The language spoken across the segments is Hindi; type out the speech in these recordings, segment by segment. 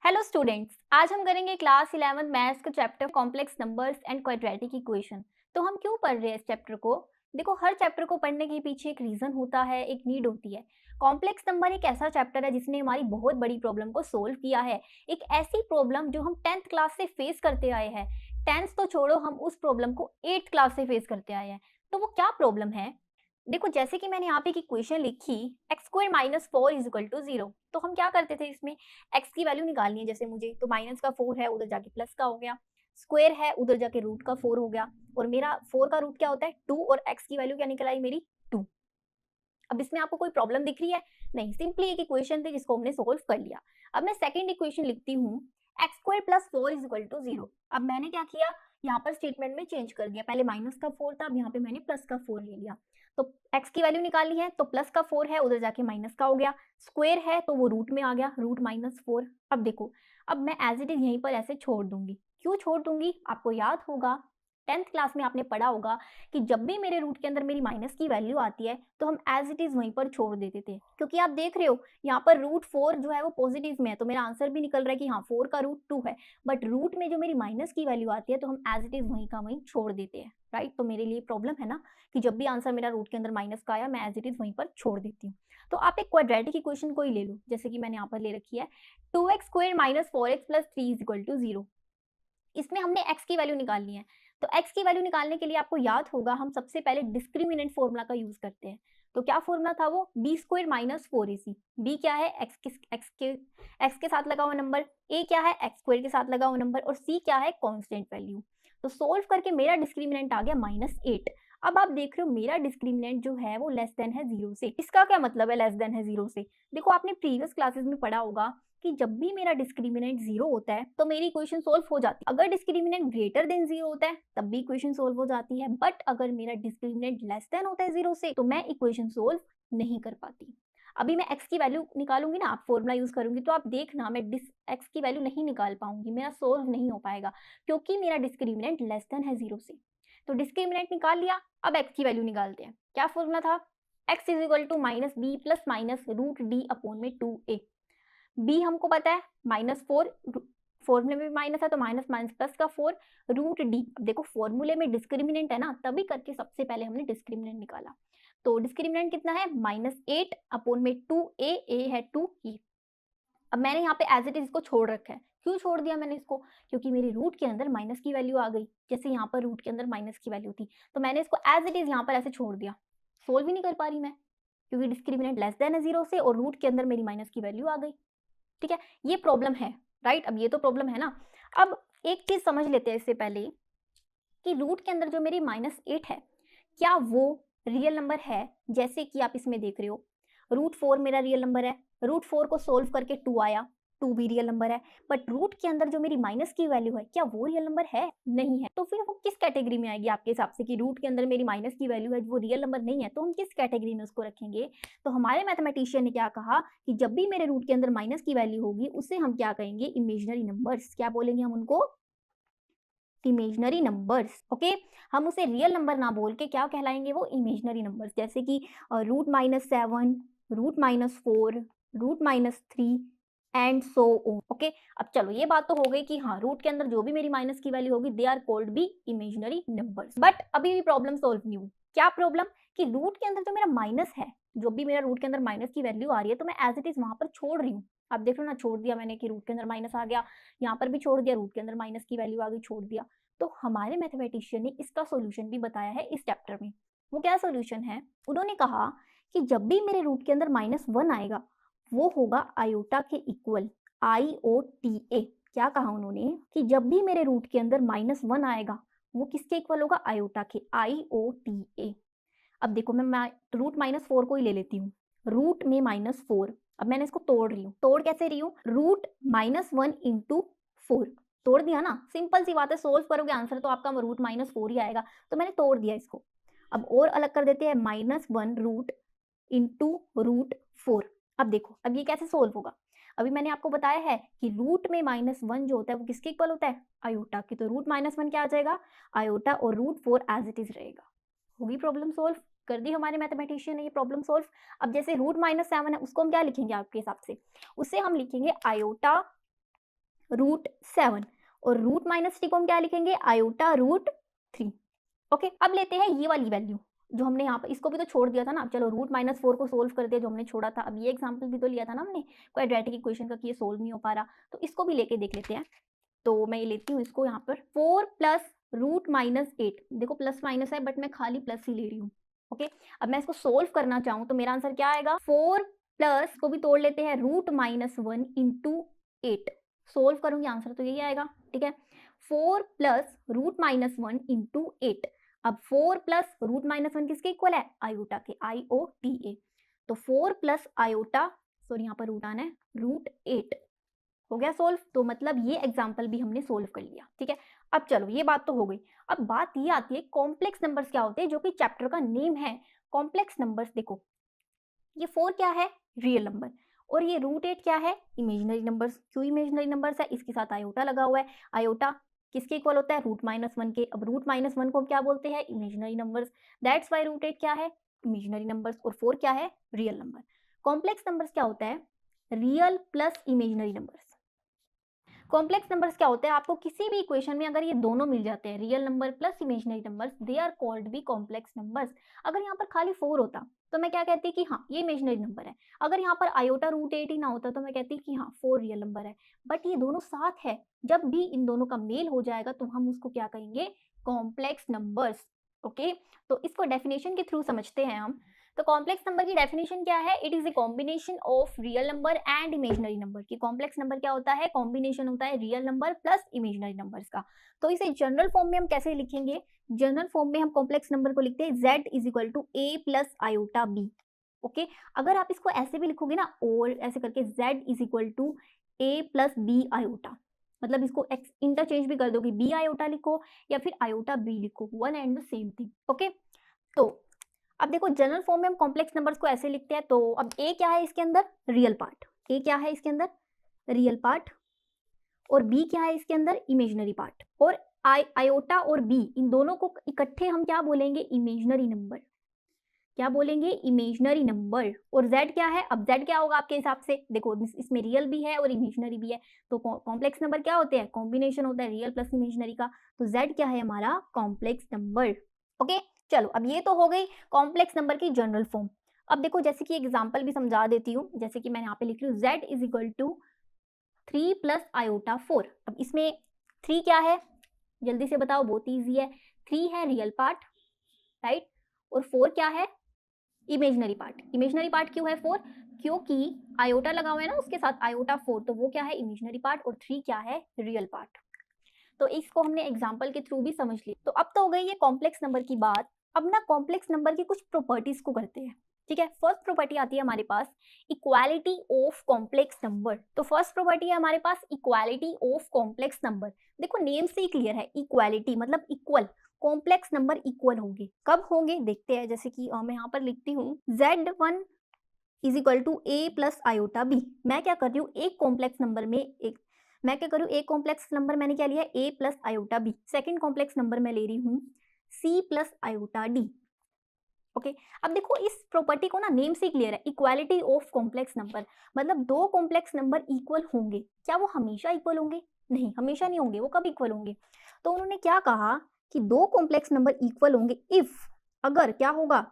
हेलो स्टूडेंट्स, आज हम करेंगे क्लास 11 मैथ्स का chapter complex numbers and quadratic equation. तो हम क्यों पढ़ रहे हैं इस चैप्टर को? देखो, हर चैप्टर को पढ़ने के पीछे एक रीजन होता है, एक नीड होती है। कॉम्प्लेक्स नंबर एक ऐसा चैप्टर है जिसने हमारी बहुत बड़ी प्रॉब्लम को सोल्व किया है। एक ऐसी प्रॉब्लम जो हम 10th क्लास से फेस करते आए हैं। 10th तो छोड़ो, हम उस प्रॉब्लम को 8th क्लास से फेस करते आए हैं। तो वो क्या प्रॉब्लम है? देखो, जैसे कि मैंने यहाँ पे एक इक्वेशन लिखी, x square minus four is equal to zero. तो हम क्या करते थे, इसमें एक्स की वैल्यू निकालनी है जैसे मुझे, तो माइनस का फोर है, उधर जाके प्लस का हो गया। स्क्वायर है, उधर जाके रूट का फोर हो गया। और मेरा फोर का रूट क्या होता है? टू। और एक्स की वैल्यू क्या निकल आई मेरी? टू। अब इसमें आपको कोई प्रॉब्लम दिख रही है? नहीं, सिंपली एक इक्वेशन थी जिसको हमने सोल्व कर लिया। अब मैं सेकंड इक्वेशन लिखती हूँ, x square plus four is equal to zero. अब मैंने क्या किया, यहाँ पर स्टेटमेंट में चेंज कर दिया। पहले माइनस का फोर था, अब यहाँ पे मैंने प्लस का फोर ले लिया। तो एक्स की वैल्यू निकालनी है, तो प्लस का फोर है, उधर जाके माइनस का हो गया। स्क्वायर है तो वो रूट में आ गया, रूट माइनस फोर। अब देखो, अब मैं एज इट इज यहीं पर ऐसे छोड़ दूंगी। क्यों छोड़ दूंगी? आपको याद होगा, 10th क्लास में आपने पढ़ा होगा कि जब भी मेरे रूट के अंदर मेरी माइनस की वैल्यू आती है तो हम एज इट इज वहीं पर छोड़ देते थे। क्योंकि आप देख रहे हो यहाँ पर रूट फोर जो है वो पॉजिटिव में है, तो मेरा आंसर भी निकल रहा है कि हाँ, फोर का रूट टू है। बट रूट में जो मेरी माइनस की वैल्यू आती है तो हम एज इट इज वहीं का वहीं छोड़ देते हैं। राइट? तो मेरे लिए प्रॉब्लम है ना कि जब भी आंसर मेरा रूट के अंदर माइनस का आया, मैं एज इट इज वहीं पर छोड़ देती हूँ। तो आप एक क्वाड्रेटिक इक्वेशन को ही ले लो, जैसे कि मैंने यहाँ पर ले रखी है, two x square minus four x plus three is equal to zero. इसमें हमने x की वैल्यू निकालनी है। तो x की वैल्यू निकालने के लिए आपको याद होगा, हम सबसे पहले डिस्क्रिमिनेंट फॉर्मूला का यूज करते हैं। तो क्या फॉर्मूला था वो? बी स्क्वायर माइनस फोर ए सी। बी क्या है? x के साथ लगा हुआ नंबर। ए क्या है? एक्स स्क्वायर के साथ लगा हुआ नंबर। और सी क्या है? Constant value. तो सोल्व करके मेरा डिस्क्रिमिनेंट आ गया माइनस एट। अब आप देख रहे हो मेरा डिस्क्रिमिनेंट जो है वो लेस देन है जीरो से। इसका क्या मतलब है लेस देन है जीरो से? देखो, आपने प्रीवियस क्लासेस में पढ़ा होगा कि जब भी मेरा डिस्क्रिमिनेंट जीरो होता है तो मेरी इक्वेशन सोल्व हो जाती है। अगर डिस्क्रिमिनेंट ग्रेटर देन जीरो होता है तब भी इक्वेशन सोल्व हो जाती है। बट अगर मेरा डिस्क्रिमिनेंट लेस देन होता है जीरो से, तो मैं इक्वेशन सोल्व नहीं कर पाती। अभी मैं x की वैल्यू निकालूंगी ना, आप फॉर्मूला यूज करूंगी, तो आप देखना मैं x की वैल्यू नहीं निकाल पाऊंगी, मेरा सोल्व नहीं हो पाएगा, क्योंकि मेरा डिस्क्रिमिनेंट लेस देन है जीरो से। तो डिस्क्रिमिनेंट निकाल लिया, अब x की वैल्यू निकालते हैं। क्या फॉर्मूला था? x is equal to minus b plus minus root d upon में टू ए। बी हमको पता है माइनस फोर, फॉर्मूले में भी माइनस है तो माइनस माइनस प्लस का फोर, रूट डी। देखो, फॉर्मूले में डिस्क्रिमिनेंट है ना, तभी करके सबसे पहले हमने डिस्क्रिमिनेंट निकाला। तो डिस्क्रिमिनेंट कितना है? माइनस एट अपॉन में टू ए है टू ई। अब मैंने यहाँ पे एज इट इज इसको छोड़ रखा है। क्यों छोड़ दिया मैंने इसको? क्योंकि मेरी रूट के अंदर माइनस की वैल्यू आ गई। जैसे यहाँ पर रूट के अंदर माइनस की वैल्यू थी, तो मैंने इसको एज इट इज यहाँ पर ऐसे छोड़ दिया। सोल्व ही नहीं कर पा रही मैं, क्योंकि डिस्क्रिमिनेंट लेस देन है जीरो से और रूट के अंदर मेरी माइनस की वैल्यू आ गई। ठीक है, ये प्रॉब्लम है। राइट? अब ये तो प्रॉब्लम है ना। अब एक चीज समझ लेते हैं इससे पहले कि रूट के अंदर जो मेरी माइनस एट है, क्या वो रियल नंबर है? जैसे कि आप इसमें देख रहे हो, रूट फोर मेरा रियल नंबर है। रूट फोर को सोल्व करके टू आया, टू भी रियल नंबर है। बट रूट के अंदर जो मेरी माइनस की वैल्यू है, क्या वो रियल नंबर है? नहीं है। तो फिर वो किस कैटेगरी में आएगी आपके हिसाब से कि रूट के अंदर मेरी माइनस की वैल्यू है, वो रियल नंबर नहीं है, तो हम किस कैटेगरी में उसको रखेंगे? तो हमारे मैथमेटिशियन ने क्या कहा कि जब भी मेरे रूट के अंदर माइनस की वैल्यू होगी, उसे हम क्या कहेंगे? Imaginary numbers. क्या बोलेंगे हम उनको? Imaginary numbers. ओके, हम उसे रियल नंबर ना बोल के क्या कहलाएंगे? वो इमेजनरी नंबर्स। जैसे कि root minus seven, root minus four, root minus three and so on. Okay, अब चलो, ये बात तो हो गई कि हाँ, रूट के अंदर जो भी मेरी माइनस की वैल्यू होगी, they are called be imaginary numbers. But अभी भी प्रॉब्लम सोल्व नहीं हुई। क्या प्रॉब्लम? कि रूट के अंदर जो मेरा माइनस है, जो भी मेरा रूट के अंदर माइनस की वैल्यू आ रही है, तो मैं एज इट इज वहां पर छोड़ रही हूँ। आप देख लो ना, छोड़ दिया मैंने कि रूट के अंदर माइनस आ गया, यहाँ पर भी छोड़ दिया, रूट के अंदर माइनस की वैल्यू आ गई, छोड़ दिया। तो हमारे मैथमेटिशियन ने इसका सॉल्यूशन भी बताया है इस चैप्टर में। वो क्या सॉल्यूशन है? उन्होंने कहा कि जब भी मेरे रूट के अंदर माइनस वन आएगा, वो होगा आयोटा के इक्वल, IOTA। क्या कहा उन्होंने? कि जब भी मेरे रूट के अंदर माइनस वन आएगा, वो किसके इक्वल होगा? आयोटा के, IOTA। अब देखो, मैं रूट माइनस फोर को ही ले लेती हूँ। रूट में माइनस फोर, अब मैंने इसको तोड़ रही हूँ। तोड़ कैसे रही हूँ? Root minus one into four. तोड़ दिया ना, सिंपल सी बात है, सोल्व करोगे आंसर तो आपका रूट माइनस फोर ही आएगा। तो मैंने तोड़ दिया इसको। अब और अलग कर देते हैं, minus one root into root four. अब देखो, अब ये कैसे सोल्व होगा? अभी मैंने आपको बताया है कि रूट में माइनस वन जो होता है वो किसके इक्वल होता है? आयोटा की। तो रूट माइनस वन क्या आ जाएगा? आयोटा, और root four as it is रहेगा। होगी प्रॉब्लम सोल्व? कर दी हमारे मैथमेटिशियन ने ये प्रॉब्लम सोल्व। अब जैसे रूट माइनस सेवन है, उसको हम क्या लिखेंगे आपके हिसाब से? उसे हम लिखेंगे आयोटा √7 और √-3 को हम क्या लिखेंगे, आयोटा √3। ओके, अब लेते हैं ये वाली वैल्यू जो हमने यहाँ पर, इसको भी तो छोड़ दिया था ना। चलो √-4 को सोल्व कर दिया जो हमने छोड़ा था। अब ये एग्जाम्पल भी तो लिया था ना हमने क्वाड्रेटिक इक्वेशन का कि ये सोल्व नहीं हो पा रहा, तो इसको भी लेके देख लेते हैं। तो मैं ये लेती हूँ इसको यहाँ पर 4 + √-8। देखो प्लस माइनस है बट मैं खाली प्लस ही ले रही हूँ। ओके, अब मैं इसको सोल्व करना चाहूँ तो मेरा आंसर क्या आएगा, 4 प्लस को भी तोड़ लेते हैं √-1 × 8। सोल्व करूंगी आंसर तो यही आएगा। ठीक है, 4 + √-1 × 8। अब 4 + √-1 किसके इक्वल है, आयोटा के, IOTA। तो 4 + आयोटा, सॉरी यहाँ पर रूट आना है, √8 हो गया सोल्व। तो मतलब ये एग्जाम्पल भी हमने सोल्व कर लिया। ठीक है, अब चलो ये बात तो हो गई। अब बात ये आती है कॉम्प्लेक्स नंबर्स क्या होते हैं, जो कि चैप्टर का नेम है कॉम्प्लेक्स नंबर्स। देखो ये 4 क्या है, रियल नंबर, और ये √8 क्या है, इमेजिनरी नंबर्स। क्यों इमेजिनरी नंबर्स है, इसके साथ आयोटा लगा हुआ है। आयोटा किसके इक्वल होता है, √-1 के। अब √-1 को क्या बोलते हैं, इमेजिनरी नंबर्स। दैट्स वाई √8 क्या है, इमेजिनरी नंबर्स, और 4 क्या है, रियल नंबर। कॉम्प्लेक्स नंबर्स क्या होता है, real plus imaginary numbers. Complex numbers क्या होते हैं, आपको किसी भी इक्वेशन में अगर ये दोनों मिल जाते हैं, real number plus imaginary numbers, they are called भी कॉम्प्लेक्स नंबर्स। अगर यहाँ पर खाली 4 होता तो मैं क्या कहती कि हाँ ये इमेजिनरी नंबर है। अगर यहाँ पर आयोटा √8 ही ना होता तो मैं कहती कि हाँ 4 रियल नंबर है। बट ये दोनों साथ है, जब भी इन दोनों का मेल हो जाएगा तो हम उसको क्या कहेंगे, कॉम्प्लेक्स नंबर्स। ओके, तो इसको डेफिनेशन के थ्रू समझते हैं हम। तो कॉम्प्लेक्स नंबर की डेफिनेशन क्या है, it is a combination of real number and imaginary number. की कॉम्प्लेक्स नंबर क्या होता है, कॉम्बिनेशन होता है real number plus imaginary numbers का। तो इसे जनरल फॉर्म में हम कैसे लिखेंगे, जनरल फॉर्म में हम कॉम्प्लेक्स नंबर को लिखते हैं z = a + iota b। Okay, अगर आप इसको ऐसे भी लिखोगे ना, और ऐसे करके z = a + b आयोटा, मतलब इसको इंटरचेंज भी कर दोगे, b आयोटा लिखो या फिर आयोटा b लिखो, one and the same thing. Okay, तो अब देखो जनरल फॉर्म में हम कॉम्प्लेक्स नंबर्स को ऐसे लिखते हैं। तो अब ए क्या है इसके अंदर, रियल पार्ट। ए क्या है इसके अंदर, रियल पार्ट, और बी क्या है इसके अंदर, इमेजिनरी पार्ट। और आयोटा और बी, इन दोनों को इकट्ठे हम क्या बोलेंगे, इमेजिनरी नंबर। क्या बोलेंगे, इमेजिनरी नंबर। और z क्या है, अब z क्या होगा आपके हिसाब से, देखो इसमें रियल भी है और इमेजिनरी भी है। तो कॉम्प्लेक्स नंबर क्या होते हैं, कॉम्बिनेशन होता है रियल प्लस इमेजिनरी का। तो z क्या है हमारा, कॉम्प्लेक्स नंबर। ओके, चलो अब ये तो हो गई कॉम्प्लेक्स नंबर की जनरल फॉर्म। अब देखो जैसे कि एग्जांपल भी समझा देती हूँ, जैसे कि मैं यहाँ पे लिख रही हूँ z = 3 + आयोटा 4। अब इसमें 3 क्या है, जल्दी से बताओ, बहुत ईजी है। 3 है रियल पार्ट, राइट, और 4 क्या है, इमेजिनरी पार्ट। इमेजिनरी पार्ट क्यों है 4, क्योंकि आयोटा लगा हुआ है ना उसके साथ, आयोटा 4, तो वो क्या है, इमेजिनरी पार्ट, और 3 क्या है, रियल पार्ट। तो इसको हमने एग्जाम्पल के थ्रू भी समझ लिया। तो अब तो हो गई ये कॉम्प्लेक्स नंबर की बात। अब ना कॉम्प्लेक्स नंबर की कुछ प्रॉपर्टीज को करते हैं। ठीक है, फर्स्ट प्रॉपर्टी आती है हमारे पास, इक्वालिटी ऑफ कॉम्प्लेक्स नंबर। तो फर्स्ट प्रॉपर्टी है हमारे पास इक्वालिटी ऑफ कॉम्प्लेक्स नंबर। देखो नेम से ही क्लियर है, इक्वालिटी मतलब इक्वल, कॉम्प्लेक्स नंबर इक्वल होंगे। कब होंगे देखते हैं, जैसे कि मैं यहाँ पर लिखती हूँ z1 = a + आयोटा b। मैं क्या कर रही हूँ, एक कॉम्प्लेक्स नंबर में एक कॉम्प्लेक्स नंबर मैंने क्या लिया, a + iota b। Second complex number मैं ले रही हूँ c + आयोटा d। ओके, अब देखो इस प्रॉपर्टी को ना नेम से क्लियर है, इक्वालिटी ऑफ कॉम्प्लेक्स नंबर, मतलब दो कॉम्प्लेक्स नंबर इक्वल होंगे। क्या वो हमेशा इक्वल होंगे, नहीं हमेशा नहीं होंगे, वो कब इक्वल होंगे। तो उन्होंने क्या कहा कि दो कॉम्प्लेक्स नंबर इक्वल होंगे इफ, अगर क्या होगा,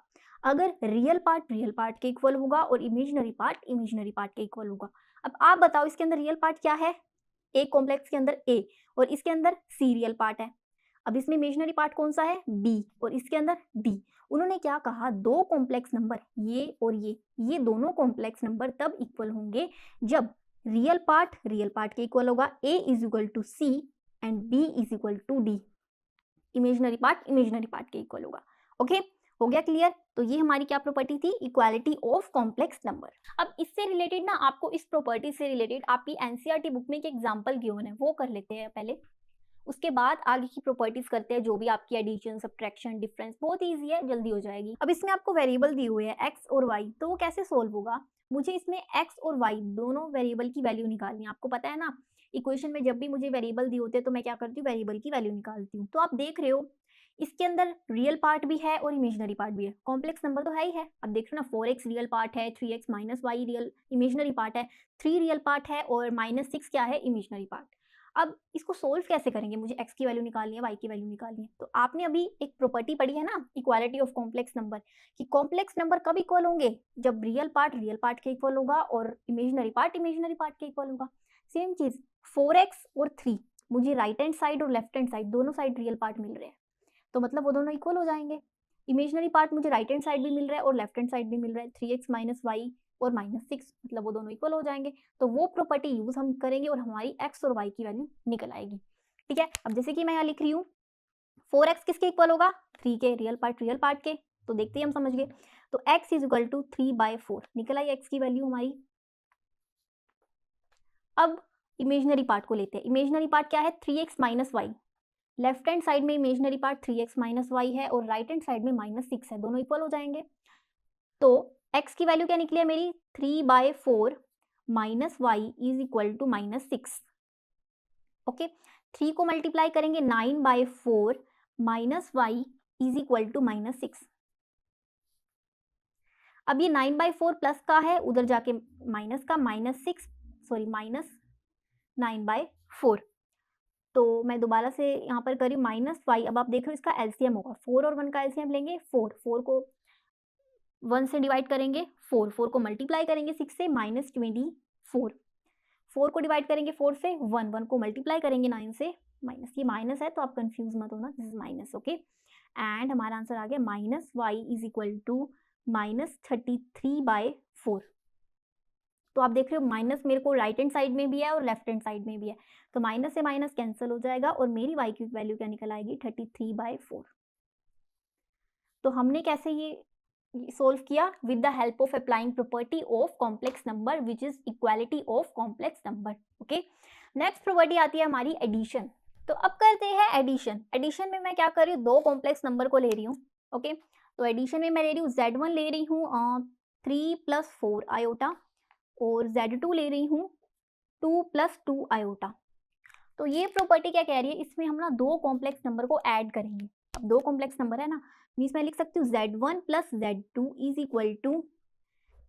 अगर रियल पार्ट के इक्वल होगा और इमेजिनरी पार्ट के इक्वल होगा। अब आप बताओ इसके अंदर रियल पार्ट क्या है, एक कॉम्प्लेक्स के अंदर a और इसके अंदर c रियल पार्ट है। अब इसमें इमेजिनरी पार्ट कौन सा है, b, और इसके अंदर d। उन्होंने क्या कहा, दो कॉम्प्लेक्स नंबर ये और ये दोनों कॉम्प्लेक्स नंबर तब इक्वल होंगे जब रियल पार्ट के इक्वल होगा, a = c and b = d। Imaginary part के इक्वल होगा। ओके, हो गया क्लियर। तो ये हमारी क्या प्रॉपर्टी थी, इक्वालिटी ऑफ कॉम्प्लेक्स नंबर। अब इससे रिलेटेड ना आपको इस प्रॉपर्टी से रिलेटेड आपकी एनसीईआरटी बुक में एक एग्जांपल गिवन है, वो कर लेते हैं पहले, उसके बाद आगे की प्रॉपर्टीज करते हैं, जो भी आपकी एडिशन सब्ट्रैक्शन डिफरेंस, बहुत ईजी है, जल्दी हो जाएगी। अब इसमें आपको वेरिएबल दिए हुए हैं x और y, तो वो कैसे सोल्व होगा, मुझे इसमें x और y दोनों वेरिएबल की वैल्यू निकालनी है। आपको पता है ना, इक्वेशन में जब भी मुझे वेरिएबल दिए होते हैं तो मैं क्या करती हूँ, वेरिएबल की वैल्यू निकालती हूँ। तो आप देख रहे हो इसके अंदर रियल पार्ट भी है और इमेजिनरी पार्ट भी है, कॉम्प्लेक्स नंबर तो है ही है। अब देख रहे हो ना, 4x रियल पार्ट है, 3x - y real imaginary part है, 3 रियल पार्ट है और -6 क्या है, इमेजिनरी पार्ट। अब इसको सोल्व कैसे करेंगे, मुझे x की वैल्यू निकालनी है, y की वैल्यू निकालनी है। तो आपने अभी एक प्रॉपर्टी पढ़ी है ना, इक्वालिटी ऑफ कॉम्प्लेक्स नंबर, कि कॉम्प्लेक्स नंबर कब इक्वल होंगे, जब रियल पार्ट के इक्वल होगा और इमेजिनरी पार्ट के इक्वल होगा। सेम चीज 4x और 3, मुझे राइट हैंड साइड और लेफ्ट हैंड साइड दोनों साइड रियल पार्ट मिल रहे हैं, तो मतलब वो दोनों इक्वल हो जाएंगे। इमेजिनरी पार्ट मुझे राइट हैंड साइड भी मिल रहा है और लेफ्ट हैंड साइड भी मिल रहा है, 3x माइनस वाई और -6, मतलब वो दोनों इक्वल हो जाएंगे। तो वो प्रॉपर्टी यूज हम करेंगे और हमारी x और y की वैल्यू निकल आएगी। ठीक है, अब जैसे कि मैं यहाँ लिख रही हूँ 4x किसके इक्वल होगा, 3 के, रियल पार्ट के, तो देखते ही हम समझ गए। तो x इज इक्वल टू 3/4 निकल आई x की वैल्यू हमारी। अब इमेजिनरी पार्ट को लेते हैं। इमेजिनरी पार्ट क्या है, 3x minus y. Left hand side में imaginary part 3x minus y है और राइट हैंड साइड में -6 है, दोनों इक्वल हो जाएंगे। तो x की वैल्यू क्या निकली है मेरी, 3/4 minus y is equal to -6। Okay, 3 को मल्टीप्लाई करेंगे 9/4 minus y is equal to -6। अब ये 9/4 प्लस का है, उधर जाके माइनस का, -9/4। तो मैं दोबारा से यहाँ पर करी -y। अब आप देख रहे हो इसका एलसीएम होगा, 4 और 1 का एलसीएम लेंगे, 4 को 1 से डिवाइड करेंगे, 4 को मल्टीप्लाई करेंगे 6 से, -24। 4 को डिवाइड करेंगे 4 से, 1 को मल्टीप्लाई करेंगे 9 से, माइनस, ये माइनस है तो आप कंफ्यूज मत होना, this is minus. Okay, and हमारा आंसर आ गया -y इज इक्वल टू -33/4। तो आप देख रहे हो माइनस मेरे को राइट हैंड साइड में भी है और लेफ्ट हैंड साइड में भी है, तो माइनस से माइनस कैंसिल हो जाएगा और मेरी y की वैल्यू क्या निकल आएगी, 33/4। तो हमने कैसे ये सोल्व किया, with the help of applying property of complex number which is equality of complex number. Okay, next property आती है हमारी एडिशन। तो अब करते हैं एडिशन। एडिशन में मैं क्या कर रही हूँ, दो कॉम्प्लेक्स नंबर को ले रही हूँ। ओके, तो एडिशन में मैं ले रही हूँ Z1 ले रही हूँ 3 + 4 आयोटा और Z2 ले रही हूँ 2 + 2 आयोटा। तो ये प्रॉपर्टी क्या कह रही है, इसमें हम ना दो कॉम्प्लेक्स नंबर को ऐड करेंगे। अब दो कॉम्प्लेक्स नंबर है ना, मीन्स मैं लिख सकती हूँ Z1 + Z2 is equal to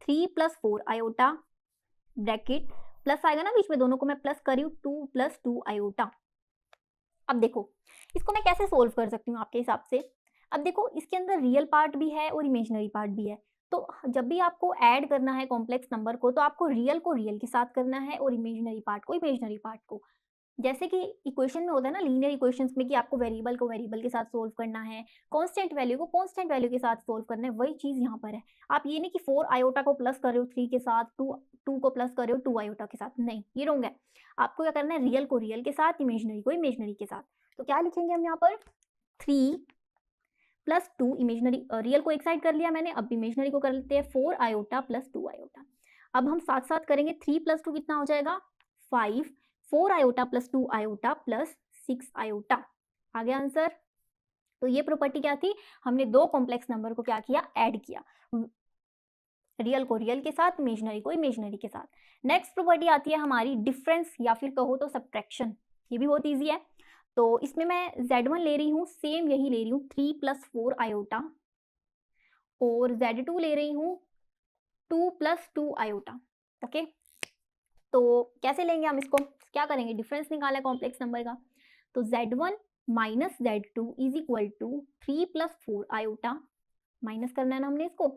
3 + 4 iota, bracket plus आएगा ना बीच में, दोनों को मैं प्लस करी हूँ, 2 + 2 आयोटा। अब देखो इसको मैं कैसे सोल्व कर सकती हूँ आपके हिसाब से। अब देखो इसके अंदर रियल पार्ट भी है और इमेजिनरी पार्ट भी है, तो जब भी आपको ऐड करना है कॉम्प्लेक्स नंबर को, तो आपको रियल को रियल के साथ करना है और इमेजिनरी पार्ट को इमेजिनरी पार्ट को। जैसे कि इक्वेशन में होता है ना, लीनियर इक्वेशंस में, कि आपको वेरिएबल को वेरिएबल के साथ सोल्व करना है, कांस्टेंट वैल्यू को कांस्टेंट वैल्यू के साथ सोल्व करना है, वही चीज यहाँ पर है। आप ये नहीं कि 4 आयोटा को प्लस कर रहे हो 3 के साथ, 2 को प्लस कर रहे हो 2 आयोटा के साथ, नहीं, ये रॉन्ग है। आपको क्या करना है, रियल को रियल के साथ, इमेजिनरी को इमेजिनरी के साथ। तो क्या लिखेंगे हम यहाँ पर, 3 + 2, इमेजिनरी रियल को एक साइड कर लिया मैंने, अब इमेजिनरी को कर लेते हैं 4 आयोटा + 2 आयोटा। अब हम साथ साथ करेंगे, 3 + 2 कितना हो जाएगा, 5, 4 आयोटा + 2 आयोटा + 6 आयोटा। आ गया आंसर। तो ये प्रॉपर्टी क्या थी, हमने दो कॉम्प्लेक्स नंबर को क्या किया, ऐड किया, रियल को रियल के साथ, इमेजिनरी को इमेजिनरी के साथ। नेक्स्ट प्रॉपर्टी आती है हमारी डिफरेंस, या फिर कहो तो सब्ट्रैक्शन। ये भी बहुत ईजी है। तो इसमें मैं Z1 ले रही हूँ, सेम यही ले रही हूँ 3 + 4 आयोटा, और Z2 ले रही हूँ 2 + 2 आयोटा। ओके, तो कैसे लेंगे हम इसको, क्या करेंगे, डिफरेंस निकाला है कॉम्प्लेक्स नंबर का, तो Z1 - Z2 is equal to 3 + 4 iota, minus करना है ना हमने इसको,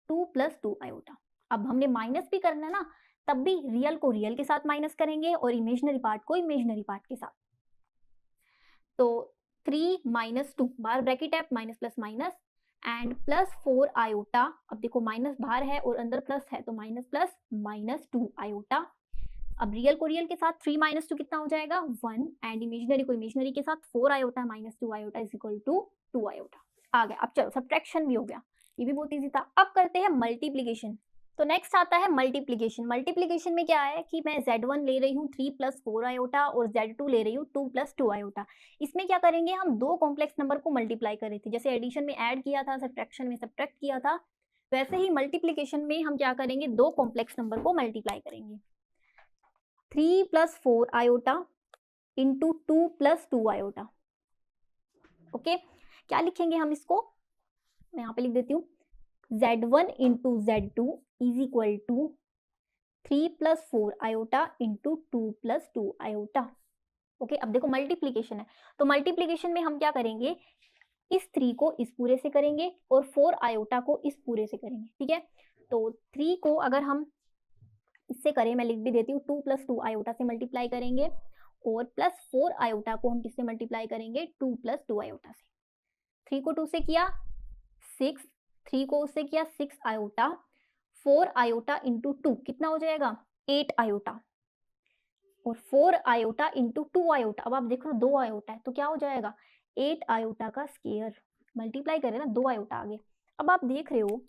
2 + 2 आयोटा। अब हमने माइनस भी करना है ना, तब भी रियल को रियल के साथ माइनस करेंगे और इमेजिनरी पार्ट को इमेजिनरी पार्ट के साथ। तो 3 - 2, बाहर ब्रैकेट है, minus plus minus, and +4 iota. अब देखो माइनस बाहर है और अंदर प्लस है, तो माइनस प्लस -2 आयोटा। अब रियल को रियल के साथ 3 - 2 कितना हो जाएगा, 1, एंड इमेजिनरी को इमेजिनरी के साथ 4 iota -2 iota is equal to 2 iota. आ गया। अब चलो सब्ट्रैक्शन भी हो गया, ये भी बहुत ईजी था। अब करते हैं मल्टीप्लीकेशन। तो नेक्स्ट आता है मल्टीप्लीकेशन। मल्टीप्लीकेशन में क्या है कि मैं Z1 ले रही हूँ 3 + 4 आयोटा और Z2 ले रही हूँ 2 + 2 आयोटा। इसमें क्या करेंगे, हम दो कॉम्प्लेक्स नंबर को मल्टीप्लाई कर रहे थे, जैसे एडिशन में ऐड किया था, सब्ट्रैक्शन में सब्ट्रैक्ट किया था, वैसे ही मल्टीप्लीकेशन में हम क्या करेंगे, दो कॉम्प्लेक्स नंबर को मल्टीप्लाई करेंगे। 3 + 4 आयोटा इंटू 2 + 2 आयोटा। ओके, क्या लिखेंगे हम इसको, मैं यहाँ पे लिख देती हूँ, Z1 into Z2 is equal to 3 + 4 iota into 2 + 2 iota. Okay, अब देखो मल्टीप्लीकेशन है, तो मल्टीप्लीकेशन में हम क्या करेंगे, इस 3 को इस पूरे से करेंगे और 4 आयोटा को इस पूरे से करेंगे, ठीक है। तो 3 को अगर हम इससे करें, मैं लिख भी देती हूँ, 2 + 2 आयोटा से मल्टीप्लाई करेंगे और प्लस 4 आयोटा को हम किससे मल्टीप्लाई करेंगे, 2 + 2 आयोटा से। 3 को 2 से किया 6, 3 को उससे किया 6 आयोटा, 4 आयोटा इंटू 2 कितना हो जाएगा, 8 आयोटा, और 4 आयोटा इंटू 2 आयोटा, अब आप देख रहे हो 2 आयोटा है तो क्या हो जाएगा, 8 आयोटा का स्क्वायर। मल्टीप्लाई करें ना, 2 आयोटा आ गए। अब आप देख रहे हो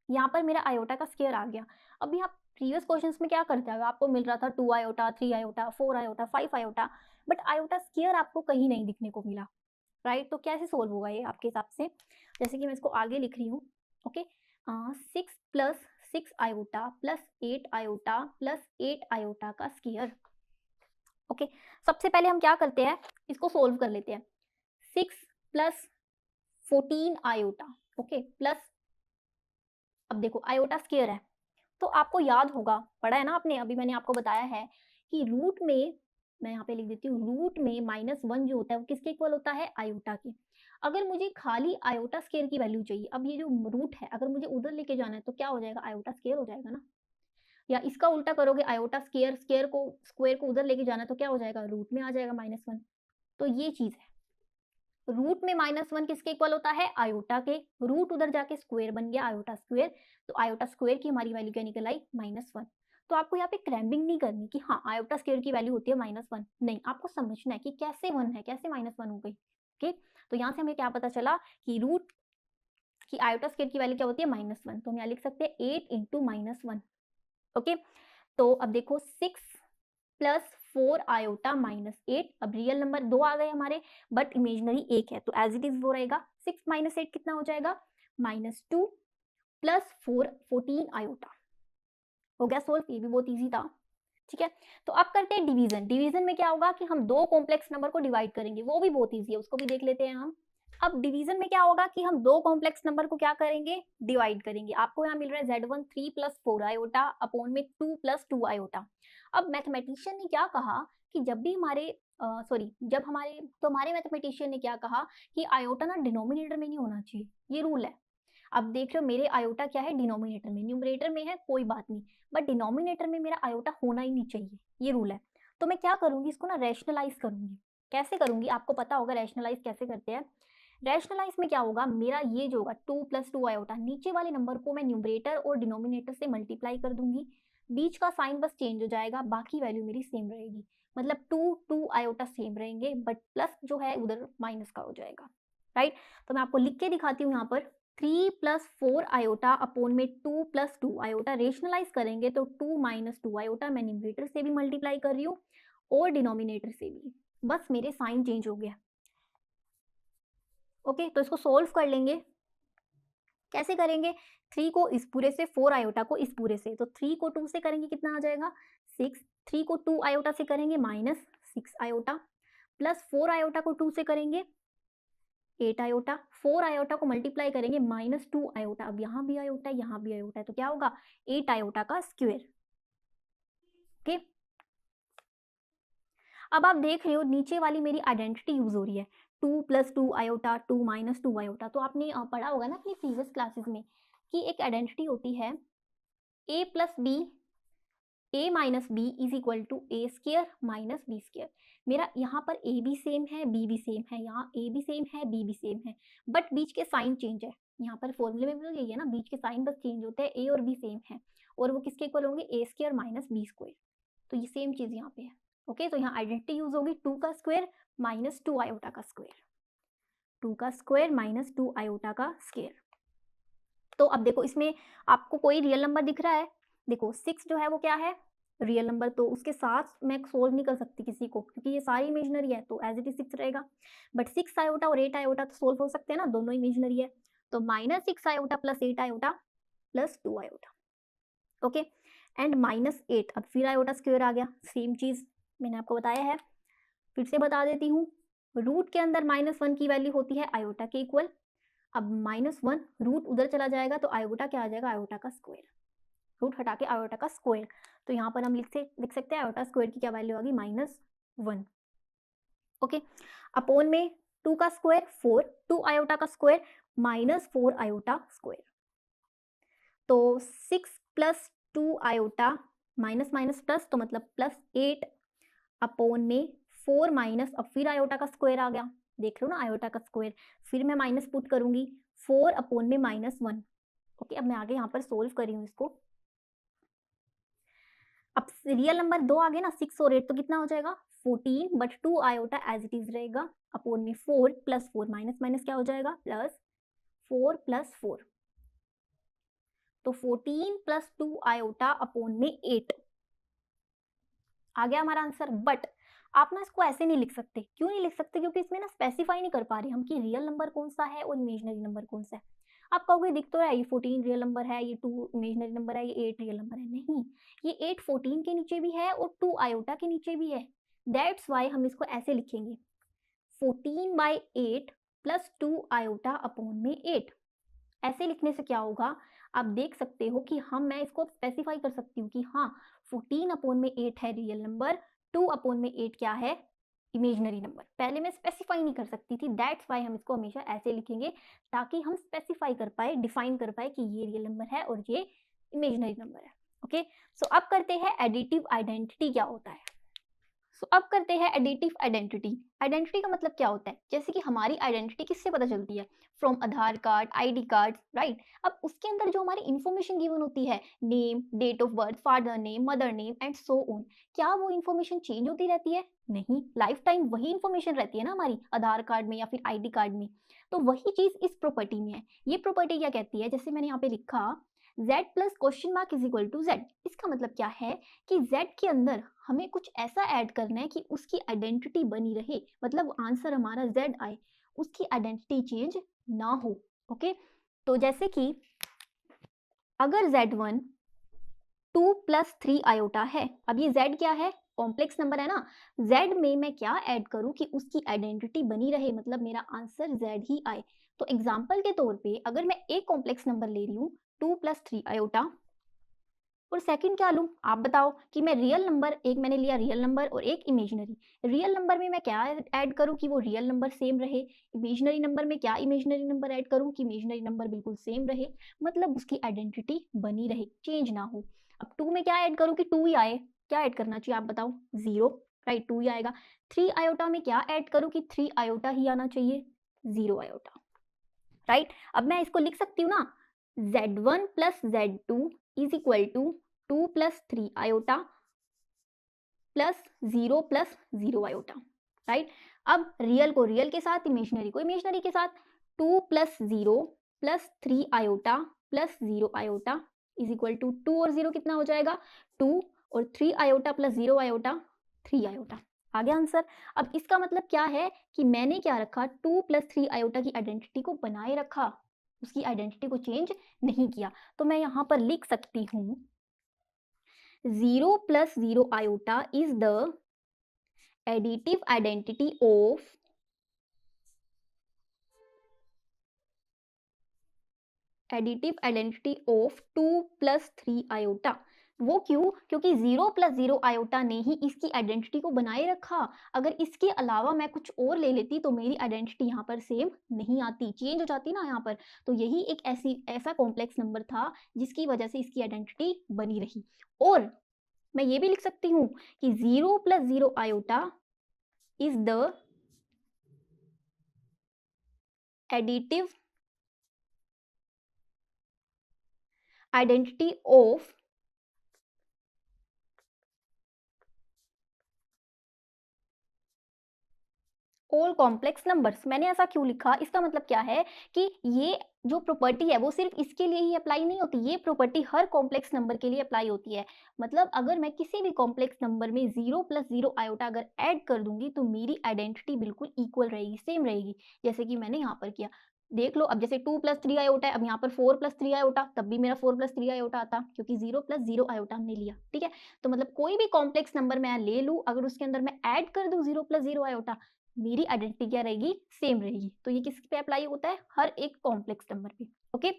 यहाँ पर मेरा आयोटा का स्क्वायर आ गया। अभी आप प्रीवियस क्वेश्चंस में क्या करते हैं, आपको मिल रहा था 2 iota, 3 iota, 4 iota, 5 iota, but iota square आपको कहीं नहीं दिखने को मिला, राइट। तो कैसे सोल्व होगा ये आपके हिसाब से, जैसे कि मैं इसको आगे लिख रही हूँ, okay. 6 + 6 iota plus 8 iota plus 8 iota का स्क्वायर, ओके। सबसे पहले हम क्या करते हैं, इसको सोल्व कर लेते हैं। 6 + 14 आयोटा, ओके, प्लस, अब देखो आयोटा स्क्वायर है तो आपको याद होगा, पढ़ा है ना आपने, अभी मैंने आपको बताया है कि रूट में, मैं यहाँ पे लिख देती हूँ, रूट में -1 जो होता है वो किसके इक्वल होता है, आयोटा के। अगर मुझे खाली आयोटा स्क्वायर की वैल्यू चाहिए, अब ये जो रूट है अगर मुझे उधर लेके जाना है तो क्या हो जाएगा, आयोटा स्क्वायर हो जाएगा ना। या इसका उल्टा करोगे, आयोटा स्क्वायर, स्क्वायर को उधर लेके जाना है तो क्या हो जाएगा, रूट में आ जाएगा -1। तो ये चीज है, रूट में -1 किसके इक्वल होता है, आयोटा के। रूट उधर जाके स्क्वायर बन गया, आयोटा स्क्वायर, तो आयोटा स्क्वायर की हमारी वैल्यू क्या निकल आई, -1। तो आपको यहाँ पे क्रैम्बिंग नहीं करनी कि हाँ आयोटा स्क्वायर की वैल्यू होती है -1, नहीं, आपको समझना है कि कैसे 1 है, कैसे -1 हो गई, ओके। तो यहाँ से हमें क्या पता चला कि रूट की आयोटा स्क्वायर की वैल्यू क्या होती है, -1, तो हम यहाँ लिख सकते हैं 8 × -1, ओके। तो अब देखो 6 + 4 आयोटा -8, अब रियल नंबर 2 आ गए हमारे, बट इमेजनरी 1 है तो एज इट इज वो रहेगा। 6 - 8 कितना हो जाएगा, -2 + 4 14 आयोटा, हो गया सोल्व, ये भी बहुत इजी था, ठीक है। तो अब करते हैं डिवीजन। डिवीजन में क्या होगा कि हम 2 कॉम्प्लेक्स नंबर को डिवाइड करेंगे, वो भी बहुत इजी है, उसको भी देख लेते हैं हम। अब डिवीजन में क्या होगा कि हम 2 कॉम्प्लेक्स नंबर को क्या करेंगे, डिवाइड करेंगे। आपको यहाँ मिल रहा है Z1 3 + 4 आयोटा अपॉन में 2 + 2 आयोटा। अब मैथमेटिशियन ने क्या कहा कि जब भी हमारे हमारे मैथमेटिशियन ने क्या कहा कि आयोटा ना डिनोमिनेटर में नहीं होना चाहिए, ये रूल है। अब देख रहे हो मेरे आयोटा क्या है, डिनोमिनेटर में, न्यूमरेटर में है कोई बात नहीं, बट डिनोमिनेटर में मेरा आयोटा होना ही नहीं चाहिए, ये रूल है। तो मैं क्या करूंगी, इसको ना रैशनलाइज करूंगी। कैसे करूंगी, आपको पता होगा रैशनलाइज कैसे करते हैं। रैशनलाइज में क्या होगा, मेरा ये जो होगा 2 + 2 आयोटा, नीचे वाले नंबर को मैं न्यूमरेटर और डिनोमिनेटर से मल्टीप्लाई कर दूंगी, बीच का साइन बस चेंज हो जाएगा, बाकी वैल्यू मेरी सेम रहेगी। मतलब 2 आयोटा सेम रहेंगे, बट प्लस जो है उधर माइनस का हो जाएगा, राइट। तो मैं आपको लिख के दिखाती हूँ यहाँ पर, 3 + 4 आयोटा अपॉन में 2 + 2 आयोटा, रेशनलाइज करेंगे तो 2 - 2 आयोटा, मैं न्यूमरेटर से भी मल्टीप्लाई कर रही हूँ और डिनोमिनेटर से भी, बस मेरे साइन चेंज हो गया, ओके। तो इसको सोल्व कर लेंगे, कैसे करेंगे, 3 को इस पूरे से, 4 आयोटा को इस पूरे से, तो 3 को 2 से करेंगे कितना आ जाएगा, 6, 3 को 2 आयोटा से करेंगे -6 आयोटा, प्लस 4 आयोटा को 2 से करेंगे 8 आयोटा, 4 आयोटा को मल्टीप्लाई करेंगे -2 आयोटा, अब यहाँ भी आयोटा है यहाँ भी आयोटा है तो क्या होगा, 8 आयोटा का स्क्वायर, ओके। अब आप देख रहे हो नीचे वाली मेरी आइडेंटिटी यूज हो रही है, 2 + 2 आयोटा, 2 - 2 आयोटा। तो आपने पढ़ा होगा ना अपनी प्रीवियस क्लासेस में कि एक आइडेंटिटी होती है a + b, a - b = a² - b²। मेरा यहाँ पर a भी सेम है, b भी सेम है, यहाँ a भी सेम है, b भी सेम है, बट बीच के साइन चेंज है। यहाँ पर फॉर्मूले में भी तो यही है ना, बीच के साइन बस चेंज होते हैं, a और b सेम है और वो किसके इक्वल होंगे, a² - b²। तो ये सेम चीज यहाँ पे है, ओके। तो यहाँ आइडेंटिटी यूज होगी 2 का स्क्वायर -2 आयोटा का स्क्वायर, 2 का स्क्वायर -2 आयोटा का स्क्वायर। तो अब देखो इसमें आपको कोई रियल नंबर दिख रहा है, देखो 6 जो है वो क्या है, रियल नंबर, तो उसके साथ मैं सोल्व नहीं कर सकती किसी को क्योंकि ये सारी इमेजिनरी है, तो एज इट इज 6 रहेगा। बट 6 आयोटा और 8 आयोटा तो सोल्व हो सकते हैं ना, दोनों इमेजिनरी है, तो -6 iota + 8 iota + 2 iota, okay. And -8, अब फिर आयोटा स्क्वायर आ गया, सेम चीज मैंने आपको बताया है, फिर से बता देती हूँ। रूट के अंदर -1 की वैल्यू होती है आयोटा के इक्वल, अब -1 रूट उधर चला जाएगा तो आयोटा क्या आ जाएगा, आयोटा का स्क्वायर, रूट हटा के आयोटा का स्क्वायर। तो यहाँ पर हम लिख सकते हैं आयोटा स्क्वायर की क्या वैल्यू आ गई, -1, ओके। अपोन में 2 का स्क्वायर 4, 2 आयोटा का स्क्वायर माइनस 4 आयोटा स्क्वायर, तो 6 plus 2 iota minus minus plus, तो मतलब प्लस 8 अपोन में 4 माइनस, अब फिर आयोटा का स्क्वायर आ गया, देख लो ना आयोटा का स्क्वायर, फिर मैं माइनस पुट करूंगी 4 अपोन में -1। ओके, अब मैं आगे यहाँ पर सोल्व कर रही हूँ इसको। अब रियल नंबर 2 आ गए ना, 6 और 8, तो कितना हो जाएगा 14, but 2 iota as it is रहेगा, अपोन में 4 प्लस 4 माइनस माइनस क्या हो जाएगा प्लस 4 प्लस 4, तो 14 प्लस 2 आयोटा अपोन में 8 आ गया हमारा आंसर। बट आप ना इसको ऐसे नहीं लिख सकते, क्यों नहीं लिख सकते, क्योंकि इसमें ना स्पेसिफाई नहीं कर पा रहे हम कि रियल नंबर कौन सा है और इमेजिनरी नंबर कौन सा है। आप कहोगे दिख तो रहा है ये 14 रियल नंबर है, ये 2 इमेजिनरी नंबर है, ये 8 रियल नंबर है, नहीं, ये 8 14 के नीचे भी है और 2 आयोटा के नीचे भी है, दैट्स वाई हम इसको ऐसे लिखेंगे 14/8 प्लस 2 आयोटा अपोन में 8। ऐसे लिखने से क्या होगा, आप देख सकते हो कि मैं इसको स्पेसिफाई कर सकती हूँ कि हाँ 14 अपोन में 8 है रियल नंबर, 2 अपोन में 8 क्या है इमेजिनरी नंबर। पहले मैं स्पेसिफाई नहीं कर सकती थी, दैट्स वाई हम इसको हमेशा ऐसे लिखेंगे ताकि हम स्पेसिफाई कर पाए, डिफाइन कर पाए कि ये रियल नंबर है और ये इमेजिनरी नंबर है। ओके, सो अब करते हैं एडिटिव आइडेंटिटी क्या होता है। अब करते हैं एडिटिव आइडेंटिटी। आइडेंटिटी का मतलब क्या होता है, जैसे कि हमारी आइडेंटिटी किससे पता चलती है, from Aadhaar card, ID card, right. अब उसके अंदर जो हमारी इंफॉर्मेशन गिवन होती है, name, date of birth, father name, mother name and so on, क्या वो इंफॉर्मेशन चेंज होती रहती है? नहीं, लाइफ टाइम वही इंफॉर्मेशन रहती है ना हमारी आधार कार्ड में या फिर आईडी कार्ड में। तो वही चीज इस प्रॉपर्टी में है। ये प्रॉपर्टी क्या कहती है, जैसे मैंने यहाँ पे लिखा z plus question mark is equal to z, इसका मतलब क्या है कि z के अंदर हमें कुछ ऐसा ऐड करना है कि उसकी आइडेंटिटी बनी रहे, मतलब आंसर हमारा z आए, उसकी आइडेंटिटी चेंज ना हो। ओके, तो जैसे कि अगर z1 2 प्लस 3 आयोटा है, अब ये z क्या है, कॉम्प्लेक्स नंबर है ना, z में मैं क्या ऐड करूं कि उसकी आइडेंटिटी बनी रहे, मतलब मेरा आंसर z ही आए। तो एग्जाम्पल के तौर पे अगर मैं एक कॉम्प्लेक्स नंबर ले रही हूँ 2 प्लस 3 आयोटा, और सेकंड क्या लूँ, आप बताओ कि मैं रियल नंबर, एक मैंने लिया रियल नंबर और एक इमेजिनरी। रियल नंबर में मैं क्या ऐड करूँ कि वो रियल नंबर सेम रहे, इमेजिनरी नंबर में क्या इमेजिनरी नंबर ऐड करूँ कि इमेजिनरी नंबर बिल्कुल सेम रहे, मतलब उसकी आइडेंटिटी बनी रहे, चेंज ना हो। अब 2 में क्या ऐड करूँ कि 2 ही आए, क्या ऐड करना चाहिए आप बताओ, 0, राइट, 2 ही आएगा। 3 आयोटा में क्या ऐड करूँ कि 3 आयोटा ही आना चाहिए, 0 आयोटा, राइट। अब मैं इसको लिख सकती हूँ ना, z1 plus z2 is equal to 2 plus 3 iota plus 0 plus 0 iota, right. अब रियल को रियल के साथ, इमेजिनरी को इमेजिनरी के साथ, 2 plus 0 plus 3 iota plus 0 iota is equal to 2 और 0 कितना हो जाएगा 2, और 3 आयोटा प्लस 0 आयोटा 3 आयोटा, आ गया आंसर। अब इसका मतलब क्या है कि मैंने क्या रखा, 2 प्लस 3 आयोटा की आइडेंटिटी को बनाए रखा, उसकी आइडेंटिटी को चेंज नहीं किया। तो मैं यहाँ पर लिख सकती हूँ 0 plus 0 iota is the additive identity of additive identity of 2 plus 3 iota. वो क्यों, क्योंकि 0 प्लस 0 आयोटा ने ही इसकी आइडेंटिटी को बनाए रखा। अगर इसके अलावा मैं कुछ और ले लेती तो मेरी आइडेंटिटी यहाँ पर सेम नहीं आती, चेंज हो जाती ना यहाँ पर। तो यही एक ऐसा कॉम्प्लेक्स नंबर था जिसकी वजह से इसकी आइडेंटिटी बनी रही। और मैं ये भी लिख सकती हूँ कि 0 plus 0 iota is the additive identity of all complex numbers. मैंने ऐसा क्यों लिखा, इसका मतलब क्या है कि ये जो प्रॉपर्टी है वो सिर्फ इसके लिए ही अप्लाई नहीं होती, ये प्रॉपर्टी हर कॉम्प्लेक्स नंबर के लिए अप्लाई होती है। मतलब अगर मैं किसी भी कॉम्प्लेक्स नंबर में 0 प्लस 0 आयोटा अगर ऐड कर दूंगी तो मेरी आइडेंटिटी बिल्कुल इक्वल रहेगी, सेम रहेगी, जैसे कि मैंने यहाँ पर किया। देख लो, अब जैसे 2 प्लस 3 आयोटा है, अब यहाँ पर 4 प्लस 3 आयोटा, तब भी मेरा 4 प्लस 3 आयोटा आता, क्योंकि 0 प्लस 0 आयोटा हमने लिया, ठीक है। तो मतलब कोई भी कॉम्प्लेक्स नंबर मैं ले लूँ, अगर उसके अंदर मैं ऐड कर दूँ 0 प्लस 0 आयोटा, मेरी आइडेंटिटी क्या रहेगी, सेम रहेगी। तो ये किस पे अप्लाई होता है, हर एक कॉम्प्लेक्स नंबर पे। ओके,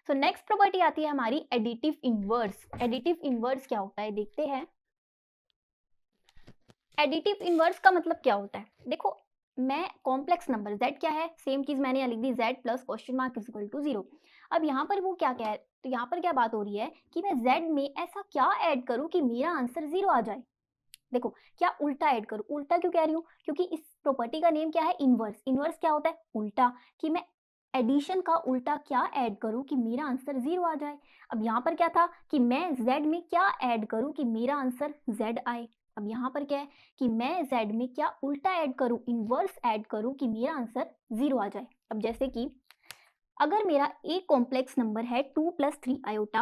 सो नेक्स्ट प्रॉपर्टी आती है हमारी एडिटिव इनवर्स। एडिटिव इनवर्स क्या होता है देखते हैं। एडिटिव इनवर्स का मतलब क्या होता है, देखो मैं कॉम्प्लेक्स नंबर z क्या है, सेम चीज मैंने यहाँ लिख दी, z plus question mark is equal to 0। अब यहाँ पर वो क्या क्या है, तो यहाँ पर क्या बात हो रही है कि मैं z में ऐसा क्या ऐड करूँ कि मेरा आंसर 0 आ जाए। देखो क्या उल्टा ऐड करूँ, उल्टा क्यों कह रही हूँ, क्योंकि इस प्रॉपर्टी का नेम क्या है, इनवर्स। इनवर्स क्या होता है, उल्टा, कि मैं एडिशन का उल्टा क्या ऐड करूँ कि मेरा आंसर 0 आ जाए। अब यहाँ पर क्या था कि मैं z में क्या ऐड करूँ कि मेरा आंसर z आए। अब यहाँ पर क्या है कि मैं z में क्या उल्टा ऐड करूँ, इनवर्स ऐड करूँ कि मेरा आंसर 0 आ जाए। अब जैसे कि अगर मेरा एक कॉम्प्लेक्स नंबर है 2 + 3 आयोटा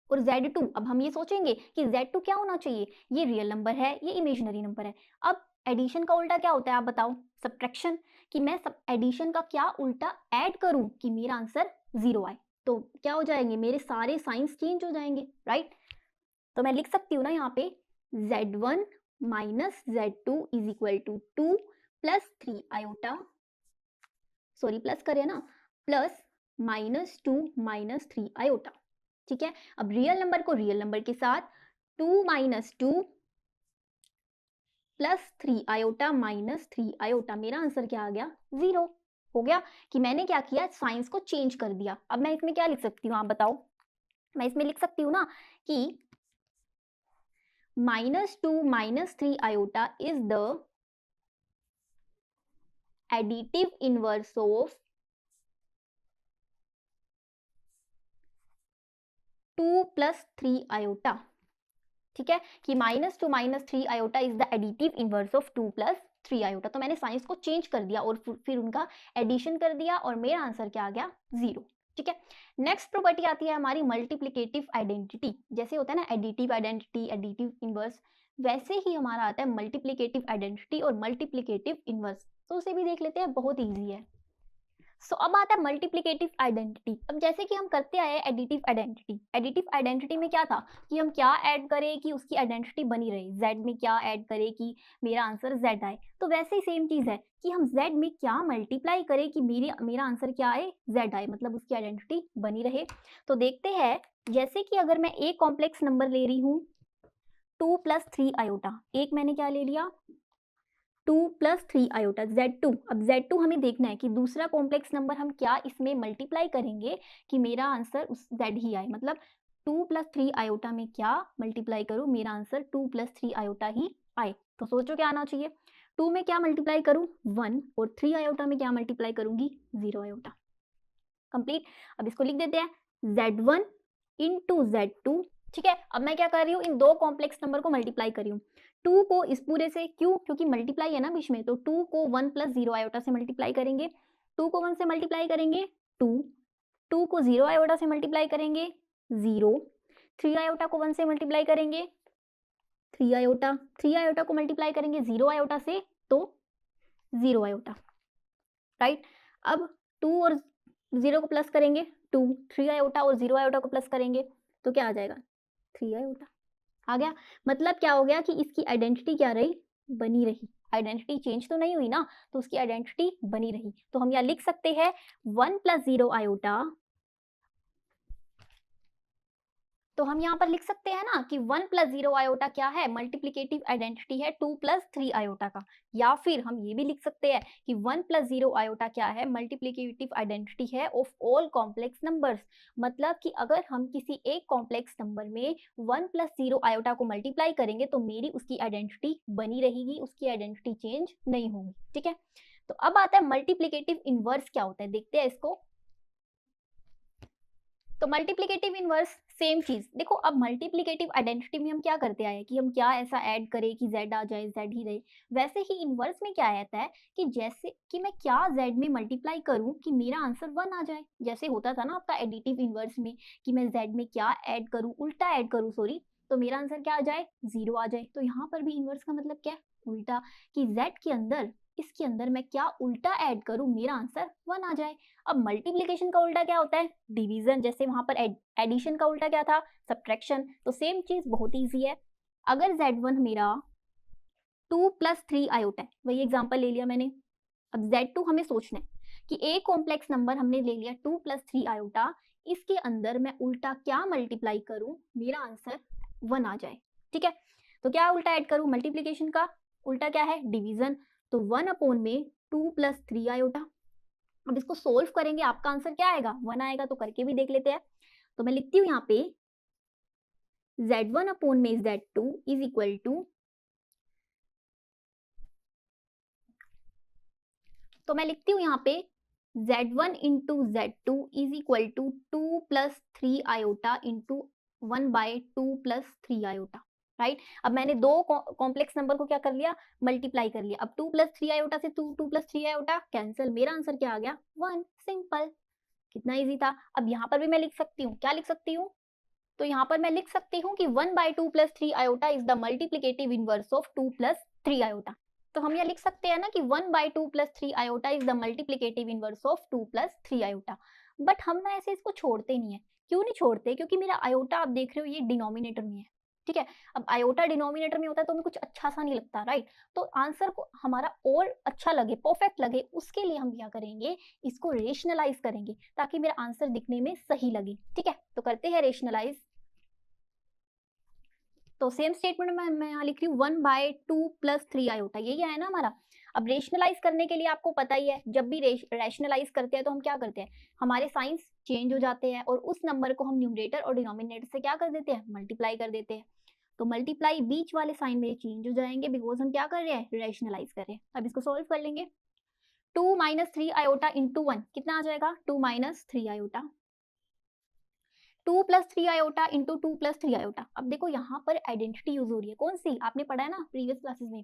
और Z2, अब हम ये सोचेंगे कि Z2 क्या होना चाहिए, ये रियल नंबर है, ये इमेजिनरी नंबर है। अब एडिशन का उल्टा क्या होता है आप बताओ, सब्ट्रैक्शन, कि मैं सब एडिशन का क्या उल्टा ऐड करूं कि मेरा आंसर 0 आए। तो क्या हो जाएंगे, मेरे सारे साइंस चेंज हो जाएंगे, राइट। तो मैं लिख सकती हूँ ना यहाँ पे Z1 minus Z2 is equal to 2 + 3 iota, sorry plus करें ना, प्लस -2 - 3 आयोटा। ठीक है, अब रियल नंबर को रियल नंबर के साथ 2 - 2 + 3 आयोटा -3 आयोटा, मेरा आंसर क्या आ गया, 0 हो गया। कि मैंने क्या किया, साइंस को चेंज कर दिया। अब मैं इसमें क्या लिख सकती हूँ आप बताओ, मैं इसमें लिख सकती हूँ ना कि -2 - 3 iota is the additive inverse of 2 + 3 iota. ठीक है, कि -2 - 3 iota is the additive inverse of 2 + 3 iota. तो मैंने साइंस को चेंज कर दिया और फिर उनका एडिशन कर दिया और मेरा आंसर क्या आ गया, 0। ठीक है, नेक्स्ट प्रॉपर्टी आती है हमारी मल्टीप्लिकेटिव आइडेंटिटी। जैसे होता है ना एडिटिव आइडेंटिटी, एडिटिव इनवर्स, वैसे ही हमारा आता है मल्टीप्लिकेटिव आइडेंटिटी और मल्टीप्लिकेटिव इनवर्स। तो उसे भी देख लेते हैं, बहुत ईजी है। सो अब आता है मल्टीप्लिकेटिव आइडेंटिटी। अब जैसे कि हम करते आए एडिटिव आइडेंटिटी, एडिटिव आइडेंटिटी में क्या था कि हम क्या ऐड करें कि उसकी आइडेंटिटी बनी रहे, z में क्या ऐड करें कि मेरा आंसर z आए। तो वैसे ही सेम चीज है कि हम z में क्या मल्टीप्लाई करें कि मेरा आंसर क्या आए, z आए, मतलब उसकी आइडेंटिटी बनी रहे। तो देखते हैं, जैसे कि अगर मैं एक कॉम्प्लेक्स नंबर ले रही हूँ 2 + 3 आयोटा, एक मैंने क्या ले लिया 2 + 3 आयोटा Z2। अब Z2 हमें देखना है कि दूसरा कॉम्प्लेक्स नंबर हम क्या इसमें मल्टीप्लाई करेंगे कि मेरा आंसर उस Z ही आए, मतलब 2 + 3 आयोटा में क्या मल्टीप्लाई करूं, मेरा आंसर 2 + 3 आयोटा ही आए। तो सोचो क्या आना चाहिए, 2 में क्या मल्टीप्लाई करूं 1 और 3 आयोटा में क्या मल्टीप्लाई करूंगी 0 आयोटा। कंप्लीट। अब इसको लिख देते हैं Z1 × Z2। ठीक है, अब मैं क्या कर रही हूँ, इन दो कॉम्प्लेक्स नंबर को मल्टीप्लाई कर रही हूँ। 2 को इस पूरे से, क्यों, क्योंकि मल्टीप्लाई है ना बीच में, तो 2 को 1 + 0 आयोटा से मल्टीप्लाई करेंगे। 2 को 1 से मल्टीप्लाई करेंगे 2, 2 को 0 आयोटा से मल्टीप्लाई करेंगे 0, 3 आयोटा को 1 से मल्टीप्लाई करेंगे 3 आयोटा, 3 आयोटा को मल्टीप्लाई करेंगे 0 आयोटा से तो 0 आयोटा, राइट। अब 2 और 0 को प्लस करेंगे 2, 3 आयोटा और 0 आयोटा को प्लस करेंगे तो क्या आ जाएगा 3 आयोटा आ गया। मतलब क्या हो गया कि इसकी आइडेंटिटी क्या रही, बनी रही। आइडेंटिटी चेंज तो नहीं हुई ना, तो उसकी आइडेंटिटी बनी रही। तो हम यहाँ लिख सकते हैं 1 + 0 आयोटा, तो हम यहाँ पर लिख सकते हैं ना कि 1 + 0 आयोटा क्या है, मल्टीप्लिकेटिव आइडेंटिटी है 2 + 3 आयोटा का। या फिर हम ये भी लिख सकते हैं कि 1 + 0 आयोटा क्या है, मल्टीप्लिकेटिव आइडेंटिटी है ऑफ ऑल कॉम्प्लेक्स नंबर्स। मतलब कि अगर हम किसी एक कॉम्प्लेक्स नंबर में 1 + 0 आयोटा को मल्टीप्लाई करेंगे तो मेरी उसकी आइडेंटिटी बनी रहेगी, उसकी आइडेंटिटी चेंज नहीं होगी। ठीक है, तो अब आता है मल्टीप्लिकेटिव इनवर्स क्या होता है, देखते हैं इसको। तो मल्टीप्लिकेटिव इनवर्स सेम चीज। देखो अब मल्टीप्लिकेटिव आइडेंटिटी में हम क्या करते आए कि हम क्या ऐसा ऐड करें कि z आ जाए, z ही रहे। वैसे ही इनवर्स में क्या आता है कि जैसे कि मैं क्या z में मल्टीप्लाई करूं कि मेरा आंसर 1 आ जाए। जैसे होता था ना आपका एडिटिव इनवर्स में कि मैं z में क्या ऐड करूं, उल्टा ऐड करूं सॉरी, तो मेरा आंसर क्या आ जाए 0 आ जाए। तो यहाँ पर भी इनवर्स का मतलब क्या है, उल्टा, कि z के अंदर इसके अंदर मैं क्या उल्टा ऐड करूं मेरा आंसर 1 आ जाए। अब मल्टीप्लिकेशन का उल्टा क्या होता है, डिवीजन। जैसे वहां पर एडिशन का उल्टा क्या था, सब्ट्रैक्शन। तो सेम चीज बहुत ईजी है। अगर z1 मेरा 2 + 3 आयोटा है, वही एग्जांपल ले लिया मैंने। अब z2 हमें सोचना है कि एक कॉम्प्लेक्स नंबर हमने ले लिया 2 + 3 आयोटा, इसके अंदर मैं उल्टा क्या मल्टीप्लाई करूं मेरा आंसर 1 आ जाए। ठीक है, तो क्या उल्टा ऐड करूं, मल्टीप्लिकेशन का उल्टा क्या है, डिवीजन। तो 1 अपॉन में 2 प्लस 3 आयोटा। अब इसको सोल्व करेंगे, आपका आंसर क्या आएगा? 1 आएगा। तो करके भी देख लेते हैं। तो मैं लिखती हूँ यहाँ पे Z1 अपॉन में Z2 इज इक्वल टू, तो मैं लिखती हूँ यहाँ पे Z1 into Z2 is equal to 2 plus 3 iota into 1 by 2 plus 3 iota, right. अब मैंने दो कॉम्प्लेक्स नंबर को क्या कर लिया? मल्टीप्लाई कर लिया। अब 2 प्लस 3 आयोटा से 2 प्लस 3 आयोटा कैंसिल, मेरा आंसर क्या आ गया? 1। सिंपल, कितना इजी था। अब यहाँ पर भी मैं लिख सकती हूँ, क्या लिख सकती हूँ? तो यहाँ पर मैं लिख सकती हूँ कि 1 by 2 plus 3 iota is the multiplicative inverse of 2 plus 3 iota. तो हम यहाँ लिख सकते हैं ना कि 1 by 2 plus 3 iota is the multiplicative inverse of 2 plus 3 iota. But हम ना ऐसे इसको छोड़ते नहीं है। क्यों नहीं छोड़ते? क्योंकि मेरा आयोटा आप देख रहे हो ये डिनोमिनेटर में है, ठीक है। अब आयोटा डिनोमिनेटर में होता है तो हमें कुछ अच्छा सा नहीं लगता, राइट। तो आंसर को हमारा और अच्छा लगे, परफेक्ट लगे, उसके लिए हम क्या करेंगे? इसको रेशनलाइज करेंगे ताकि मेरा आंसर दिखने में सही लगे, ठीक है। तो करते हैं रेशनलाइज। तो सेम स्टेटमेंट में मैं यहाँ लिख रही हूँ 1 बाय 2 प्लस 3 आयोटा, यही है ना हमारा। अब रेशनलाइज करने के लिए आपको पता ही है, जब भी रेशनलाइज करते हैं तो हम क्या करते हैं? हमारे साइंस चेंज हो जाते हैं और उस नंबर को हम न्यूमरेटर और डिनोमिनेटर से क्या कर देते हैं? मल्टीप्लाई कर देते हैं। तो मल्टीप्लाई बीच वाले साइन में चेंज हो जाएंगे बिकॉज हम क्या कर रहे हैं? रेशनलाइज कर रहे हैं। अब इसको सोल्व कर लेंगे। 2 माइनस 3 आयोटा इंटू 1 कितना आ जाएगा? 2 minus 3 iota. 2 plus 3 iota into 2 plus 3 iota. अब देखो यहाँ पर आइडेंटिटी यूज हो रही है, कौन सी? आपने पढ़ा है ना प्रीवियस क्लासेस में,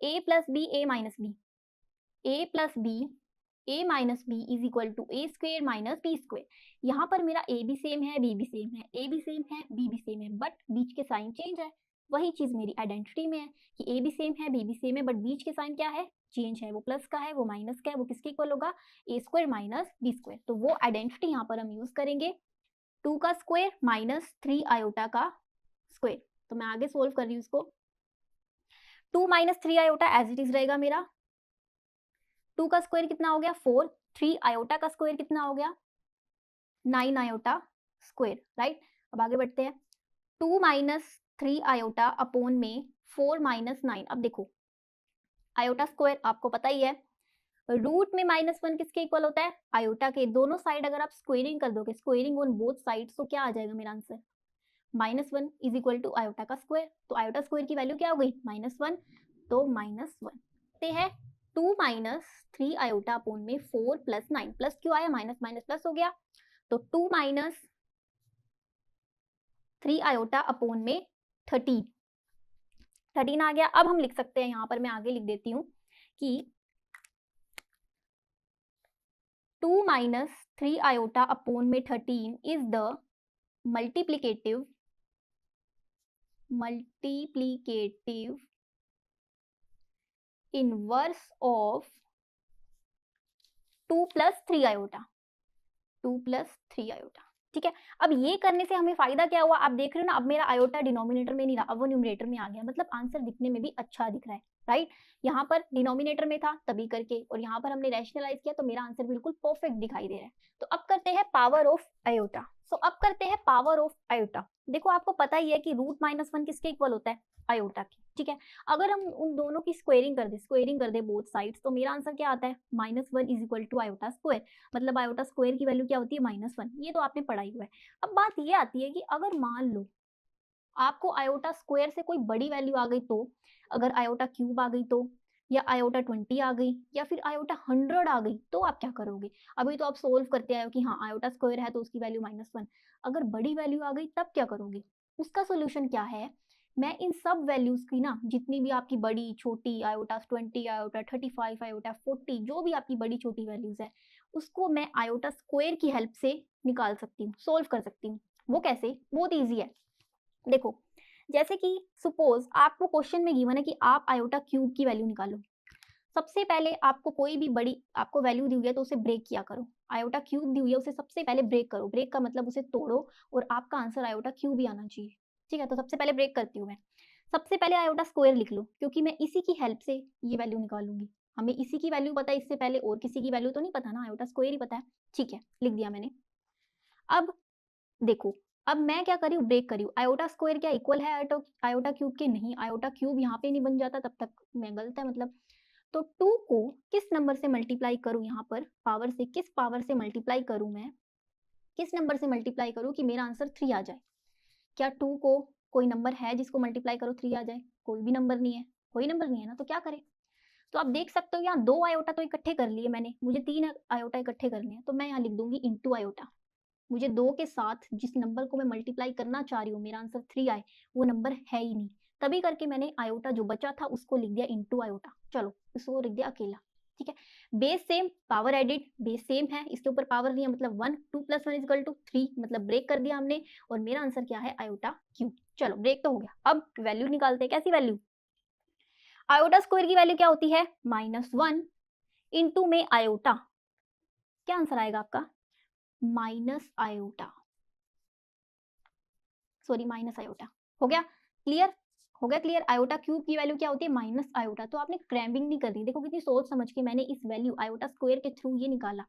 a plus b a minus b, a plus b a minus b is equal to a square minus b square. यहाँ पर मेरा a भी सेम है, b भी सेम है, a भी सेम है, b भी सेम है, बट बीच के साइन चेंज है। वही चीज मेरी आइडेंटिटी में है कि a भी सेम है, b भी सेम है, बट बीच के साइन क्या है? चेंज है। वो प्लस का है, वो माइनस का है, वो किसके इक्वल होगा? ए स्क्वायर माइनस बी स्क्वायर। तो वो आइडेंटिटी यहाँ पर हम यूज करेंगे, 2 का स्क्वायर माइनस 3 आयोटा का स्क्वायर। तो मैं आगे सोल्व कर रही हूँ इसको। 2 minus 3 iota as it is रहेगा मेरा। 2 का स्क्वायर कितना हो गया? 4। 3 आयोटा का स्क्वायर कितना हो गया? 9 आयोटा स्क्वायर, राइट। अब आगे बढ़ते हैं। 2 माइनस 3 आयोटा अपॉन में 4 माइनस 9। अब देखो आयोटा स्क्वायर आपको पता ही है, रूट में -1 किसके इक्वल होता है? आयोटा के। दोनों साइड अगर आप स्क्वेयरिंग कर दोगे, स्क्वेयरिंग ऑन बोथ साइड्स, तो क्या आ जाएगा मेरा answer? -1 is equal to iota का स्क्वायर। तो आयोटा स्क्वायर की वैल्यू क्या हो गई? -1। तो -1 ते है 2 माइनस 3 आयोटा अपॉन में 4 प्लस 9। प्लस क्यों आया? माइनस माइनस प्लस हो गया। तो 2 माइनस 3 आयोटा अपॉन में 13 आ गया। अब हम लिख सकते हैं, यहाँ पर मैं आगे लिख देती हूँ कि 2 माइनस 3 आयोटा अपॉन में 13 is the multiplicative inverse of 2 plus 3 iota, 2 plus 3 iota, ठीक है। अब ये करने से हमें फायदा क्या हुआ? आप देख रहे हो ना, अब मेरा आयोटा डिनोमिनेटर में नहीं रहा, अब वो न्यूमरेटर में आ गया, मतलब आंसर दिखने में भी अच्छा दिख रहा है, राइट। यहाँ पर डिनोमिनेटर में था तभी करके, और यहाँ पर हमने रैशनलाइज किया तो मेरा आंसर बिल्कुल परफेक्ट दिखाई दे रहा है। तो अब करते हैं पावर ऑफ आयोटा। अब करते हैं पावर ऑफ आयोटा। देखो आपको पता ही है कि √-1 किसके इक्वल होता है? आयोटा की, ठीक है। अगर हम उन दोनों की स्क्वेयरिंग कर दे बोथ साइड्स, तो मेरा आंसर क्या आता है? -1 is equal to iota square. मतलब आयोटा स्क्वायर की वैल्यू क्या होती है? -1। ये तो आपने पढ़ा ही हुआ है। अब बात ये आती है कि अगर मान लो आपको आयोटा स्क्वायर से कोई बड़ी वैल्यू आ गई, तो अगर आयोटा क्यूब आ गई तो, या आयोटा 20 आ गई, या फिर आयोटा 100 आ गई, तो आप क्या करोगे? अभी तो आप सोल्व करते आए हो कि हाँ आयोटा स्क्वायर है तो उसकी वैल्यू -1। अगर बड़ी वैल्यू आ गई तब क्या करोगे? उसका सोल्यूशन क्या है? मैं इन सब वैल्यूज की ना, जितनी भी आपकी बड़ी छोटी आयोटा 20 आयोटा 35 आयोटा 40, जो भी आपकी बड़ी छोटी वैल्यूज है, उसको मैं आयोटा स्क्वायर की हेल्प से निकाल सकती हूँ, सोल्व कर सकती हूँ। वो कैसे? बहुत ईजी है। देखो जैसे कि सपोज आपको क्वेश्चन में गिवन है कि आप आयोटा क्यूब की वैल्यू निकालो। सबसे पहले आपको कोई भी बड़ी आपको वैल्यू दी हुई है तो उसे ब्रेक किया करो। आयोटा क्यूब दी हुई है, उसे सबसे पहले ब्रेक करो। ब्रेक का मतलब उसे तोड़ो और आपका आंसर आयोटा क्यूब ही आना चाहिए, ठीक है। तो सबसे पहले ब्रेक करती हूँ मैं। सबसे पहले आयोटा स्क्वायर लिख लो, क्योंकि मैं इसी की हेल्प से ये वैल्यू निकालूंगी। हमें इसी की वैल्यू पता है, इससे पहले और किसी की वैल्यू तो नहीं पता ना, आयोटा स्क्वायर ही पता है, ठीक है। लिख दिया मैंने। अब देखो, अब मैं क्या करी हूँ? ब्रेक करी हूँ। आयोटा स्क्वायर क्या इक्वल है आयोटा क्यूब के? नहीं, आयोटा क्यूब यहाँ पे नहीं बन जाता, तब तक मैं गलत है मतलब। तो 2 को किस नंबर से मल्टीप्लाई करूं, यहाँ पर पावर से, किस पावर से मल्टीप्लाई करूं मैं, किस नंबर से मल्टीप्लाई करूं कि मेरा आंसर 3 आ जाए। क्या 2 को कोई नंबर है जिसको मल्टीप्लाई करो 3 आ जाए? कोई भी नंबर नहीं है, कोई नंबर नहीं है ना, तो क्या करें? तो आप देख सकते हो यहाँ 2 आयोटा तो इकट्ठे कर लिए मैंने, मुझे 3 आयोटा इकट्ठे करने हैं, तो मैं यहाँ लिख दूंगी इनटू आयोटा। मुझे 2 के साथ जिस नंबर को मैं मल्टीप्लाई करना चाह रही हूँ मेरा आंसर 3 आए, वो नंबर है ही नहीं, तभी करके मैंने आयोटा जो बचा था उसको लिख दिया इनटू आयोटा। चलो इसको लिख दिया अकेला, ठीक है। Base same, power added, base same है, इसके ऊपर पावर नहीं है, मतलब 1, 2 + 1 इक्वल टू 3, मतलब ब्रेक कर दिया हमने, और मेरा आंसर क्या है, आयोटा क्यूब। चलो ब्रेक तो हो गया, अब वैल्यू निकालते हैं। कैसी वैल्यू? आयोटा स्क्वायर की वैल्यू क्या होती है, -1 इंटू में आयोटा, क्या आंसर आएगा आपका, minus iota, sorry minus iota. हो गया क्लियर, हो गया क्लियर। आयोटा क्यूब की वैल्यू क्या होती है, माइनस आयोटा। तो आपने क्रैम्बिंग नहीं करनी, देखो कितनी सोच समझ के मैंने इस वैल्यू आयोटा स्क्वायर के थ्रू ये निकाला।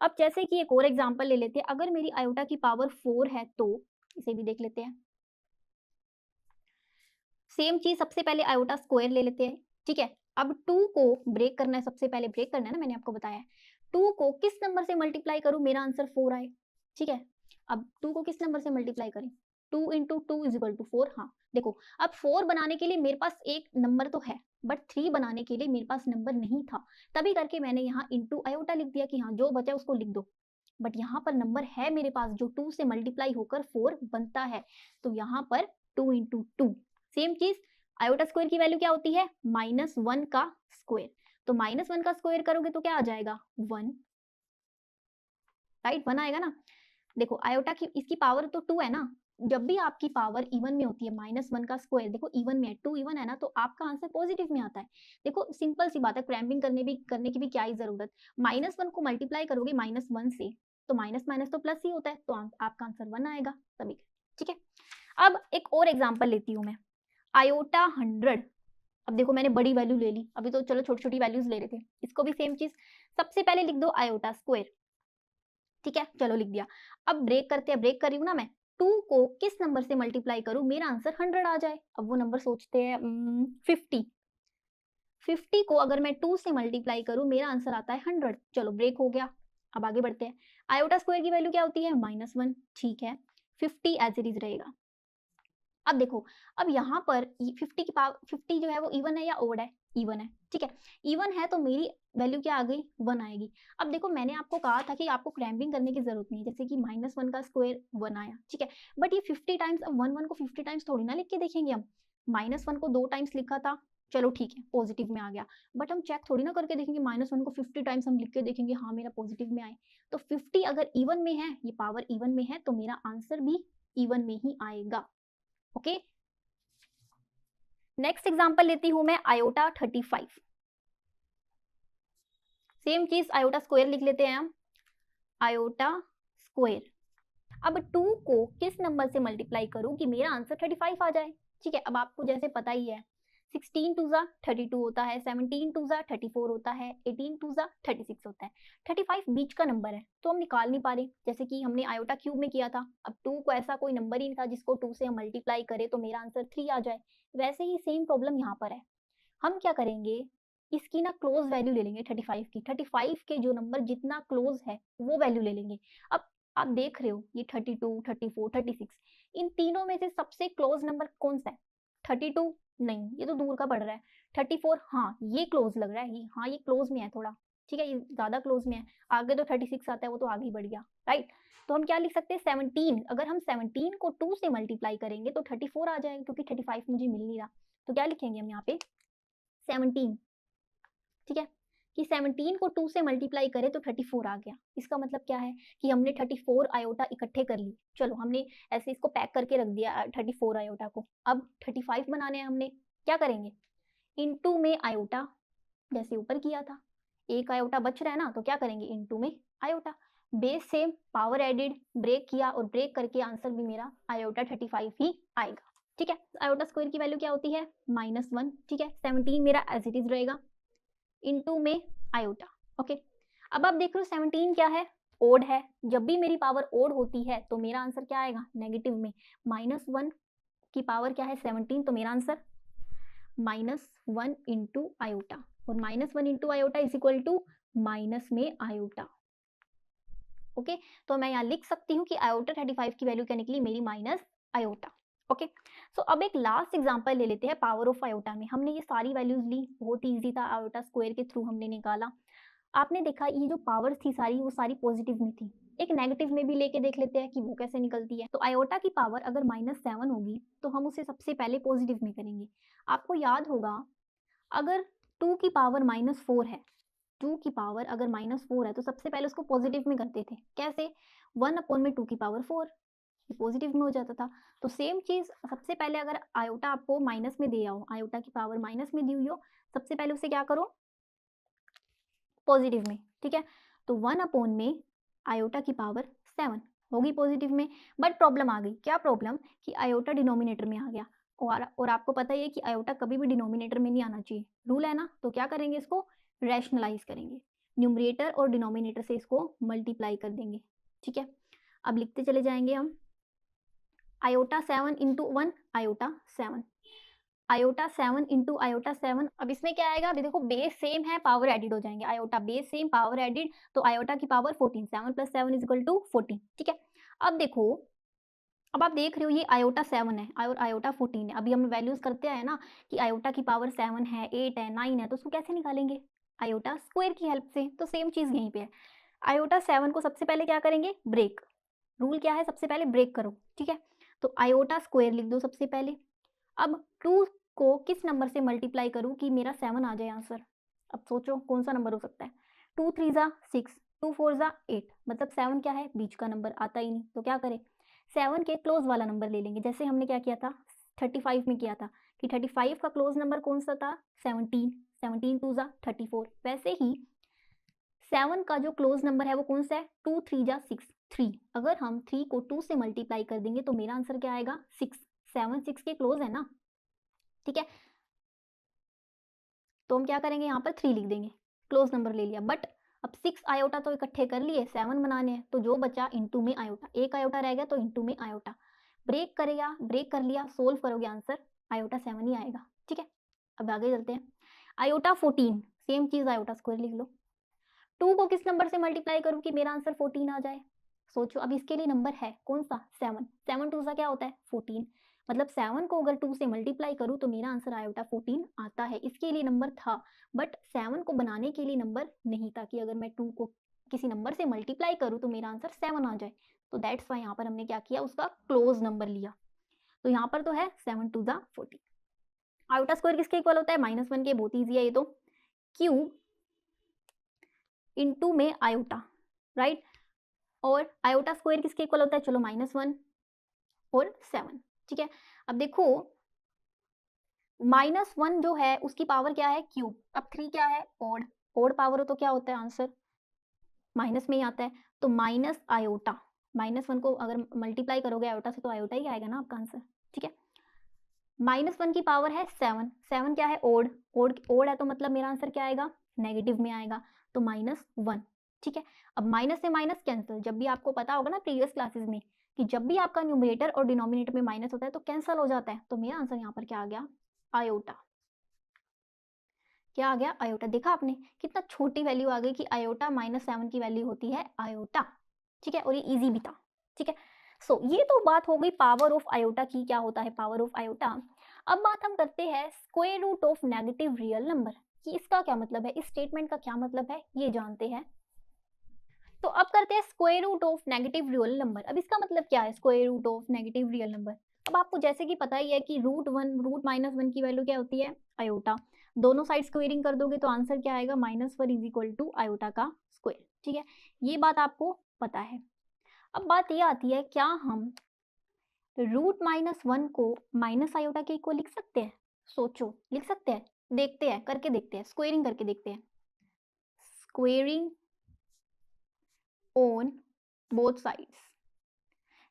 अब जैसे कि एक और एग्जांपल ले लेते हैं, अगर मेरी आयोटा की पावर 4 है तो इसे भी देख लेते हैं। सेम चीज, सबसे पहले आयोटा स्क्वायर ले लेते हैं, ठीक है। अब 2 को ब्रेक करना है, सबसे पहले ब्रेक करना है ना, मैंने आपको बताया। 2 को किस नंबर से मल्टीप्लाई करूं मेरा आंसर 4 आए, ठीक है। अब 2 को किस नंबर से मल्टीप्लाई करें, 2 × 2 = 4। हाँ देखो, अब 4 बनाने के लिए मेरे पास एक नंबर तो है, बट 3 बनाने के लिए मेरे पास नंबर नहीं था, तभी करके मैंने यहाँ इंटू आयोटा लिख दिया कि हाँ जो बचा उसको लिख दो। बट यहाँ पर नंबर है मेरे पास जो 2 से मल्टीप्लाई होकर 4 बनता है, तो यहाँ पर 2 × 2। सेम चीज, आयोटा स्क्वायर की वैल्यू क्या होती है, -1 का स्क्वायर। तो -1 का स्क्वायर करोगे तो क्या आ जाएगा, 1, राइट, 1 आएगा ना। देखो आयोटा की इसकी पावर तो 2 है ना, जब भी आपकी पावर इवन में होती है, -1 का स्क्वायर देखो इवन में है, 2 इवन है ना, तो आपका आंसर पॉजिटिव में आता है। देखो सिंपल सी बात है, क्रैम्पिंग करने की भी क्या ही जरूरत, -1 को मल्टीप्लाई करोगे -1 से, तो माइनस माइनस तो प्लस ही होता है, तो आपका आंसर 1 आएगा तभी, ठीक है। अब एक और एग्जाम्पल लेती हूँ मैं, आयोटा 100। अब देखो मैंने बड़ी वैल्यू ले ली, अभी तो चलो छोटी छोटी वैल्यूज ले रहे थे, इसको भी सेम चीज, सबसे पहले लिख दो आयोटा स्क्वायर, ठीक है, चलो लिख दिया। अब ब्रेक करते हैं, ब्रेक कर रही हूँ ना मैं, 2 को किस नंबर से मल्टीप्लाई करूं मेरा आंसर 100 आ जाए। अब वो नंबर सोचते हैं 50, 50 को अगर मैं 2 से मल्टीप्लाई करूं मेरा आंसर आता है 100। चलो ब्रेक हो गया, अब आगे बढ़ते हैं। आयोटा स्क्वायर की वैल्यू क्या होती है, -1, ठीक है, 50 एज इट इज रहेगा। अब देखो, अब यहाँ पर 50 की पावर 50 जो है वो इवन है या ओड है, इवन है, ठीक है। इवन है तो मेरी वैल्यू क्या आ गई, 1 आएगी। अब देखो मैंने आपको कहा था कि आपको क्रैम्पिंग करने की जरूरत नहीं है, जैसे कि -1 का स्क्वायर 1 आया, ठीक है, बट ये 50 टाइम्स, अब 1 को 50 टाइम्स थोड़ी ना लिख के देखेंगे हम, -1 को 2 टाइम्स लिखा था, चलो ठीक है पॉजिटिव में आ गया, बट हम चेक थोड़ी ना करके देखेंगे, -1 को 50 टाइम्स हम लिख के देखेंगे हाँ मेरा पॉजिटिव में आए। तो 50 अगर इवन में है, ये पावर इवन में है, तो मेरा आंसर भी इवन में ही आएगा, ओके। नेक्स्ट एग्जांपल लेती हूं मैं, आयोटा 35। सेम चीज, आयोटा स्क्वायर लिख लेते हैं हम, आयोटा स्क्वायर। अब 2 को किस नंबर से मल्टीप्लाई करूं कि मेरा आंसर 35 आ जाए, ठीक है। अब आपको जैसे पता ही है, 16 2 ज़ा 32 होता है, 17 2 ज़ा 34 होता है, 18 2 ज़ा 36 होता है, 35 बीच का नंबर है, तो हम निकाल नहीं पा रहे, जैसे कि हमने आयोटा क्यूब में किया था। अब 2 को ऐसा कोई नंबर ही नहीं था जिसको 2 से हम मल्टीप्लाई करें तो मेरा आंसर 3 आ जाए, वैसे ही सेम प्रॉब्लम यहाँ पर है। हम क्या करेंगे, इसकी ना क्लोज वैल्यू ले लेंगे 35 की, 35 के जो नंबर जितना क्लोज है वो वैल्यू ले लेंगे। अब आप देख रहे हो ये 32, 34, 36, इन तीनों में से सबसे क्लोज नंबर कौन सा है, 32 नहीं, ये तो दूर का पड़ रहा है, 34 हाँ ये क्लोज लग रहा है, ये हाँ ये क्लोज में है थोड़ा, ठीक है, ये ज्यादा क्लोज में है। आगे तो 36 आता है, वो तो आगे ही बढ़ गया, राइट। तो हम क्या लिख सकते हैं, 17, अगर हम 17 को 2 से मल्टीप्लाई करेंगे तो 34 आ जाएगा, क्योंकि 35 मुझे मिल नहीं रहा, तो क्या लिखेंगे हम यहाँ पे 17, ठीक है, कि 17 को 2 से मल्टीप्लाई करें तो 34 आ गया। इसका मतलब क्या है कि हमने 34 आयोटा इकट्ठे कर ली, चलो हमने ऐसे इसको पैक करके रख दिया 34 आयोटा को। अब 35 बनाने हैं, हमने क्या करेंगे, इनटू में आयोटा, जैसे ऊपर किया था, एक आयोटा बच रहा है ना, तो क्या करेंगे इनटू में iota, base same, power added, break किया और ब्रेक करके आंसर भी मेरा आयोटा 35 ही आएगा, ठीक है। आयोटा स्क्वायर की वैल्यू क्या होती है, -1, ठीक है, 17 मेरा एज इट इज रहेगा, इनटू में आयोटा, ओके। अब आप देख रहे हो 17 क्या है, ओड है, जब भी मेरी पावर ओड होती है तो मेरा आंसर क्या आएगा, नेगेटिव में, -1 की पावर क्या है 17, तो मेरा आंसर -1 इंटू आयोटा, और -1 into iota is equal to minus में आयोटा। ओके, तो मैं यहाँ लिख सकती हूँ कि आयोटा 35 की वैल्यू क्या निकली मेरी माइनस आयोटा। ओके, सो अब एक लास्ट एग्जांपल ले लेते हैं पावर ऑफ आयोटा में। हमने ये सारी वैल्यूज ली, बहुत ईजी था, आयोटा स्क्वायर के थ्रू हमने निकाला। आपने देखा ये जो पावर्स थी सारी, वो सारी पॉजिटिव में थी। एक नेगेटिव में भी लेके देख लेते हैं कि वो कैसे निकलती है। तो आयोटा की पावर अगर -7 होगी तो हम उसे सबसे पहले पॉजिटिव में करेंगे। आपको याद होगा अगर 2 की पावर -4 है, 2 की पावर अगर -4 है तो सबसे पहले उसको पॉजिटिव में करते थे। कैसे? 1/2 की पावर 4, पॉजिटिव में हो जाता था। तो सेम चीज सबसे पहले अगर आयोटा आपको माइनस में दिया हो, आयोटा की पावर माइनस में दी हुई हो, सबसे पहले उसे क्या करो? पॉजिटिव में। ठीक है, तो 1/में आयोटा की पावर 7 होगी पॉजिटिव में। बट प्रॉब्लम आ गई। क्या प्रॉब्लम? कि आयोटा डिनोमिनेटर में आ गया। और आपको पता ही है कि आयोटा कभी भी डिनोमिनेटर में नहीं आना चाहिए, रूल है ना। तो क्या करेंगे? इसको रैशनलाइज करेंगे, न्यूमरेटर और डिनोमिनेटर से इसको मल्टीप्लाई कर देंगे। ठीक है, अब लिखते चले जाएंगे हम iota 7 into 1 iota 7, iota 7 into iota 7। अब इसमें क्या आएगा? अभी देखो बेस सेम है, पावर एडिड हो जाएंगे। Iota base same, power added, तो आयोटा की पावर 14, 7 + 7 इज इक्वल टू 14। ठीक है, अब देखो, अब आप देख रहे हो ये आयोटा 7 है और आयोटा 14 है। अभी हम वैल्यूज करते हैं ना कि आयोटा की पावर 7 है, 8 है, 9 है, तो उसको कैसे निकालेंगे? आयोटा स्क्वायर की हेल्प से। तो सेम चीज यहीं पे है। आयोटा 7 को सबसे पहले क्या करेंगे? ब्रेक। रूल क्या है? सबसे पहले ब्रेक करो। ठीक है, तो आयोटा स्क्वायर लिख दो सबसे पहले। अब 2 को किस नंबर से मल्टीप्लाई करूं कि मेरा 7 आ जाए आंसर? अब सोचो कौन सा नंबर हो सकता है? 2 3 ज़ा 6, 2 4 ज़ा 8, मतलब 7 क्या है? बीच का नंबर, आता ही नहीं। तो क्या करें? 7 के क्लोज वाला नंबर ले लेंगे, जैसे हमने क्या किया था 35 में किया था कि 35 का क्लोज नंबर कौन सा था? 17, 17 2 ज़ा 34। वैसे ही 7 का जो क्लोज नंबर है वो कौन सा है? 2 3 ज़ा 6, 3। अगर हम 3 को 2 से मल्टीप्लाई कर देंगे तो मेरा आंसर क्या आएगा? 6। 7 6 के क्लोज है ना। ठीक है, तो हम क्या करेंगे? यहाँ पर 3 लिख देंगे, क्लोज नंबर ले लिया। बट अब 6 आयोटा तो इकट्ठे कर लिए, 7 बनाने हैं, तो जो बचा इंटू में आयोटा, एक आयोटा रह गया तो इंटू में आयोटा। ब्रेक करेगा, ब्रेक कर लिया, सोल्व करोगे आंसर आयोटा 7 ही आएगा। ठीक है, अब आगे चलते हैं। आयोटा 14, सेम चीज आयोटा स्क्वायर लिख लो। 2 को किस नंबर से मल्टीप्लाई करूँ कि मेरा आंसर 14 आ जाए? सोचो, अब इसके लिए नंबर है कौन सा? 7। 7 2 सा क्या होता है? 14। मतलब 7 को अगर 2 से मल्टीप्लाई करूँ तो मेरा आंसर आयोटा 14 आता है। इसके लिए नंबर था, बट 7 को बनाने के लिए नंबर नहीं था कि अगर मैं 2 को किसी नंबर से मल्टीप्लाई करूँ तो मेरा आंसर 7 आ जाए। तो दैट्स वाई यहाँ पर हमने क्या किया? उसका क्लोज नंबर लिया। तो यहाँ पर तो है 7 2 ज़ा 14। आयोटा स्क्वायर किसके इक्वल होता है? -1 के। बहुत ईजी है ये तो। क्यूब इंटू में आयोटा, राइट। और आयोटा स्क्वायर किसके इक्वल होता है? चलो -1 और 7। ठीक है, अब देखो -1 जो है उसकी पावर क्या है? क्यूब। अब 3 क्या है? ओड। ओड पावर हो तो क्या होता है आंसर? माइनस में ही आता है। तो माइनस आयोटा, -1 को अगर मल्टीप्लाई करोगे आयोटा से तो आयोटा ही आएगा ना आपका आंसर। ठीक है, -1 की पावर है 7, 7 क्या है? ओड। ओड है तो मतलब मेरा आंसर क्या आएगा? नेगेटिव में आएगा, तो -1। ठीक है, अब माइनस से माइनस कैंसिल। जब भी आपको पता होगा ना प्रीवियस क्लासेस में कि जब भी आपका न्यूमरेटर और डिनोमिनेटर में माइनस होता है तो कैंसिल हो जाता है। तो मेरा आंसर यहाँ पर क्या आ गया? आयोटा। क्या आ गया? आयोटा। देखा आपने कितना छोटी वैल्यू आ गई कि आयोटा -7 की वैल्यू होती है आयोटा। ठीक है, और ये इजी भी था। ठीक है, सो ये तो बात हो गई पावर ऑफ आयोटा की, क्या होता है पावर ऑफ आयोटा। अब बात हम करते हैं square root of negative real number कि इसका क्या मतलब है, इस स्टेटमेंट का क्या मतलब है, ये जानते हैं। तो अब करते हैं square root of negative real number. अब इसका मतलब क्या है square root of negative real number? अब आपको जैसे कि पता ही है कि √1 √-1 की वैल्यू क्या होती है? आयोटा। दोनों साइड स्क्वेयरिंग कर दोगे तो आंसर क्या आएगा? -1 इज इक्वल टू आयोटा का स्क्वायर। ठीक है, ये बात आपको पता है। अब बात ये आती है, क्या हम √-1 को माइनस आयोटा के इक्वल लिख सकते हैं? सोचो, लिख सकते हैं? देखते हैं, करके देखते हैं, स्क्वेयरिंग करके देखते हैं। Squaring on both sides.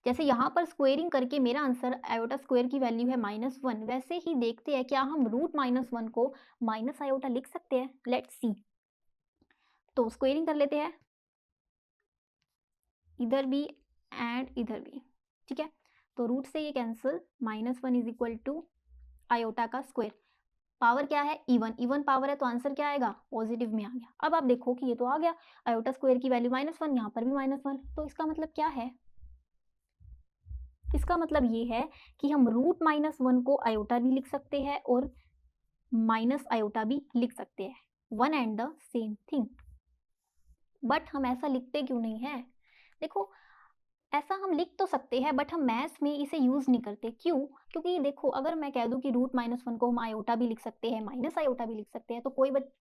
जैसे यहाँ पर स्क्वेयरिंग करके मेरा आंसर आयोटा स्क्वायर की वैल्यू है -1, वैसे ही देखते हैं क्या हम √-1 को माइनस आयोटा लिख सकते हैं? Let's see. तो स्क्वेयरिंग कर लेते हैं, इधर भी एंड इधर भी। ठीक है, तो रूट से ये cancel, -1 is equal to iota का स्क्वायर। पावर क्या है, इवन, इवन पावर है तो आंसर क्या आएगा, पॉजिटिव में आ गया। अब आप देखो कि ये तो आ गया, आयोटा स्क्वायर की वैल्यू -1, यहाँ पर भी -1, तो इसका मतलब क्या है, इसका मतलब ये है कि हम रूट -1 को आयोटा भी लिख सकते हैं और माइनस आयोटा भी लिख सकते हैं, one and the same thing. But हम ऐसा लिखते क्यों नहीं है, देखो ऐसा हम लिख तो सकते हैं बट हम मैथ्स में इसे यूज नहीं करते, क्यों, क्योंकि देखो अगर मैं कह दूं कि रूट -1 को हम आयोटा भी लिख सकते हैं, माइनस आयोटा भी लिख सकते हैं, तो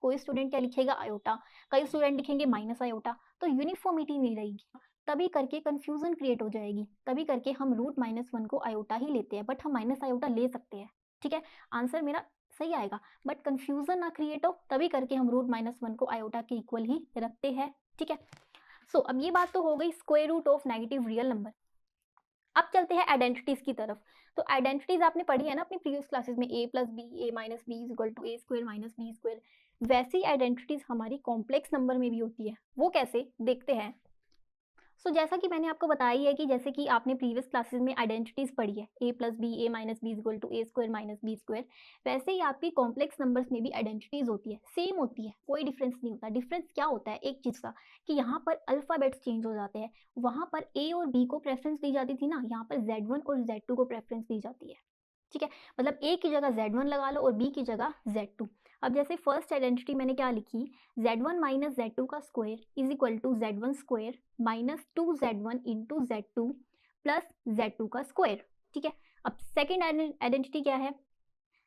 कोई स्टूडेंट क्या लिखेगा, आयोटा, कई स्टूडेंट लिखेंगे माइनस आयोटा, तो यूनिफॉर्मिटी नहीं रहेगी, तभी करके कंफ्यूजन क्रिएट हो जाएगी, तभी करके हम रूट -1 को आयोटा ही लेते हैं, बट हम माइनस आयोटा ले सकते हैं, ठीक है, आंसर मेरा सही आएगा, बट कंफ्यूजन ना क्रिएट हो, तभी करके हम रूट -1 को आयोटा के इक्वल ही रखते हैं, ठीक है। सो अब ये बात तो हो गई square root of negative real number. अब चलते हैं आइडेंटिटीज की तरफ। तो आइडेंटिटीज आपने पढ़ी है ना अपनी प्रीवियस क्लासेस में, a plus b, a minus b is equal to a square minus b square. वैसी आइडेंटिटीज हमारी कॉम्प्लेक्स नंबर में भी होती है, वो कैसे देखते हैं। सो जैसा कि मैंने आपको बताई है कि जैसे कि आपने प्रीवियस क्लासेस में आइडेंटिटीज पढ़ी है, a plus b, a minus b is equal to a square minus b square, वैसे ही आपकी कॉम्प्लेक्स नंबर्स में भी आइडेंटिटीज होती है, सेम होती है, कोई डिफरेंस नहीं होता। डिफरेंस क्या होता है एक चीज़ का, कि यहाँ पर अल्फ़ाबेट्स चेंज हो जाते हैं, वहाँ पर a और b को प्रेफरेंस दी जाती थी ना, यहाँ पर z1 और z2 को प्रेफरेंस दी जाती है, ठीक है, मतलब a की जगह z1 लगा लो और b की जगह z2। अब जैसे फर्स्ट आइडेंटिटी मैंने क्या लिखी, z1 माइनस z2 का square is equal to z1 square minus 2z1 into z2 plus z2 का स्क्वायर, ठीक है। अब सेकेंड आइडेंटिटी क्या है,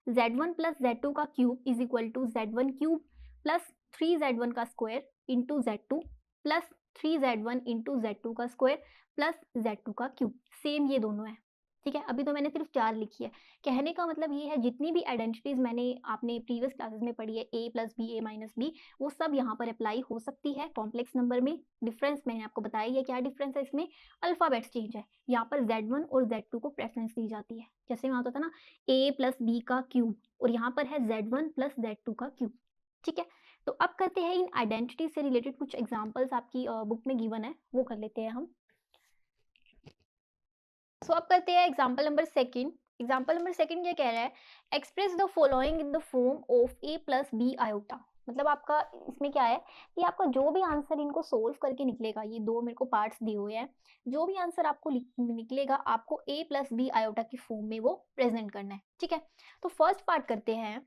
z1 प्लस z2 का cube is equal to z1 cube plus 3z1 का square into z2 plus 3z1 into z2 का स्क्वायर प्लस z2 का क्यूब, सेम ये दोनों है, ठीक है। अभी तो मैंने सिर्फ 4 लिखी है, कहने का मतलब ये है जितनी भी आइडेंटिटीज मैंने आपने प्रीवियस क्लासेस में पढ़ी है, a plus b, a minus b, वो सब यहाँ पर अप्लाई हो सकती है कॉम्प्लेक्स नंबर में। डिफरेंस मैंने आपको बताया है, क्या डिफरेंस है इसमें, अल्फाबेट्स चेंज है, यहाँ पर z1 और z2 को प्रेफरेंस दी जाती है, जैसे वहाँ होता था ना a प्लस बी का क्यूब, और यहाँ पर है z1 प्लस z2 का क्यूब, ठीक है। तो अब करते हैं इन आइडेंटिटी से रिलेटेड कुछ एग्जाम्पल्स, आपकी बुक में गिवन है वो कर लेते हैं हम। सो अब करते हैं example number second. Example number second क्या कह रहा है, express the following in the form of a plus b iota. मतलब आपका इसमें क्या है कि आपका जो भी आंसर इनको सोल्व करके निकलेगा, ये दो मेरे को पार्ट्स दिए हुए हैं, जो भी आंसर आपको निकलेगा आपको a प्लस बी आयोटा की फॉर्म में वो प्रेजेंट करना है, ठीक है। तो फर्स्ट पार्ट करते हैं।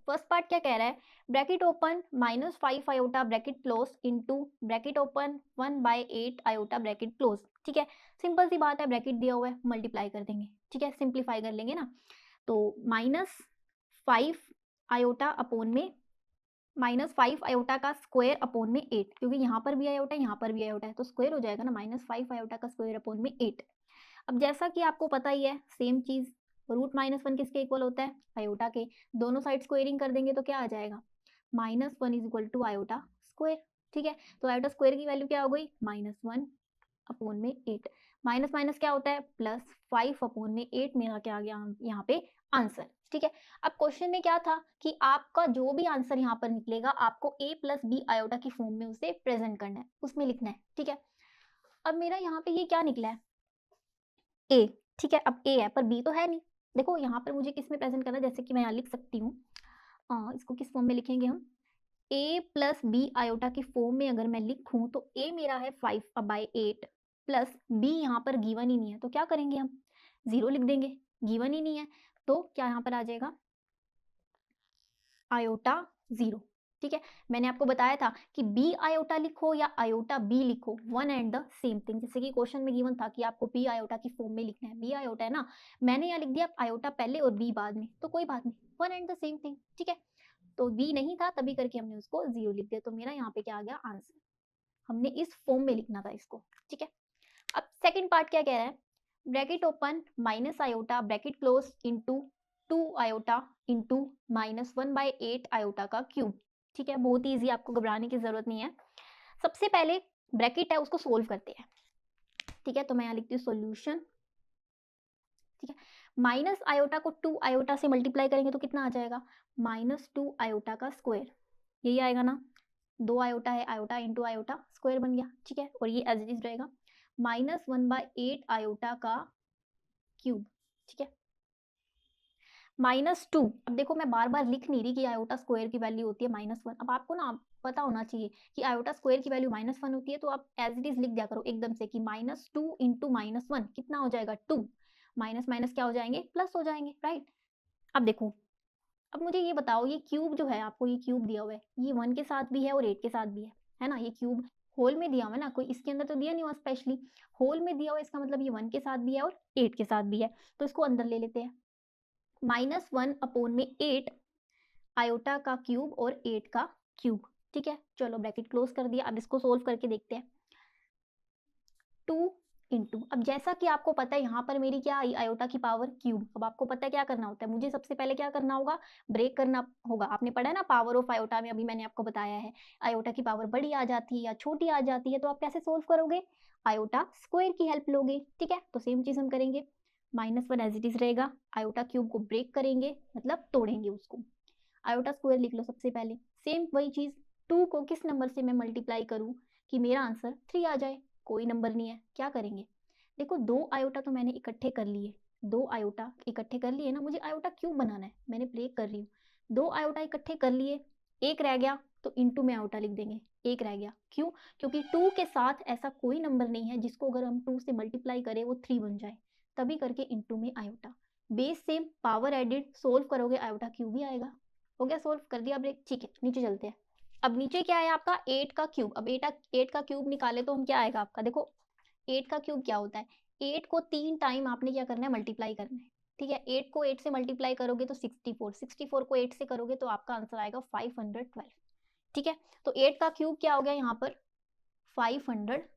फर्स्ट पार्ट क्या कह रहा है, bracket open -5 iota bracket close into bracket open 1/8 iota bracket close, ठीक है। सिंपल सी बात है, ब्रैकेट दिया हुआ है, मल्टीप्लाई कर देंगे, ठीक है, सिंप्लीफाई कर लेंगे ना। तो -5 आयोटा अपोन में -5 आयोटा का स्क्वायर अपोन में 8, क्योंकि यहाँ पर भी आयोटा है यहाँ पर भी आयोटा है, तो स्क्वायर हो जाएगा ना, -5 आयोटा का स्क्वायर अपोन में 8। अब जैसा कि आपको पता ही है सेम चीज़, रूट -1 किसके इक्वल होता है, आयोटा के, दोनों साइड स्क्वेयरिंग कर देंगे तो क्या आ जाएगा, -1 is equal to iota square, ठीक है। तो आयोटा स्क्वायर की वैल्यू क्या हो गई, -1 अपोन में 8, माइनस माइनस क्या होता है +5 अपोन में 8, मेरा क्या आ गया यहाँ पे आंसर, ठीक है। अब क्वेश्चन में क्या था कि आपका जो भी आंसर यहाँ पर निकलेगा आपको a प्लस बी आयोटा की फॉर्म में उसे प्रेजेंट करना है, उसमें लिखना है, ठीक है। अब मेरा यहाँ पे ये क्या निकला है, a, ठीक है। अब a है पर b तो है नहीं, देखो यहाँ पर मुझे किस में प्रेजेंट करना है, जैसे कि मैं यहाँ लिख सकती हूँ, इसको किस फॉर्म में लिखेंगे हम, a प्लस बी आयोटा की फॉर्म में अगर मैं लिखूँ तो a मेरा है 5/8 प्लस b यहाँ पर गिवन ही नहीं है, तो क्या करेंगे हम 0 लिख देंगे, गिवन ही नहीं है, तो क्या यहाँ पर आ जाएगा आयोटा 0, ठीक है। मैंने आपको बताया था कि b आयोटा लिखो या आयोटा b लिखो, one and the same thing. जैसे कि क्वेश्चन में गिवन था कि आपको b आयोटा की फॉर्म में लिखना है, b आयोटा है ना, मैंने यहाँ लिख दिया आयोटा पहले और b बाद में, तो कोई बात नहीं, one and the same thing, ठीक है। तो b नहीं था तभी करके हमने उसको 0 लिख दिया, तो मेरा यहाँ पे क्या आ गया आंसर, हमने इस फॉर्म में लिखना था इसको, ठीक है। अब सेकंड पार्ट क्या कह रहा है, bracket open minus iota bracket close into 2 iota into -1/8 iota का क्यूब, ठीक है। बहुत ही ईजी, आपको घबराने की जरूरत नहीं है। सबसे पहले ब्रैकेट है उसको सोल्व करते हैं, ठीक है। तो मैं यहाँ लिखती हूँ सोल्यूशन, ठीक है। माइनस आयोटा को 2 आयोटा से मल्टीप्लाई करेंगे तो कितना आ जाएगा, -2 आयोटा का स्क्वायर, यही आएगा ना, 2 आयोटा है, आयोटा इंटू आयोटा स्क्वायर बन गया, ठीक है। और ये एज इट इज रहेगा -1/8 आयोटा का क्यूब, ठीक है। -2। अब देखो मैं बार-बार लिख नहीं रही कि आयोटा स्क्वायर की वैल्यू होती है -1। अब आपको ना पता होना चाहिए कि आयोटा स्क्वायर की वैल्यू -1 होती है, तो आप एज़ इट इज़ लिख दिया करो एकदम से कि -2 इंटू -1 कितना हो जाएगा 2। माइनस माइनस क्या हो जाएँगे? प्लस हो जाएँगे, राइट? अब देखो, अब मुझे ये बताओ ये क्यूब जो है, आपको ये क्यूब दिया हुआ है, ये 1 के साथ भी है और 8 के साथ भी है ना? ये क्यूब होल में दिया हुआ है ना, कोई इसके अंदर तो दिया नहीं हुआ स्पेशली, होल में दिया हुआ है, इसका मतलब ये 1 के साथ भी है और 8 के साथ भी है। तो इसको अंदर ले लेते हैं। -1 अपॉन में 8 आयोटा का क्यूब और 8 का क्यूब, ठीक है? चलो ब्रैकेट क्लोज़ कर दिया, अब इसको सोल्व करके देखते हैं। 2 इंटू, अब जैसा कि आपको पता है यहाँ पर मेरी क्या आई आयोटा की पावर क्यूब। अब आपको पता है क्या करना होता है, मुझे सबसे पहले क्या करना होगा, ब्रेक करना होगा। आपने पढ़ा है ना पावर ऑफ आयोटा में, अभी मैंने आपको बताया है। आयोटा की पावर बड़ी आ जाती है या छोटी आ जाती है, तो आप कैसे सोल्व करोगे? आयोटा स्क्वायर की हेल्प लोगे, ठीक है? तो सेम चीज़ हम करेंगे। -1 एज इट इज़ रहेगा, आयोटा क्यूब को ब्रेक करेंगे, मतलब तोड़ेंगे उसको। आयोटा स्क्वायर लिख लो सबसे पहले। सेम वही चीज़, 2 को किस नंबर से मैं मल्टीप्लाई करूँ कि मेरा आंसर 3 आ जाए? कोई नंबर नहीं है, क्या करेंगे? देखो 2 आयोटा तो मैंने इकट्ठे कर लिए, 2 आयोटा इकट्ठे कर लिए ना, मुझे आयोटा क्यूब बनाना है, मैंने ब्रेक कर रही हूँ। 2 आयोटा इकट्ठे कर लिए, 1 रह गया तो इंटू में आयोटा लिख देंगे, 1 रह गया। क्यों? क्योंकि 2 के साथ ऐसा कोई नंबर नहीं है जिसको अगर हम 2 से मल्टीप्लाई करें वो 3 बन जाए, तभी करके इंटू में iota. Base same, power added, solve करोगे आयोटा क्यूब ही आएगा। हो गया सोल्व, कर दिया ब्रेक, ठीक है नीचे चलते हैं। अब नीचे क्या है आपका 8 का क्यूब। अब 8 का क्यूब निकाले तो हम क्या आएगा आपका, देखो 8 का क्यूब क्या होता है, 8 को 3 टाइम आपने क्या करना है, मल्टीप्लाई करना है, ठीक है? 8 को 8 से मल्टीप्लाई करोगे तो 64, 64 को 8 से करोगे तो आपका आंसर आएगा 512, ठीक है? तो 8 का क्यूब क्या हो गया यहाँ पर 512,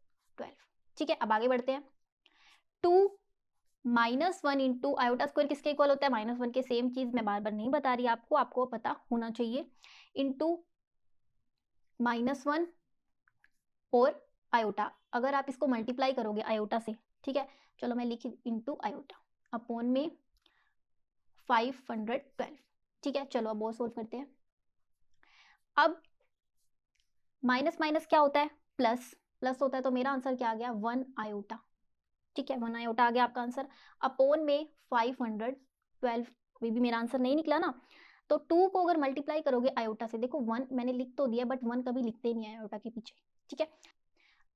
ठीक है? अब आगे बढ़ते हैं। 2 -1 इंटू आयोटा स्क्वायर किसके इक्वल होता है, -1 के, सेम चीज मैं बार बार नहीं बता रही आपको, आपको पता होना चाहिए। इंटू -1 और आयोटा, अगर आप इसको मल्टीप्लाई करोगे आयोटा से, ठीक है? चलो मैं लिखी इंटू आयोटा अपॉन में 512, ठीक है? चलो अब और सोल्व करते हैं। अब माइनस माइनस क्या होता है, प्लस, प्लस होता है, तो मेरा आंसर क्या आ गया 1 आयोटा, ठीक है? 1 आयोटा आ गया आपका आंसर, अपॉन में 512। अभी भी मेरा आंसर नहीं निकला ना, तो 2 को अगर मल्टीप्लाई करोगे आयोटा से, देखो 1 मैंने लिख तो दिया बट 1 कभी लिखते नहीं है आयोटा के पीछे, ठीक है?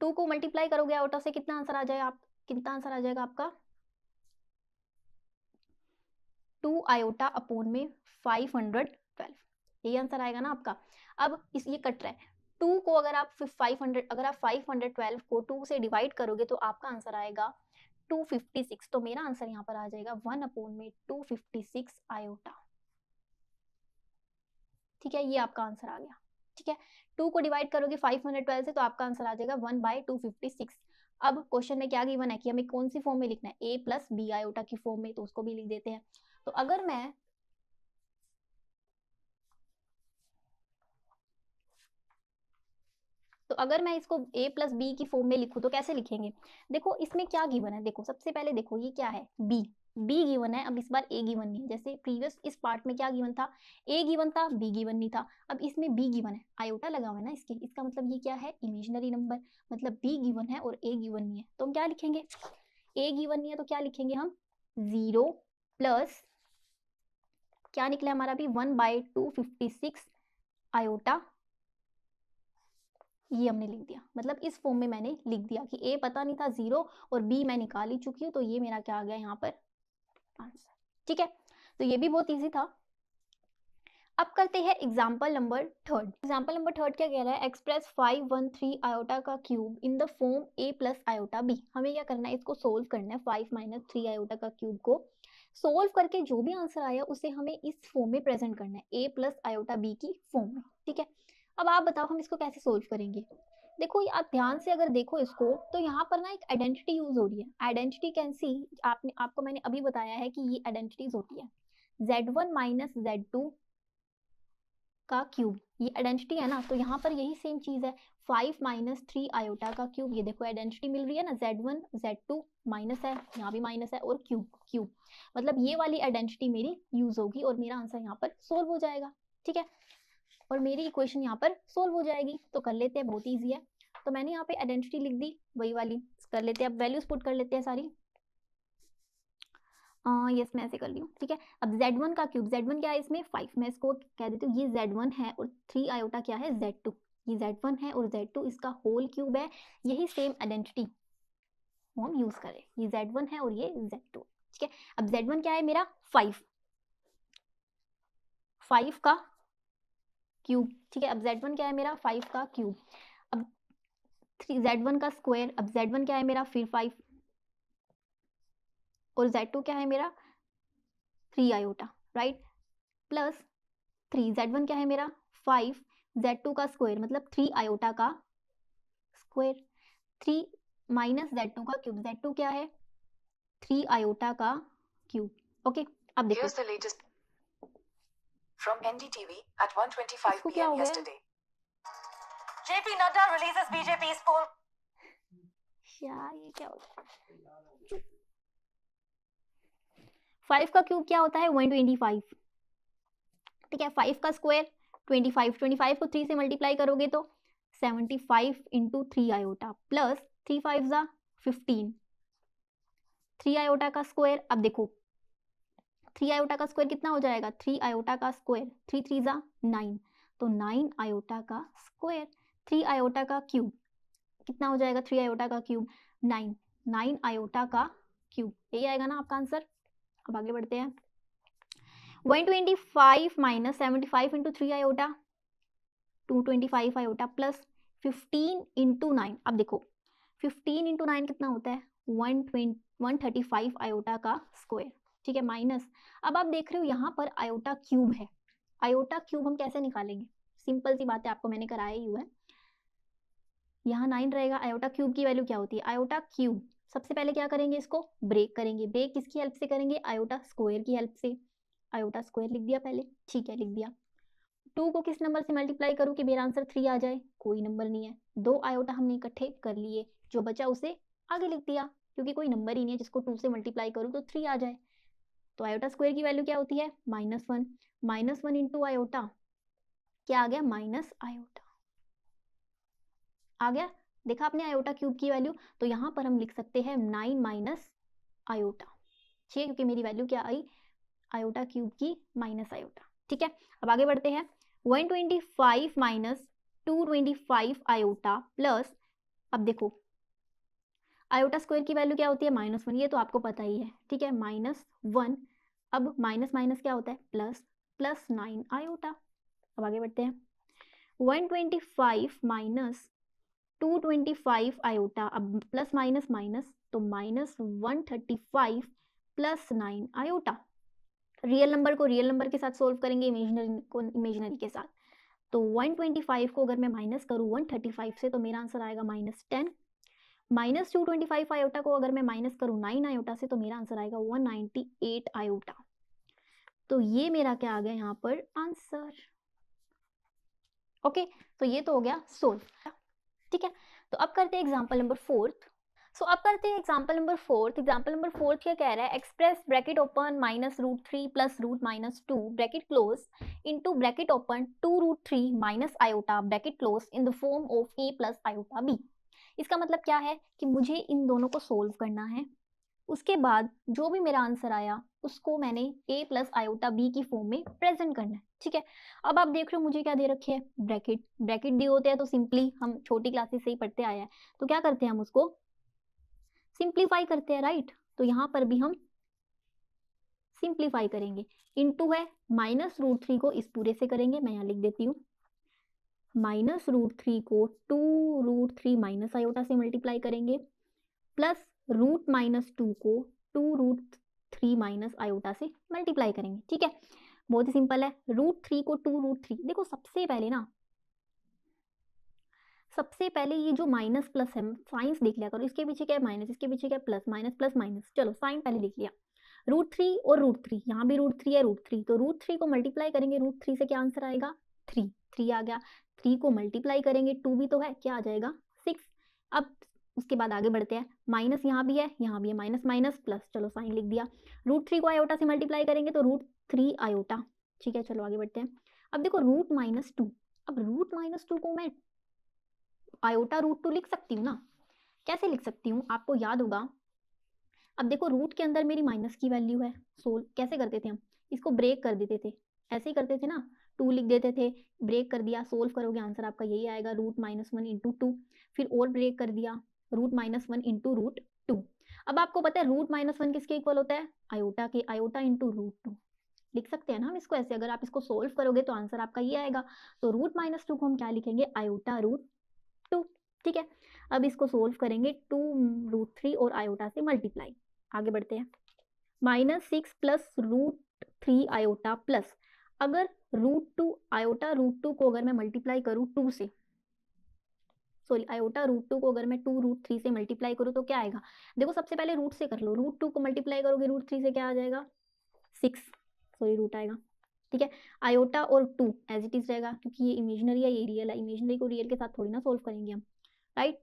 2 को मल्टीप्लाई करोगे आयोटा से, कितना आंसर आ जाएगा आप, कितना आंसर आ जाएगा आपका 2 आयोटा अपॉन में 512, यही आंसर आएगा ना आपका। अब इस ये कट रहा है, 2 को अगर आप 500, अगर आप 512 को 2 से डिवाइड करोगे तो आपका आंसर आएगा 256, तो मेरा आंसर यहाँ पर आ जाएगा 1 अपॉन में 256 आयोटा, ठीक है? ये आपका आंसर आ गया, ठीक है? 2 को डिवाइड करोगे 512 से तो आपका आंसर आ जाएगा 1/256। अब क्वेश्चन में क्या गिवन है कि हमें कौन सी फॉर्म में लिखना है, a प्लस बी आयोटा की फॉर्म में, तो उसको भी लिख देते हैं। तो अगर मैं इसको a प्लस बी की फॉर्म में लिखूँ तो कैसे लिखेंगे? देखो इसमें क्या गिवन है, देखो सबसे पहले देखो ये क्या है, b, b गिवन है। अब इस बार a गिवन नहीं है, जैसे प्रीवियस इस पार्ट में क्या गिवन था, a गिवन था, b गिवन नहीं था। अब इसमें b गिवन है, आयोटा लगा हुआ है ना इसके, इसका मतलब ये क्या है, इमेजिनरी नंबर, मतलब b गिवन है और a गिवन नहीं है, तो हम क्या लिखेंगे, a गिवन नहीं है तो क्या लिखेंगे हम 0 प्लस क्या निकला हमारा भी 1/256 आयोटा, ये हमने लिख दिया, मतलब इस फॉर्म में मैंने लिख दिया कि a पता नहीं था 0 और b मैं निकाल ही चुकी हूँ, तो ये मेरा क्या आ गया यहाँ पर आंसर, ठीक है? तो ये भी बहुत इजी था। अब करते हैं example number third. Example number third क्या कह रहा है, एक्सप्रेस 513 आयोटा का cube in the form a plus iota b। हमें क्या करना है, इसको सोल्व करना है, 5 - 3 आयोटा का क्यूब को सोल्व करके जो भी आंसर आया उसे हमें इस फॉर्म में प्रेजेंट करना है, a प्लस आयोटा b की फॉर्म में, ठीक है? अब आप बताओ हम इसको कैसे सोल्व करेंगे? देखो आप ध्यान से अगर देखो इसको, तो यहाँ पर ना एक आइडेंटिटी यूज हो रही है, आइडेंटिटी कैन सी, आपको मैंने अभी बताया है कि ये आइडेंटिटीज होती है, z1 माइनस z2 का क्यूब, ये आइडेंटिटी है ना, तो यहाँ पर यही सेम चीज है, 5 - 3 आयोटा का क्यूब, ये देखो आइडेंटिटी मिल रही है ना, z1 z2 माइनस है, यहाँ भी माइनस है और क्यूब क्यूब, मतलब ये वाली आइडेंटिटी मेरी यूज होगी और मेरा आंसर यहाँ पर सोल्व हो जाएगा, ठीक है? और मेरी इक्वेशन यहाँ पर सोल्व हो जाएगी। तो कर लेते हैं, बहुत ईजी है। तो मैंने यहाँ पे आइडेंटिटी लिख दी, वही वाली कर लेते हैं। अब वैल्यूज पुट कर लेते हैं सारी। यस मैं ऐसे कर रही हूँ, ठीक है। अब Z1 का क्यूब, Z1 क्या है इसमें 5, मैं इसको कह देती हूँ ये Z1 है और 3 आयोटा क्या है Z2, ये Z1 है और Z2 इसका होल क्यूब है। यही सेम आइडेंटिटी हम यूज करें, ये Z1 है और ये Z2, ठीक है। अब Z1 क्या है मेरा 5 का क्यूब, ठीक है। अब Z1 क्या है मेरा 5 का क्यूब। अब Z1 का स्क्वायर, अब Z1 क्या है मेरा फिर 5 और Z2 क्या है मेरा 3 आयोटा, राइट, प्लस 3, Z1 क्या है मेरा 5, Z2 का स्क्वायर मतलब 3 आयोटा का स्क्वायर, 3 माइनस Z2 का क्यूब, Z2 क्या है 3 आयोटा का क्यूब। ओके, अब देखो Here's the latest from NDTV at 1:25 इसको क्या p.m. हो गया yesterday. JP Nadda releases BJP's poll. यार ये क्या होता है, 5 का क्यूब क्या होता है 125, ठीक है। 5 का स्क्वायर 25, 25 को 3 से मल्टीप्लाई करोगे तो 75 इंटू 3 आयोटा प्लस 3 5 ज़ा 15, 3 आयोटा का स्क्वायर। अब देखो 3 आयोटा का स्क्वायर कितना हो जाएगा, 3 आयोटा का स्क्वायर 3 3 ज़ा 9, तो 9 आयोटा का स्क्वायर। 3 आयोटा का क्यूब कितना हो जाएगा, 3 आयोटा का क्यूब 9, 9 आयोटा का क्यूब, यही आएगा ना आपका आंसर। अब आगे बढ़ते हैं, 125 minus 75 into 3 iota 225 iota plus 15 into 9। अब देखो 15 इंटू 9 कितना होता है 135 आयोटा का स्क्वायर, ठीक है, माइनस। अब आप देख रहे हो यहाँ पर आयोटा क्यूब है, आयोटा क्यूब हम कैसे निकालेंगे, सिंपल सी बात है, आपको मैंने कराया ही हुआ है। यहाँ 9 रहेगा, आयोटा क्यूब की वैल्यू क्या होती है, आयोटा क्यूब सबसे पहले क्या करेंगे, इसको ब्रेक करेंगे। ब्रेक किसकी हेल्प से करेंगे, आयोटा स्क्वायर की हेल्प से। आयोटा स्क्वायर लिख दिया पहले, ठीक है, लिख दिया। 2 को किस नंबर से मल्टीप्लाई करूँ कि मेरा आंसर 3 आ जाए, कोई नंबर नहीं है। 2 आयोटा हमने इकट्ठे कर लिए, जो बचा उसे आगे लिख दिया, क्योंकि कोई नंबर ही नहीं है जिसको 2 से मल्टीप्लाई करूँ तो 3 आ जाए। तो आयोटा स्क्वायर की वैल्यू क्या होती है -1, -1 इंटू आयोटा क्या आ गया माइनस आयोटा, आ गया। देखा आपने आयोटा क्यूब की वैल्यू, तो यहाँ पर हम लिख सकते हैं 9 माइनस आयोटा, ठीक है, क्योंकि मेरी वैल्यू क्या आई आयोटा क्यूब की माइनस आयोटा, ठीक है। अब आगे बढ़ते हैं, 125 माइनस 225 आयोटा प्लस, अब देखो आयोटा स्क्वायर की वैल्यू क्या होती है -1, ये तो आपको पता ही है, ठीक है, -1। अब माइनस माइनस क्या होता है प्लस, प्लस 9 आयोटा। अब आगे बढ़ते हैं, 125 माइनस 225 आयोटा, अब प्लस माइनस माइनस तो -135 प्लस 9 आयोटा। रियल नंबर को रियल नंबर के साथ सोल्व करेंगे, इमेजिनरी को इमेजिनरी के साथ। तो 125 को अगर मैं माइनस करूँ 135 से तो मेरा आंसर आएगा -10। माइनस 225 आयोटा को अगर मैं माइनस करूँ 9 आयोटा से तो मेरा आंसर आएगा 198 आयोटा। तो ये मेरा क्या आ गया यहाँ पर आंसर। ओके, तो ये तो हो गया सोल्व, ठीक है। तो अब करते हैं एग्जाम्पल नंबर 4। सो अब करते हैं एग्जाम्पल नंबर 4। एग्जाम्पल नंबर 4 क्या कह रहा है, express bracket open -√3 plus √-2 bracket close into bracket open 2√3 minus iota bracket close in the form of a plus iota b। इसका मतलब क्या है कि मुझे इन दोनों को सोल्व करना है, उसके बाद जो भी मेरा आंसर आया उसको मैंने a प्लस आयोटा b की फॉर्म में प्रेजेंट करना है, ठीक है। अब आप देख रहे हो मुझे क्या दे रखे है ब्रैकेट, ब्रैकेट दिए होते हैं तो सिंपली हम छोटी क्लासेस से ही पढ़ते आया है, तो क्या करते हैं हम उसको सिंप्लीफाई करते हैं, राइट। तो यहाँ पर भी हम सिंप्लीफाई करेंगे, इनटू है -√3 को इस पूरे से करेंगे, मैं यहाँ लिख देती हूँ -√3 को 2√3 माइनस आयोटा से मल्टीप्लाई करेंगे प्लस √-2 को 2√3 माइनस आयोटा से मल्टीप्लाई करेंगे, ठीक है। बहुत ही सिंपल है, √3 को 2√3, देखो सबसे पहले ना, सबसे पहले ये जो माइनस प्लस है साइंस देख लिया करो, इसके पीछे क्या है माइनस, इसके पीछे क्या है प्लस, माइनस प्लस माइनस, चलो साइन पहले लिख लिया। √3 और √3, यहाँ भी √3 है √3, तो √3 को मल्टीप्लाई करेंगे √3 से क्या आंसर आएगा 3, 3 आ गया। 3 को मल्टीप्लाई करेंगे 2 भी तो है, क्या आ जाएगा 6। अब उसके बाद आगे बढ़ते हैं, माइनस यहाँ भी है माइनस माइनस प्लस, चलो साइन लिख दिया। √3 को आयोटा से मल्टीप्लाई करेंगे तो √3 आयोटा, ठीक है, चलो आगे बढ़ते हैं। अब देखो √-2, अब √-2 को मैं आयोटा √2 लिख सकती हूँ ना, कैसे लिख सकती हूँ, आपको याद होगा अब देखो रूट के अंदर मेरी माइनस की वैल्यू है, सोल्व कैसे करते थे हम, इसको ब्रेक कर देते थे, ऐसे ही करते थे ना, 2 लिख देते थे, ब्रेक कर दिया, सोल्व करोगे आंसर आपका यही आएगा, रूट माइनस 1 इंटू 2, फिर और ब्रेक कर दिया, रूट माइनस 1 इंटू रूट 2। अब आपको पता है रूट माइनस 1 किसके इक्वल होता है, आयोटा के, आयोटा इंटू रूट 2 लिख सकते हैं ना हम इसको ऐसे, अगर आप इसको सोल्व करोगे तो आंसर आपका ये आएगा। तो रूट माइनस 2 को हम क्या लिखेंगे, आयोटा रूट 2। ठीक है, अब इसको सोल्व करेंगे 2 रूट 3 और आयोटा से मल्टीप्लाई, आगे बढ़ते हैं। -6 प्लस रूट 3 आयोटा प्लस, अगर रूट 2 आयोटा रूट 2 को अगर मैं मल्टीप्लाई करूँ 2 से, सॉरी आयोटा रूट 2 को अगर मैं 2 रूट 3 से मल्टीप्लाई करूँ तो क्या आएगा, देखो सबसे पहले रूट से कर लो, रूट 2 को मल्टीप्लाई करोगे रूट 3 से क्या आ जाएगा 6, सॉरी रूट आएगा। ठीक है, आयोटा और 2 एज इट इज रहेगा, क्योंकि ये इमेजिनरी है ये रियल है, इमेजिनरी को रियल के साथ थोड़ी ना सोल्व करेंगे हम, राइट।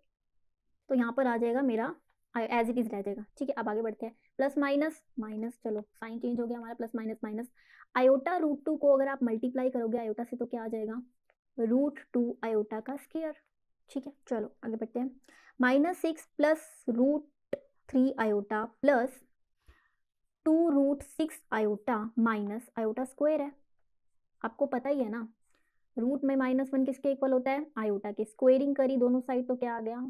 तो यहाँ पर आ जाएगा मेरा एज इट इज रह जाएगा। ठीक है, अब आगे बढ़ते हैं, प्लस माइनस माइनस, चलो साइन चेंज हो गया हमारा, plus minus minus, iota root 2 को अगर आप मल्टीप्लाई करोगे आयोटा से तो क्या आ जाएगा, रूट 2 आयोटा का स्क्वायर। ठीक है, चलो आगे बढ़ते हैं, -6 plus root 3 iota plus 2 root 6 iota minus iota square है, आपको पता ही है ना, रूट में -1 किसके इक्वल होता है, आयोटा के, स्क्वेयरिंग करी दोनों साइड तो क्या आ गया,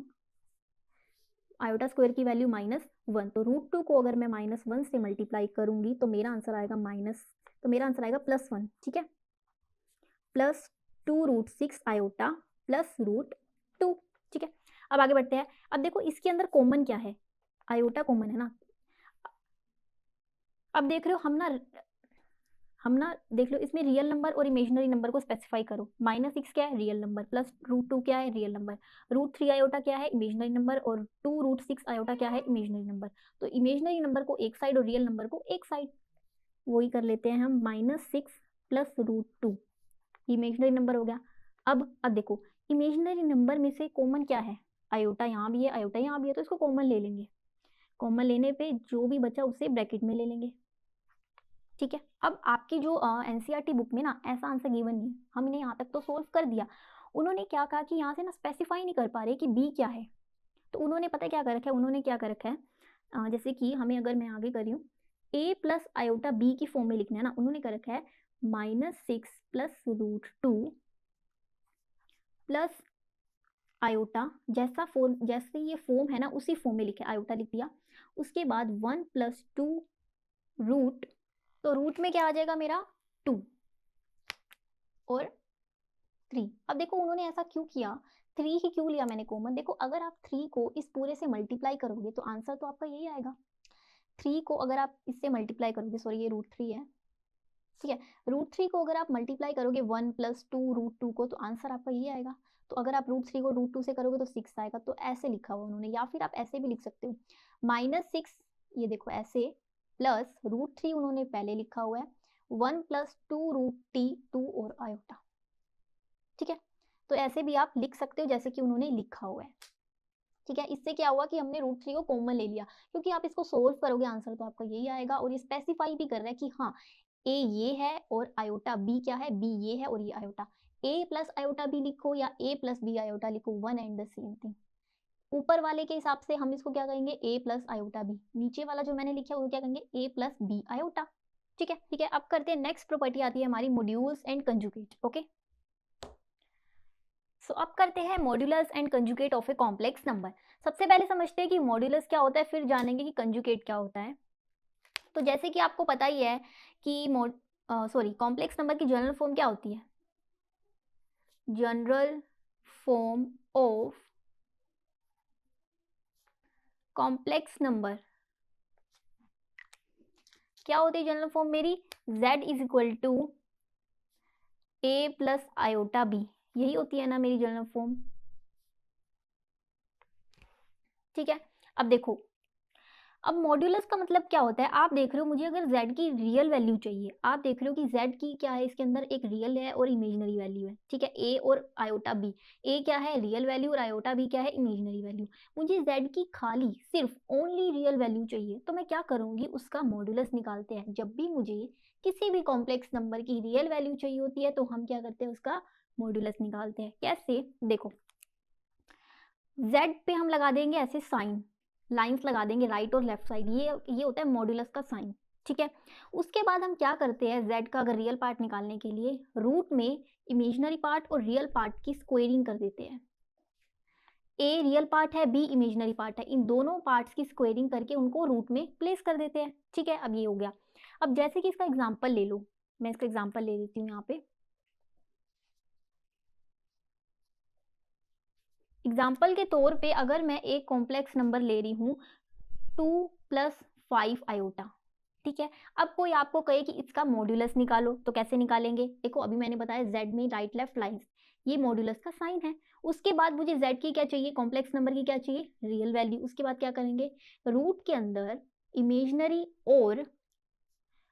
आयोटा स्क्वायर की वैल्यू -1, तो रूट 2 को अगर मैं -1 से मल्टीप्लाई करूंगी तो मेरा आंसर आएगा +1। ठीक है, plus 2 root 6 iota plus root 2। ठीक है, अब आगे बढ़ते हैं, अब देखो इसके अंदर कॉमन क्या है, आयोटा कॉमन है ना, अब देख रहे हो हम ना देख लो इसमें रियल नंबर और इमेजिनरी नंबर को स्पेसिफाई करो, -6 क्या है रियल नंबर, प्लस रूट 2 क्या है रियल नंबर, रूट 3 आयोटा क्या है इमेजिनरी नंबर, और 2 रूट 6 आयोटा क्या है इमेजिनरी नंबर। तो इमेजिनरी नंबर को एक साइड और रियल नंबर को एक साइड, वही कर लेते हैं हम, -6 प्लस रूट 2 इमेजिनरी नंबर हो गया। अब देखो इमेजिनरी नंबर में से कॉमन क्या है, आयोटा यहाँ भी है आयोटा यहाँ भी है, तो इसको कॉमन ले लेंगे, कॉमन लेने पे जो भी बचा उसे ब्रैकेट में ले लेंगे। ठीक है, अब आपकी जो एनसीईआरटी बुक में ना ऐसा आंसर गिवन नहीं है, हमने यहाँ तक तो सोल्व कर दिया, उन्होंने क्या कहा कि यहाँ से ना स्पेसिफाई नहीं कर पा रहे कि बी क्या है, तो उन्होंने पता क्या कर रखा है, उन्होंने क्या कर रखा है, जैसे कि हमें अगर मैं आगे कर रही हूँ ए प्लस आयोटा बी की फॉर्म में लिखना है ना, उन्होंने कर रखा है -6 प्लस रूट 2 प्लस आयोटा, जैसा फॉर्म जैसे ये फॉर्म है ना उसी फॉर्म में लिखे, आयोटा लिख दिया, उसके बाद 1 प्लस 2 रूट, तो रूट में क्या आ जाएगा मेरा 2 और 3। अब देखो उन्होंने ऐसा क्यों किया, 3 ही क्यों लिया मैंने कॉमन, देखो अगर आप 3 को इस पूरे से मल्टीप्लाई करोगे तो आंसर तो आपका यही आएगा, 3 को अगर आप इससे मल्टीप्लाई करोगे, सॉरी ये रूट 3 है, ठीक है, रूट 3 को अगर आप मल्टीप्लाई करोगे 1 प्लस 2 रूट 2 को तो आंसर आपका यही आएगा, तो अगर आप रूट 3 को रूट 2 से करोगे तो 6 आएगा, तो ऐसे लिखा हुआ उन्होंने, या फिर आप ऐसे भी लिख सकते हो -6, ये देखो ऐसे, प्लस रूट 3 उन्होंने पहले लिखा हुआ है, 1 प्लस 2 रूट टी 2 और आयोटा। ठीक है, तो ऐसे भी आप लिख सकते हो जैसे कि उन्होंने लिखा हुआ है। ठीक है, इससे क्या हुआ कि हमने रूट 3 को कॉमन ले लिया, क्योंकि आप इसको सोल्व करोगे आंसर तो आपका यही आएगा, और ये स्पेसिफाई भी कर रहा है कि हाँ ए ये है और आयोटा बी क्या है, बी ये है और ये आयोटा, ए प्लस आयोटा बी लिखो या ए प्लस बी आयोटा लिखो, one and the same thing. ऊपर वाले के हिसाब से हम इसको क्या कहेंगे ए प्लस आयोटा बी, नीचे वाला जो मैंने लिखा है वो क्या कहेंगे ए प्लस बी आयोटा। ठीक है, ठीक है, अब करते हैं नेक्स्ट प्रॉपर्टी आती है हमारी मॉड्यूल्स एंड कंजुगेट। ओके, सो अब करते हैं modulus and conjugate of a complex number. सबसे पहले समझते हैं कि मॉड्यूलस क्या होता है, फिर जानेंगे कि कंजुगेट क्या होता है। तो जैसे कि आपको पता ही है कि कॉम्प्लेक्स नंबर की जनरल फॉर्म क्या होती है, general form of complex number क्या होती है, जनरल फॉर्म मेरी z is equal to a plus iota b, यही होती है ना मेरी जनरल फॉर्म। ठीक है, अब देखो, अब मॉड्यूलस का मतलब क्या होता है, आप देख रहे हो मुझे अगर z की रियल वैल्यू चाहिए, आप देख रहे हो कि z की क्या है, इसके अंदर एक रियल है और इमेजिनरी वैल्यू है। ठीक है, a और आयोटा b, a क्या है रियल वैल्यू और आयोटा b क्या है इमेजिनरी वैल्यू, मुझे z की खाली सिर्फ ओनली रियल वैल्यू चाहिए, तो मैं क्या करूंगी उसका मॉड्यूलस निकालते हैं। जब भी मुझे किसी भी कॉम्प्लेक्स नंबर की रियल वैल्यू चाहिए होती है तो हम क्या करते हैं उसका मॉड्यूलस निकालते हैं। कैसे, देखो z पे हम लगा देंगे ऐसे साइन, लाइंस लगा देंगे राइट और लेफ्ट साइड, ये होता है मॉड्यूलस का साइन, ठीक है। उसके बाद हम क्या करते हैं, z का अगर रियल पार्ट निकालने के लिए रूट में इमेजिनरी पार्ट और रियल पार्ट की स्क्वेयरिंग कर देते हैं। a रियल पार्ट है, b इमेजिनरी पार्ट है, इन दोनों पार्ट्स की स्क्वेयरिंग करके उनको रूट में प्लेस कर देते हैं, ठीक है। अब ये हो गया। अब जैसे कि इसका एग्जाम्पल ले लो, मैं इसका एग्जाम्पल ले लेती हूँ यहाँ पे। एग्जाम्पल के तौर पे अगर मैं एक कॉम्प्लेक्स नंबर ले रही हूँ 2 + 5 आयोटा, ठीक है। अब कोई आपको कहे कि इसका मॉड्यूलस निकालो, तो कैसे निकालेंगे? देखो अभी मैंने बताया z में राइट लेफ्ट लाइंस, ये मॉड्यूलस का साइन है। उसके बाद मुझे z की क्या चाहिए, कॉम्प्लेक्स नंबर की क्या चाहिए, रियल वैल्यू। उसके बाद क्या करेंगे, रूट के अंदर इमेजिनरी और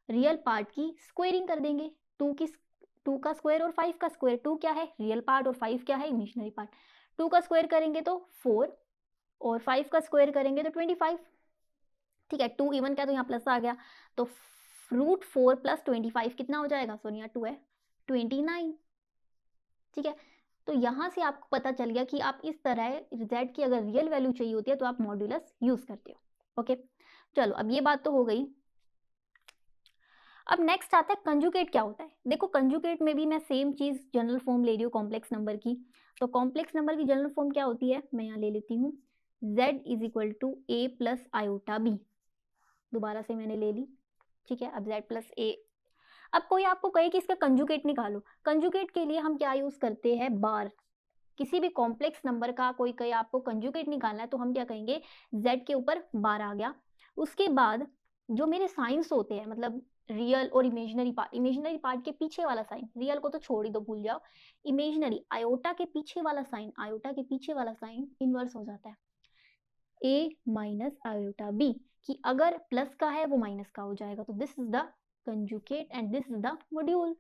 रियल पार्ट की स्क्वेयरिंग कर देंगे। 2 का स्क्वायर और 5 का स्क्वायर, 2 क्या है रियल पार्ट और 5 क्या है इमेजिनरी पार्ट। 2 का स्क्वायर करेंगे तो 4 और 5 का स्क्वायर करेंगे तो 25, ठीक है। 2 इवन क्या, तो यहाँ प्लस आ गया, तो √4 + 25 कितना हो जाएगा, सॉरी यहाँ 2 है, 29, ठीक है। तो यहाँ से आपको पता चल गया कि आप इस तरह z की अगर रियल वैल्यू चाहिए होती है तो आप मॉड्यूलस यूज करते हो, ओके। चलो अब ये बात तो हो गई। अब नेक्स्ट आता है कंजुगेट क्या होता है। देखो कंजुगेट में भी मैं सेम चीज जनरल फॉर्म ले रही हूँ कॉम्प्लेक्स नंबर की। तो कॉम्प्लेक्स नंबर की जनरल फॉर्म क्या होती है, मैं यहाँ ले लेती हूँ z = a + आयोटा b, दोबारा से मैंने ले ली, ठीक है। अब z + a, अब कोई आपको कहे कि इसका कंजुगेट निकालो, कंजुगेट के लिए हम क्या यूज करते हैं, बार। किसी भी कॉम्प्लेक्स नंबर का कोई कहे आपको कंजुगेट निकालना है तो हम क्या कहेंगे, z के ऊपर बार आ गया। उसके बाद जो मेरे साइंस होते हैं, मतलब रियल और इमेजिनरी पार्ट के पीछे वाला साइन, रियल को तो छोड़ ही दो भूल जाओ, इमेजिनरी आयोटा के पीछे वाला साइन इनवर्स हो जाता है a - आयोटा b, कि अगर प्लस का है वो माइनस का हो जाएगा। तो this is the conjugate and this is the module,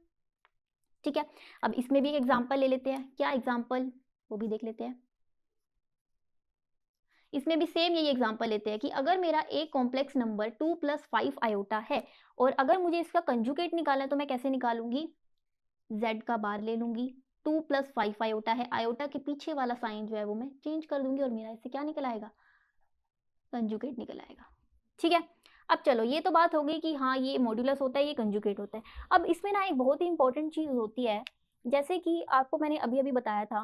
ठीक है। अब इसमें भी एक एग्जांपल ले लेते हैं, क्या एग्जांपल वो भी देख लेते हैं। इसमें भी सेम यही एग्जांपल लेते हैं कि अगर मेरा एक कॉम्प्लेक्स नंबर 2 + 5 आयोटा है और अगर मुझे इसका कंजुगेट निकालना है तो मैं कैसे निकालूंगी, z का बार ले लूंगी, 2 + 5 आयोटा है, आयोटा के पीछे वाला साइन जो है वो मैं चेंज कर दूंगी और मेरा इससे क्या निकल आएगा, कंजुगेट निकल आएगा, ठीक है। अब चलो ये तो बात हो गई कि हाँ ये मॉड्यूलस होता है, ये कंजुगेट होता है। अब इसमें ना एक बहुत ही इंपॉर्टेंट चीज होती है, जैसे कि आपको मैंने अभी अभी बताया था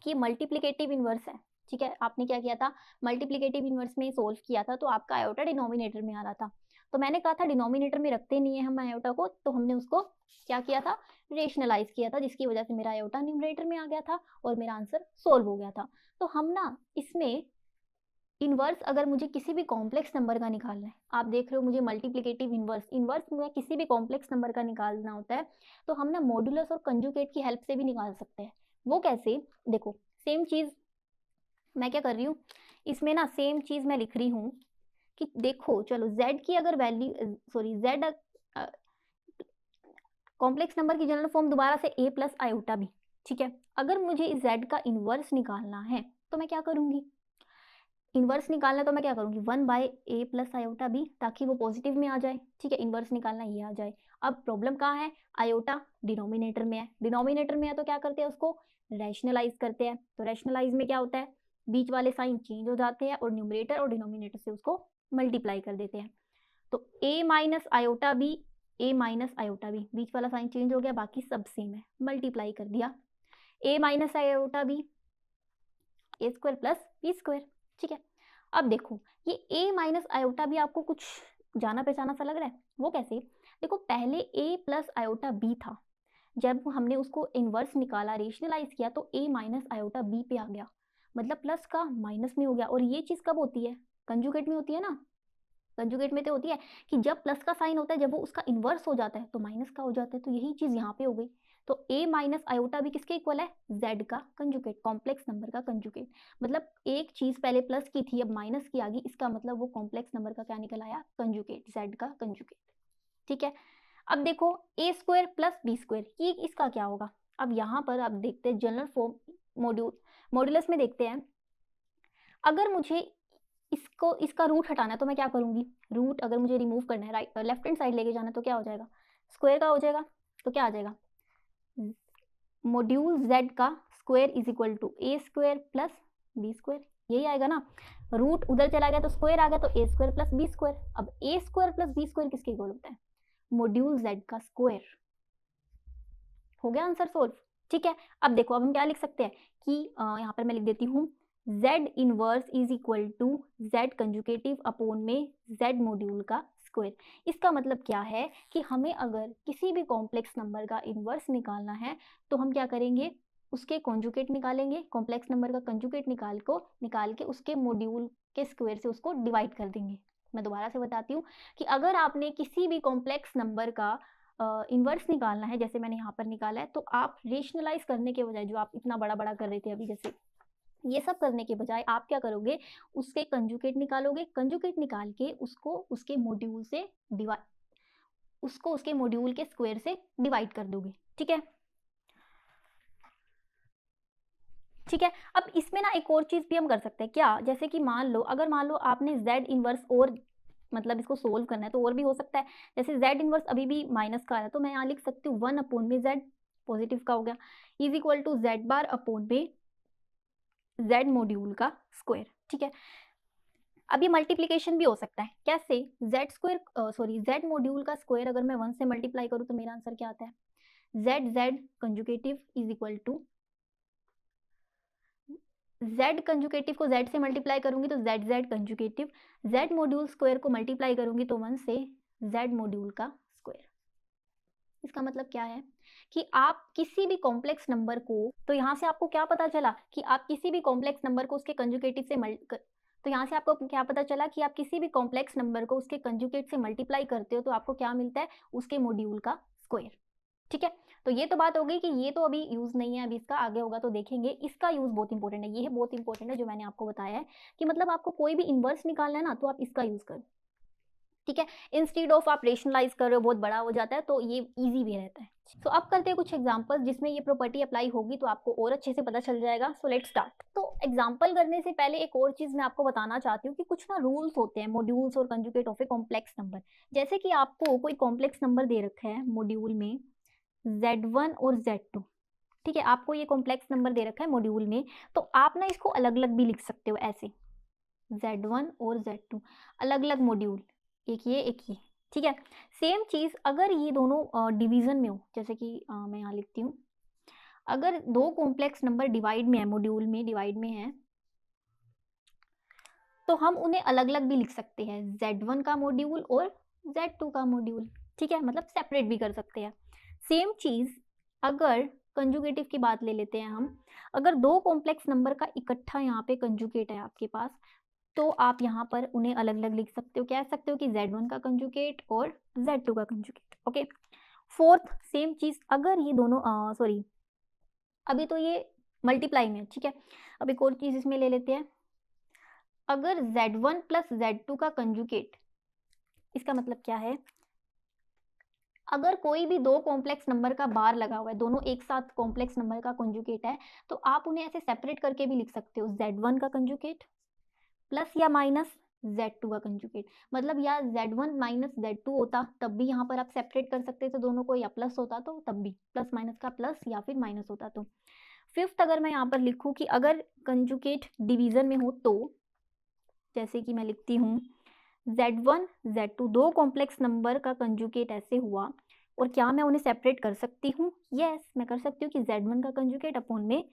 कि मल्टीप्लिकेटिव इनवर्स है, ठीक है। आपने क्या किया था, मल्टीप्लिकेटिव इनवर्स में सोल्व किया था तो आपका आयोटा डिनोमिनेटर में आ रहा था। तो मैंने कहा था डिनोमिनेटर में रखते नहीं है हम आयोटा को, तो हमने उसको क्या किया था, रेशनलाइज किया था, जिसकी वजह से मेरा आयोटा न्यूमरेटर में आ गया था और मेरा आंसर सोल्व हो गया था। तो हम ना इसमें इनवर्स अगर मुझे किसी भी कॉम्प्लेक्स नंबर का निकालना है, आप देख रहे हो मुझे मल्टीप्लिकेटिव इनवर्स में किसी भी कॉम्प्लेक्स नंबर का निकालना होता है, तो हम ना मॉड्यूलस और कंजुगेट की हेल्प से भी निकाल सकते हैं। वो कैसे, देखो सेम चीज मैं क्या कर रही हूँ, इसमें ना सेम चीज मैं लिख रही हूँ कि देखो चलो z की अगर value, sorry z complex number की जनरल फॉर्म दोबारा से a + आयोटा b, ठीक है। अगर मुझे z का इनवर्स निकालना है तो मैं क्या करूंगी, इनवर्स निकालना तो मैं क्या करूंगी 1/a + आयोटा b, ताकि वो पॉजिटिव में आ जाए, ठीक है। इनवर्स निकालना ये आ जाए। अब प्रॉब्लम कहाँ है, आयोटा डिनोमिनेटर में है, डिनोमिनेटर में है तो क्या करते हैं उसको रैशनलाइज करते हैं। तो रैशनलाइज में क्या होता है, बीच वाले साइन चेंज हो जाते हैं और न्यूमरेटर और डिनोमिनेटर से उसको मल्टीप्लाई कर देते हैं। तो a - iota b, a - iota b, बीच वाला साइन चेंज हो गया, बाकी सब सेम है, मल्टीप्लाई कर दिया, a - iota b a² + b², ठीक है। अब देखो ये a - आयोटा भी आपको कुछ जाना पहचाना सा लग रहा है, वो कैसे, देखो पहले a + आयोटा b था, जब हमने उसको इनवर्स निकाला रेशनलाइज किया तो a - आयोटा b पे आ गया, मतलब प्लस का माइनस में हो गया। और ये चीज कब होती है, कंजुगेट में होती है ना, कंजुगेट में तो होती है कि जब प्लस का साइन होता है, जब वो उसका इन्वर्स हो जाता है तो माइनस का हो जाता है। तो यही चीज यहाँ पे हो गई। तो a - आयोटा भी किसके इक्वल है, z का कंजुगेट, कॉम्प्लेक्स नंबर का कंजुगेट। मतलब एक चीज पहले प्लस की थी अब माइनस की आ गई, इसका मतलब वो कॉम्प्लेक्स नंबर का क्या निकल आया, कंजुगेट, z का कंजुगेट, ठीक है। अब देखो a² + b², ये इसका क्या होगा। अब यहाँ पर आप देखते हैं जनरल फॉर्म मॉड्यूलस में देखते हैं, अगर मुझे इसको इसका रूट हटाना है तो मैं क्या करूंगी, रूट अगर मुझे रिमूव करना है राइट लेफ्ट हैंड साइड लेके जाना है तो क्या हो जाएगा, स्क्वायर का हो जाएगा। तो क्या आ जाएगा, मॉड्यूल z का स्क्वायर = a² + b², यही आएगा ना, रूट उधर चला गया तो स्क्वायर आ गया, तो ए स्क्वायर प्लस बी स्क्वायर। अब ए स्क्वायर प्लस बी स्क्वायर किसके इक्वल होता है? मॉड्यूल जेड का स्क्वायर। हो गया आंसर सोल्व। ठीक है, अब देखो, अब हम क्या लिख सकते हैं कि यहाँ पर मैं लिख देती हूँ z inverse is equal to z conjugative upon में z मॉड्यूल का स्क्वायर। इसका मतलब क्या है कि हमें अगर किसी भी कॉम्प्लेक्स नंबर का इनवर्स निकालना है तो हम क्या करेंगे, उसके कॉन्जुगेट निकालेंगे, कॉम्प्लेक्स नंबर का कंजुगेट निकाल के उसके मॉड्यूल के स्क्वायर से उसको डिवाइड कर देंगे। मैं दोबारा से बताती हूँ कि अगर आपने किसी भी कॉम्प्लेक्स नंबर का इन्वर्स निकालना है, जैसे मैंने यहाँ पर निकाला है, तो आप रेशनलाइज करने के बजाय, जो आप इतना बड़ा बड़ा कर रहे थे अभी, जैसे ये सब करने के बजाय आप क्या करोगे, उसके कंजुगेट निकालोगे, कंजुगेट निकाल के उसको उसके मॉड्यूल के स्क्वायर से डिवाइड कर दोगे। ठीक है, ठीक है। अब इसमें ना एक और चीज़ भी हम कर सकते हैं क्या, जैसे कि मान लो आपने z इनवर्स और मतलब इसको सोल्व करना है तो और भी हो सकता है। जैसे z इनवर्स अभी भी माइनस का आ रहा है तो मैं यहाँ लिख सकती हूँ 1 अपॉन में z, पॉजिटिव का हो गया, is equal to z bar upon में z मॉड्यूल का स्क्वायर। ठीक है, अब ये मल्टीप्लीकेशन भी हो सकता है, कैसे, z मॉड्यूल का स्क्वायर अगर मैं 1 से मल्टीप्लाई करूँ तो मेरा आंसर क्या आता है, z conjugative is equal to z conjugative को z से मल्टीप्लाई करूंगी तो z conjugative, z module square को मल्टीप्लाई करूंगी तो 1 से z मॉड्यूल का स्क्वायर। इसका मतलब क्या है कि आप किसी भी कॉम्प्लेक्स नंबर को, तो यहाँ से आपको क्या पता चला कि आप किसी भी कॉम्प्लेक्स नंबर को उसके कंजुगेटिव से तो यहाँ से आपको क्या पता चला कि आप किसी भी कॉम्प्लेक्स नंबर को उसके कंजुगेट से मल्टीप्लाई करते हो तो आपको क्या मिलता है, उसके मॉड्यूल का स्क्वायर। ठीक है, तो ये तो बात हो गई कि ये तो अभी यूज नहीं है, अभी इसका आगे होगा तो देखेंगे। इसका यूज बहुत इंपॉर्टेंट है, ये है बहुत इंपॉर्टेंट है जो मैंने आपको बताया है कि मतलब आपको कोई भी इनवर्स निकालना है ना तो आप इसका यूज करो। ठीक है, इंस्टीड ऑफ आप रेशनलाइज कर रहे हो, बहुत बड़ा हो जाता है, तो ये इजी भी रहता है। तो अब करते हैं कुछ एग्जांपल्स जिसमें ये प्रॉपर्टी अप्लाई होगी तो आपको और अच्छे से पता चल जाएगा। So let's start. तो एग्जांपल करने से पहले एक और चीज मैं आपको बताना चाहती हूँ कि कुछ ना रूल्स होते हैं मॉड्यूल्स और conjugate of a complex number. जैसे कि आपको कोई कॉम्प्लेक्स नंबर दे रखा है मॉड्यूल में z1 और z2, ठीक है, आपको ये कॉम्प्लेक्स नंबर दे रखा है मॉड्यूल में, तो आप ना इसको अलग अलग भी लिख सकते हो ऐसे, z1 और z2 अलग अलग मॉड्यूल, एक ये। ठीक है, सेम चीज अगर ये दोनों डिवीजन में हो, जैसे कि मैं यहाँ लिखती हूँ, अगर दो कॉम्प्लेक्स नंबर डिवाइड में है, मॉड्यूल में डिवाइड में है, तो हम उन्हें अलग अलग भी लिख सकते हैं, z1 का मॉड्यूल और z2 का मॉड्यूल। ठीक है, मतलब सेपरेट भी कर सकते हैं। सेम चीज अगर कंजुगेटिव की बात ले लेते हैं हम, अगर दो कॉम्प्लेक्स नंबर का इकट्ठा यहाँ पे कंजुगेट है आपके पास, तो आप यहाँ पर उन्हें अलग अलग लिख सकते हो, कह सकते हो कि z1 का कंजुगेट और z2 का कंजुगेट। ओके, फोर्थ सेम चीज अगर ये दोनों अभी तो ये मल्टीप्लाई में, ठीक है, अब एक और चीज इसमें ले लेते हैं, अगर z1 प्लस z2 का कंजुगेट, इसका मतलब क्या है, अगर कोई भी दो कॉम्प्लेक्स नंबर का बार लगा हुआ है, दोनों एक साथ कॉम्प्लेक्स नंबर का कंजुगेट है, तो आप उन्हें ऐसे सेपरेट करके भी लिख सकते हो, z1 का कंजुगेट प्लस या माइनस z2 का कंजुगेट। मतलब या z1 माइनस z2 होता तब भी यहाँ पर आप सेपरेट कर सकते थे दोनों को, या प्लस होता तो तब भी, प्लस माइनस का प्लस या फिर माइनस होता तो। फिफ्थ अगर मैं यहाँ पर लिखूँ कि अगर कंजुगेट डिवीजन में हो तो, जैसे कि मैं लिखती हूँ z1 z2 दो कॉम्प्लेक्स नंबर का कंजुगेट ऐसे हुआ, और क्या मैं उन्हें सेपरेट कर सकती हूँ? यस, मैं कर सकती हूँ कि z1 का कंजुगेट अपॉन में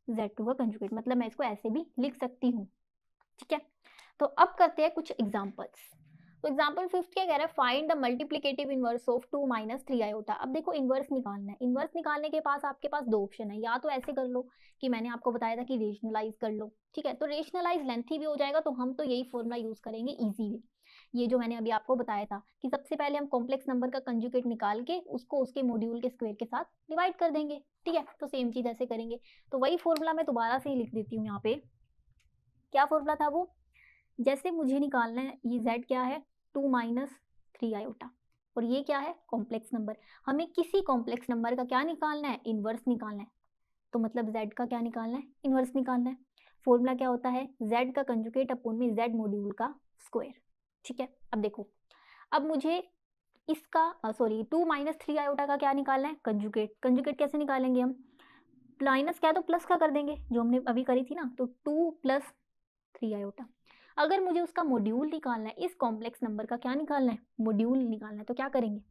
z2 का कंजुगेट, मतलब मैं इसको ऐसे भी लिख सकती हूँ। ठीक है, तो अब करते हैं कुछ एग्जांपल्स। तो एग्जांपल फिफ्थ क्या कह रहा है, find the multiplicative inverse of 2 minus 3 iota. अब देखो इनवर्स निकालना है, इनवर्स निकालने के पास आपके पास दो ऑप्शन है, या तो ऐसे कर लो कि मैंने आपको बताया था कि रेशनलाइज कर लो, ठीक है, तो रेशनलाइज लेंथी भी हो जाएगा, तो हम तो यही फॉर्मूला यूज करेंगे इजी वे, ये जो मैंने अभी आपको बताया था कि सबसे पहले हम कॉम्प्लेक्स नंबर का कंजुगेट निकाल के उसको उसके मॉड्यूल के स्क्वायर के साथ डिवाइड कर देंगे। ठीक है, तो सेम चीज ऐसे करेंगे, तो वही फॉर्मूला मैं दोबारा से ही लिख देती हूँ यहाँ पे। क्या फॉर्मूला था वो, जैसे मुझे निकालना है ये z क्या है 2 माइनस 3 आयोटा, और ये क्या है कॉम्प्लेक्स नंबर, हमें किसी कॉम्प्लेक्स नंबर का क्या निकालना है, इनवर्स निकालना है, तो मतलब z का क्या निकालना है, इनवर्स निकालना है। फॉर्मूला क्या होता है, z का कंजुगेट अपॉन में z मॉड्यूल का स्क्वायर। ठीक है, अब देखो, अब मुझे इसका 2 माइनस 3 आयोटा का क्या निकालना है, कंजुगेट। कंजुगेट कैसे निकालेंगे हम, माइनस क्या है तो प्लस का कर देंगे, जो हमने अभी करी थी ना, तो 2 प्लस 3 आयोटा। अगर मुझे उसका मॉड्यूल निकालना है, इस कॉम्प्लेक्स नंबर का क्या निकालना है, मॉड्यूल निकालना है, तो क्या करेंगे,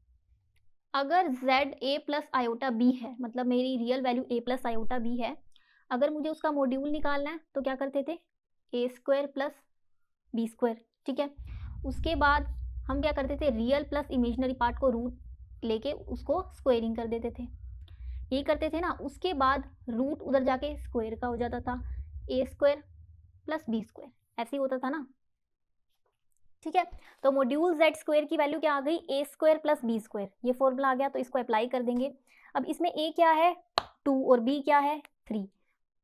अगर z a plus iota b है, मतलब मेरी real value a plus iota b है, अगर मुझे उसका मॉड्यूल निकालना है तो क्या करते थे, a square plus b square, ठीक है। उसके बाद हम क्या करते थे, रियल प्लस इमेजिनरी पार्ट को रूट लेके उसको स्क्वायरिंग कर देते थे, यही करते थे ना। उसके बाद रूट उधर जाके स्क्वायर का हो जाता था, a square plus b square, ऐसे ही होता था ना, ठीक है। तो मॉड्यूल z स्क्वायर की वैल्यू क्या आ गई, a square plus b square, ये फॉर्मूला आ गया, तो इसको अप्लाई कर देंगे। अब इसमें a क्या है 2 और b क्या है 3,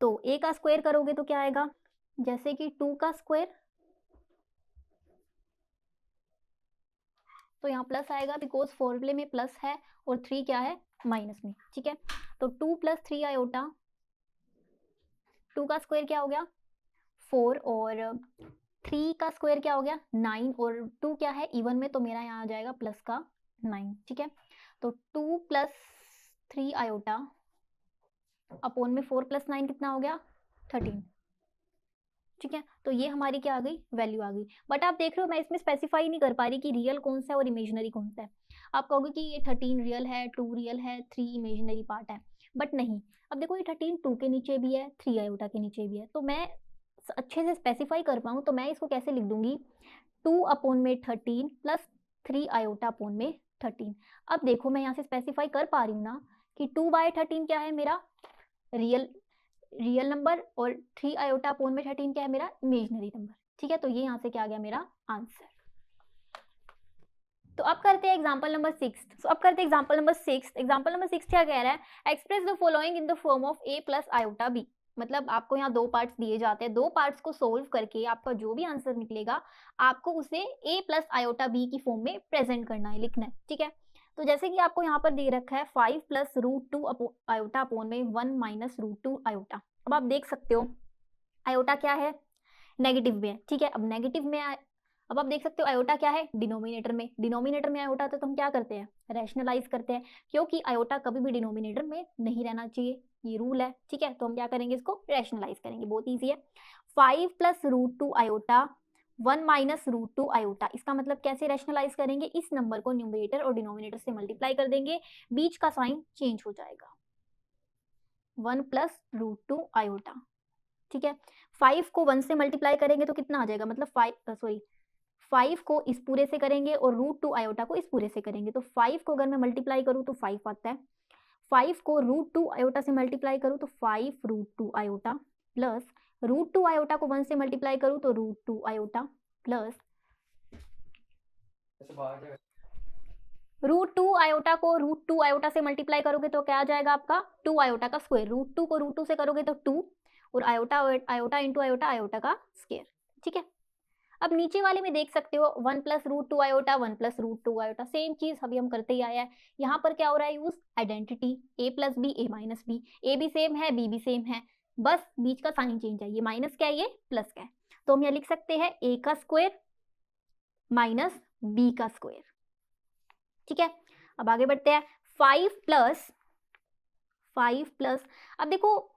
तो a का स्क्वायर करोगे तो क्या आएगा, जैसे कि 2 का स्क्वायर, तो यहाँ प्लस आएगा बिकॉज फॉर्मूले में प्लस है, और 3 क्या है माइनस में, ठीक है। तो 2 प्लस 3 आयोटा, 2 का स्क्वायर क्या हो गया 4, और 3 का स्क्वायर क्या हो गया 9, और 2 क्या है इवन में, तो मेरा यहाँ आ जाएगा प्लस का 9, ठीक है। तो 2 प्लस 3 आयोटा अपॉन में 4 प्लस 9 कितना हो गया 13, ठीक है। तो ये हमारी क्या आ गई, वैल्यू आ गई। बट आप देख रहे हो मैं इसमें स्पेसिफाई नहीं कर पा रही कि रियल कौन सा है और इमेजिनरी कौन सा है। आप कहोगे कि ये 13 रियल है, 2 रियल है, 3 इमेजिनरी पार्ट है, बट नहीं। अब देखो ये 13 2 के नीचे भी है, 3 आयोटा के नीचे भी है, तो मैं अच्छे से स्पेसिफाई कर पाऊँ तो मैं इसको कैसे लिख दूंगी, 2 अपॉन में 13 प्लस 3 आयोटा अपॉन में 13। अब देखो मैं यहाँ से स्पेसिफाई कर पा रही हूँ ना कि 2/13 क्या है मेरा रियल नंबर, और 3 आयोटा अपॉन में 13 क्या है मेरा इमेजिनरी नंबर, ठीक है। तो ये यहाँ से क्या आ गया मेरा आंसर। तो अब करते हैं एग्जांपल नंबर 6। अब करते हैं एग्जांपल नंबर 6। एग्जांपल नंबर 6 क्या कह रहा है, express the following in the form of a plus iota b। मतलब आपको यहाँ दो पार्ट्स दिए जाते हैं, दो पार्ट्स को सोल्व करके आपका जो भी आंसर निकलेगा आपको उसे a प्लस आयोटा b की फॉर्म में प्रेजेंट करना है, लिखना है, ठीक है। तो जैसे कि आपको यहाँ पर दे रखा है 5 प्लस रूट 2 आयोटा अपॉन में 1 माइनस रूट 2 आयोटा। अब आप देख सकते हो आयोटा क्या है, नेगेटिव में है, ठीक है। अब नेगेटिव में अब आप देख सकते हो आयोटा क्या है, डिनोमिनेटर में आयोटा तो हम क्या करते हैं, रैशनलाइज करते हैं, क्योंकि आयोटा कभी भी डिनोमिनेटर में नहीं रहना चाहिए, ये रूल है, ठीक है। तो हम क्या करेंगे, इसको रैशनलाइज करेंगे, बहुत ईजी है। 5 plus root 2 iota 1 minus root 2 iota, इसका मतलब कैसे रैशनलाइज करेंगे, इस नंबर को न्यूमरेटर और डिनोमिनेटर से मल्टीप्लाई कर देंगे, बीच का साइन चेंज हो जाएगा, 1 प्लस रूट 2 आयोटा, ठीक है। 5 को 1 से मल्टीप्लाई करेंगे तो कितना आ जाएगा, मतलब 5 को इस पूरे से करेंगे और रूट 2 आयोटा को इस पूरे से करेंगे, तो 5 को अगर मैं मल्टीप्लाई करूँ तो 5 आता है, 5 को रूट 2 आयोटा से मल्टीप्लाई करूँ तो 5 root 2 iota, plus root 2 iota को 1 से मल्टीप्लाई करूँ तो root 2 iota, plus root 2 iota को रूट 2 आयोटा से मल्टीप्लाई करोगे तो क्या आ जाएगा आपका 2 आयोटा का स्क्वायर, रूट 2 को रूट 2 से करोगे तो 2, और iota iota into iota iota का स्क्वायर, ठीक है। अब नीचे वाले में देख सकते हो 1 plus root 2 iota 1 plus root 2 iota, same चीज अभी हम करते ही आया है। यहाँ पर क्या हो रहा है use, identity, a plus b a minus b, a भी सेम है b भी सेम है, बस बीच का साइन चेंज है, ये माइनस क्या है ये प्लस क्या है। तो हम यहाँ लिख सकते हैं a का स्क्वायर माइनस b का स्क्वायर, ठीक है। अब आगे बढ़ते हैं, 5 प्लस अब देखो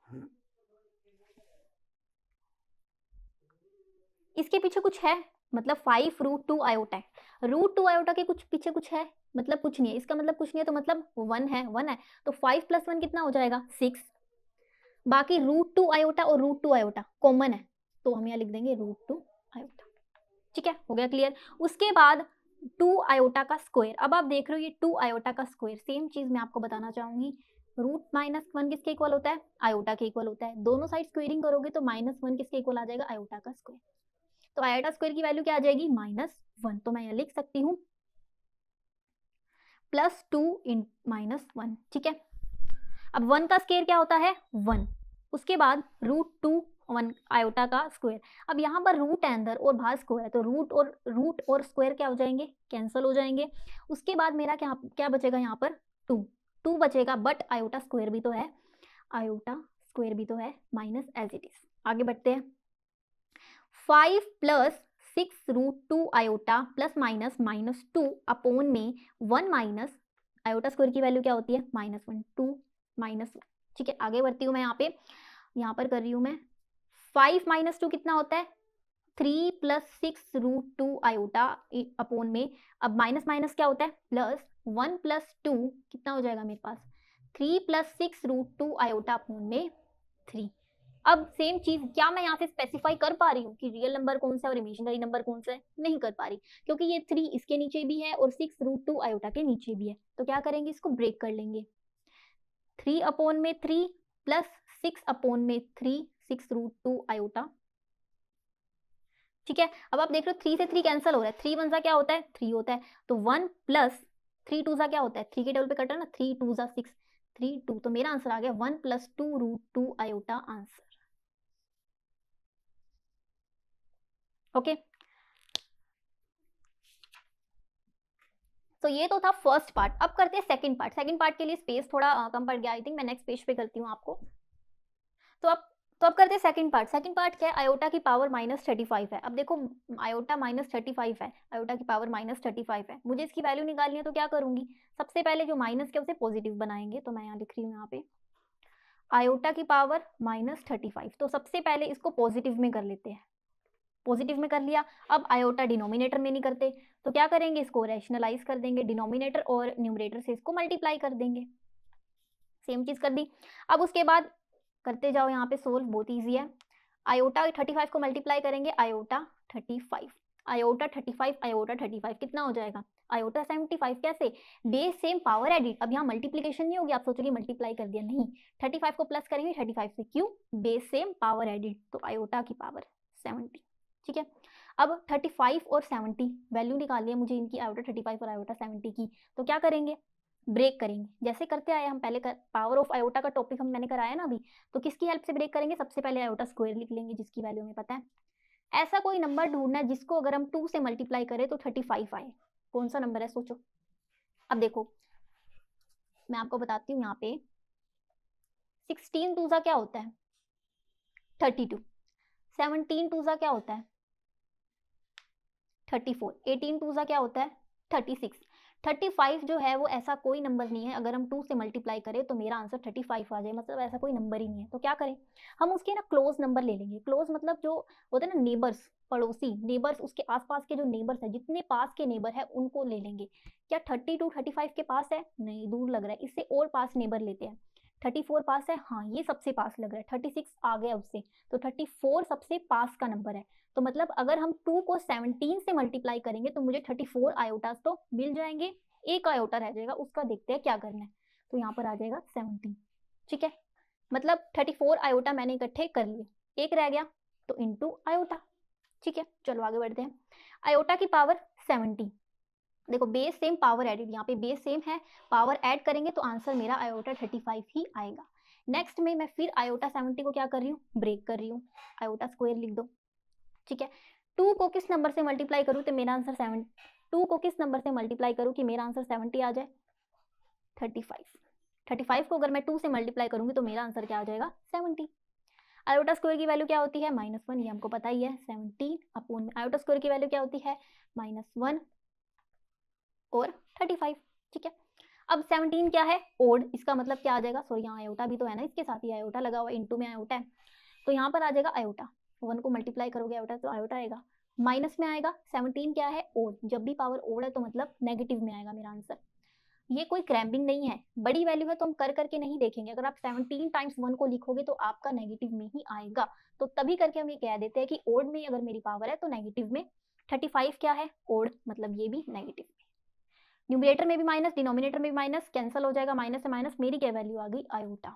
इसके पीछे कुछ है, मतलब 5 रूट 2 आयोटा है, रूट 2 आयोटा के कुछ पीछे कुछ है, मतलब कुछ नहीं है, इसका मतलब कुछ नहीं है, तो मतलब 1 है, तो 5 प्लस 1 कितना हो जाएगा 6, बाकी रूट 2 आयोटा और रूट 2 आयोटा कॉमन है, तो हम यहाँ लिख देंगे रूट 2 आयोटा, ठीक है, हो गया क्लियर। उसके बाद 2 आयोटा का स्क्वायर, अब आप देख रहे हो ये 2 आयोटा का स्क्वायर, सेम चीज मैं आपको बताना चाहूंगी, रूट माइनस 1 किसके इक्वल होता है, आयोटा के इक्वल होता है, दोनों साइड स्क्वेयरिंग करोगे तो -1 किसके इक्वल आ जाएगा, आयोटा का स्क्वायर, तो आयोटा स्क्वायर की वैल्यू क्या आ जाएगी -1, तो मैं यहाँ लिख सकती हूँ +2 इन -1, ठीक है। अब 1 का स्क्वायर क्या होता है 1, उसके बाद रूट 2 1 आयोटा का स्क्वायर, अब यहाँ पर रूट है अंदर और बाहर स्क्वायर है, तो रूट और स्क्वायर क्या हो जाएंगे, कैंसिल हो जाएंगे। उसके बाद मेरा क्या बचेगा यहाँ पर 2 बचेगा, बट आयोटा स्क्वायर भी तो है, माइनस एज इट इज। आगे बढ़ते हैं, 5 plus 6 root 2 iota plus -2 upon में 1 माइनस आयोटा स्क्वायर की वैल्यू क्या होती है -1, 2 -1, ठीक है। आगे बढ़ती हूँ मैं, यहाँ पर कर रही हूँ मैं, 5 - 2 कितना होता है 3 प्लस 6√2 आयोटा अपॉन में, अब माइनस माइनस क्या होता है प्लस, 1 प्लस 2 कितना हो जाएगा मेरे पास 3 प्लस 6√2 आयोटा अपॉन में 3। अब सेम चीज क्या मैं यहाँ से स्पेसिफाई कर पा रही हूँ कि रियल नंबर कौन सा है और इमेजिनरी नंबर कौन सा है? नहीं कर पा रही, क्योंकि ये 3 इसके नीचे भी है और 6√2 आयोटा के नीचे भी है। तो क्या करेंगे, इसको ब्रेक कर लेंगे। 3 अपॉन में 3 प्लस 6 अपॉन में 3 6√2 आयोटा। ठीक है, अब आप देख रहे हो 3 से 3 कैंसिल हो रहा है, 3 वन सा क्या होता है 3 होता है, तो 1 प्लस 3 टू सा क्या होता है 3 के टेबल पे कट रहा है ना, 3 टू सा 6 3 2, तो मेरा आंसर आ गया 1 प्लस 2√2 आयोटा आंसर। ओके, तो ये तो था फर्स्ट पार्ट। अब करते हैं सेकंड पार्ट। सेकंड पार्ट के लिए स्पेस थोड़ा कम पड़ गया, आई थिंक मैं नेक्स्ट पेज पे करती हूँ आपको। तो अब करते हैं सेकंड पार्ट। सेकंड पार्ट क्या है, आयोटा की पावर -35 है। अब देखो आयोटा -35 है, आयोटा की पावर -35 है, मुझे इसकी वैल्यू निकालनी है, तो क्या करूंगी, सबसे पहले जो माइनस के उसे पॉजिटिव बनाएंगे। तो मैं यहाँ लिख रही हूँ यहाँ पे आयोटा की पावर -35, तो सबसे पहले इसको पॉजिटिव में कर लेते हैं। पॉजिटिव में कर लिया, अब आयोटा डिनोमिनेटर में नहीं करते, तो क्या करेंगे, इसको रैशनलाइज कर देंगे, डिनोमिनेटर और न्यूमरेटर से इसको मल्टीप्लाई कर देंगे। सेम चीज कर दी। अब उसके बाद करते जाओ यहाँ पे सोल्व, बहुत ईजी है। आयोटा 35 को मल्टीप्लाई करेंगे, आयोटा 35, आयोटा 35, आयोटा 35 कितना हो जाएगा, आयोटा 75। कैसे, बेस सेम पावर एडिट। अब यहाँ मल्टीप्लीकेशन नहीं होगी, आप सोचोगे मल्टीप्लाई कर दिया, नहीं, 35 को प्लस करेंगे 35 से, क्यों, बेस सेम पावर एडिट, तो आयोटा की पावर 70। ठीक है, अब 35 और 70 वैल्यू निकालनी है मुझे इनकी, आयोटा 35 और आयोटा 70 की। तो क्या करेंगे, ब्रेक करेंगे, जैसे करते आए हम पहले पावर ऑफ आयोटा का टॉपिक मैंने कराया ना अभी, तो किसकी हेल्प से ब्रेक करेंगे, सबसे पहले आयोटा स्क्वायर लिख लेंगे जिसकी वैल्यू हमें पता है। ऐसा कोई नंबर ढूंढना है जिसको अगर हम 2 से मल्टीप्लाई करें तो 35 आए, कौन सा नंबर है सोचो। अब देखो मैं आपको बताती हूँ, यहाँ पे 16 टू सा क्या होता है 32, 17 टू सा क्या होता है 34, 18 टू सा क्या होता है 36, 35 जो है वो ऐसा कोई नंबर नहीं है, अगर हम 2 से मल्टीप्लाई करें तो मेरा आंसर 35 आ जाए, मतलब ऐसा कोई नंबर ही नहीं है। तो क्या करें, हम उसके ना क्लोज नंबर ले लेंगे। क्लोज मतलब जो होते हैं ना नेबर्स, पड़ोसी नेबर्स, उसके आसपास के जो नेबर्स है, जितने पास के नेबर है उनको ले लेंगे। क्या 32 35 के पास है, नहीं, दूर लग रहा है, इससे और पास नेबर लेते हैं। 34 पास है, हाँ ये सबसे पास लग रहा है, 36 आ गया उससे, तो 34 सबसे पास का नंबर है। तो मतलब अगर हम 2 को 17 से मल्टीप्लाई करेंगे तो मुझे 34 आयोटास तो मिल जाएंगे, एक आयोटा रह जाएगा, उसका देखते हैं क्या करना है। तो यहाँ पर आ जाएगा 17। ठीक है, मतलब 34 आयोटा मैंने इकट्ठे कर लिए, एक रह गया तो इनटू आयोटा। ठीक है, चलो आगे बढ़ते हैं। आयोटा की पावर 70, देखो बेस सेम पावर एडिड, यहाँ पे बेस सेम है, पावर ऐड करेंगे तो आंसर मेरा आयोटा 35 ही आएगा। नेक्स्ट में मैं फिर आयोटा 70 को क्या कर रही हूँ, ब्रेक कर रही हूँ, आयोटा स्क्वायर लिख दो। ठीक है, 2 को किस नंबर से मल्टीप्लाई करूँ तो मेरा आंसर 7, 2 को किस नंबर से मल्टीप्लाई करूँ कि मेरा आंसर 70 आ जाए, 35, 35 को अगर मैं 2 से मल्टीप्लाई करूँगी तो मेरा आंसर क्या आ जाएगा 70। आयोटा स्क्वायर की वैल्यू क्या होती है -1, ये हमको पता ही है, 17 अपॉन में आयोटा स्क्वायर की वैल्यू क्या होती है -1 और 35। ठीक है, अब 17 क्या है ओड, इसका मतलब क्या आ जाएगा, सॉरी यहाँ आयोटा भी तो है ना, इसके साथ ही आयोटा लगा हुआ, इनटू में आयोटा है, तो यहाँ पर आ जाएगा आयोटा, 1 को मल्टीप्लाई करोगे आयोटा तो आयोटा आएगा, माइनस में आएगा, 17 क्या है ओड, जब भी पावर ओड है तो मतलब नेगेटिव में आएगा मेरा आंसर। ये कोई क्रैम्पिंग नहीं है, बड़ी वैल्यू है तो हम कर करके नहीं देखेंगे, अगर आप 17 टाइम्स 1 को लिखोगे तो आपका नेगेटिव में ही आएगा, तो तभी करके हम ये कह देते हैं कि ओड में अगर मेरी पावर है तो नेगेटिव में। 35 क्या है ओड, मतलब ये भी नेगेटिव में, न्यूमरेटर में भी माइनस, डिनोमिनेटर में भी माइनस, कैंसिल हो जाएगा, माइनस से माइनस, मेरी क्या वैल्यू आ गई आयोटा।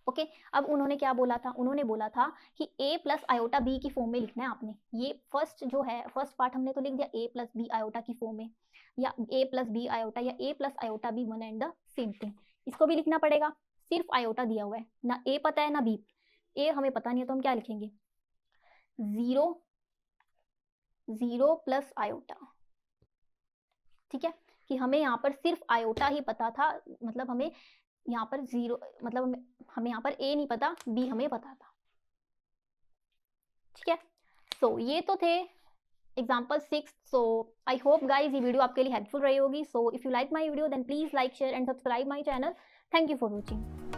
ओके, अब उन्होंने क्या बोला था, उन्होंने बोला था कि a प्लस आयोटा बी की फॉर्म में लिखना है आपने, ये फर्स्ट जो है फर्स्ट पार्ट हमने तो लिख दिया a प्लस बी आयोटा की फॉर्म में, या a प्लस बी आयोटा या a plus iota b, one and the same thing, इसको भी लिखना पड़ेगा। सिर्फ आयोटा दिया हुआ है, ना a पता है ना b, a हमें पता नहीं है तो हम क्या लिखेंगे 0 0 प्लस आयोटा। ठीक है, कि हमें यहाँ पर सिर्फ आयोटा ही पता था, मतलब हमें यहाँ पर 0, मतलब हमें यहाँ पर a नहीं पता, b हमें पता था। ठीक है, सो ये तो थे example 6। So I hope guys ये वीडियो आपके लिए हेल्पफुल रही होगी। So if you like my video then please like share and subscribe my channel. Thank you for watching.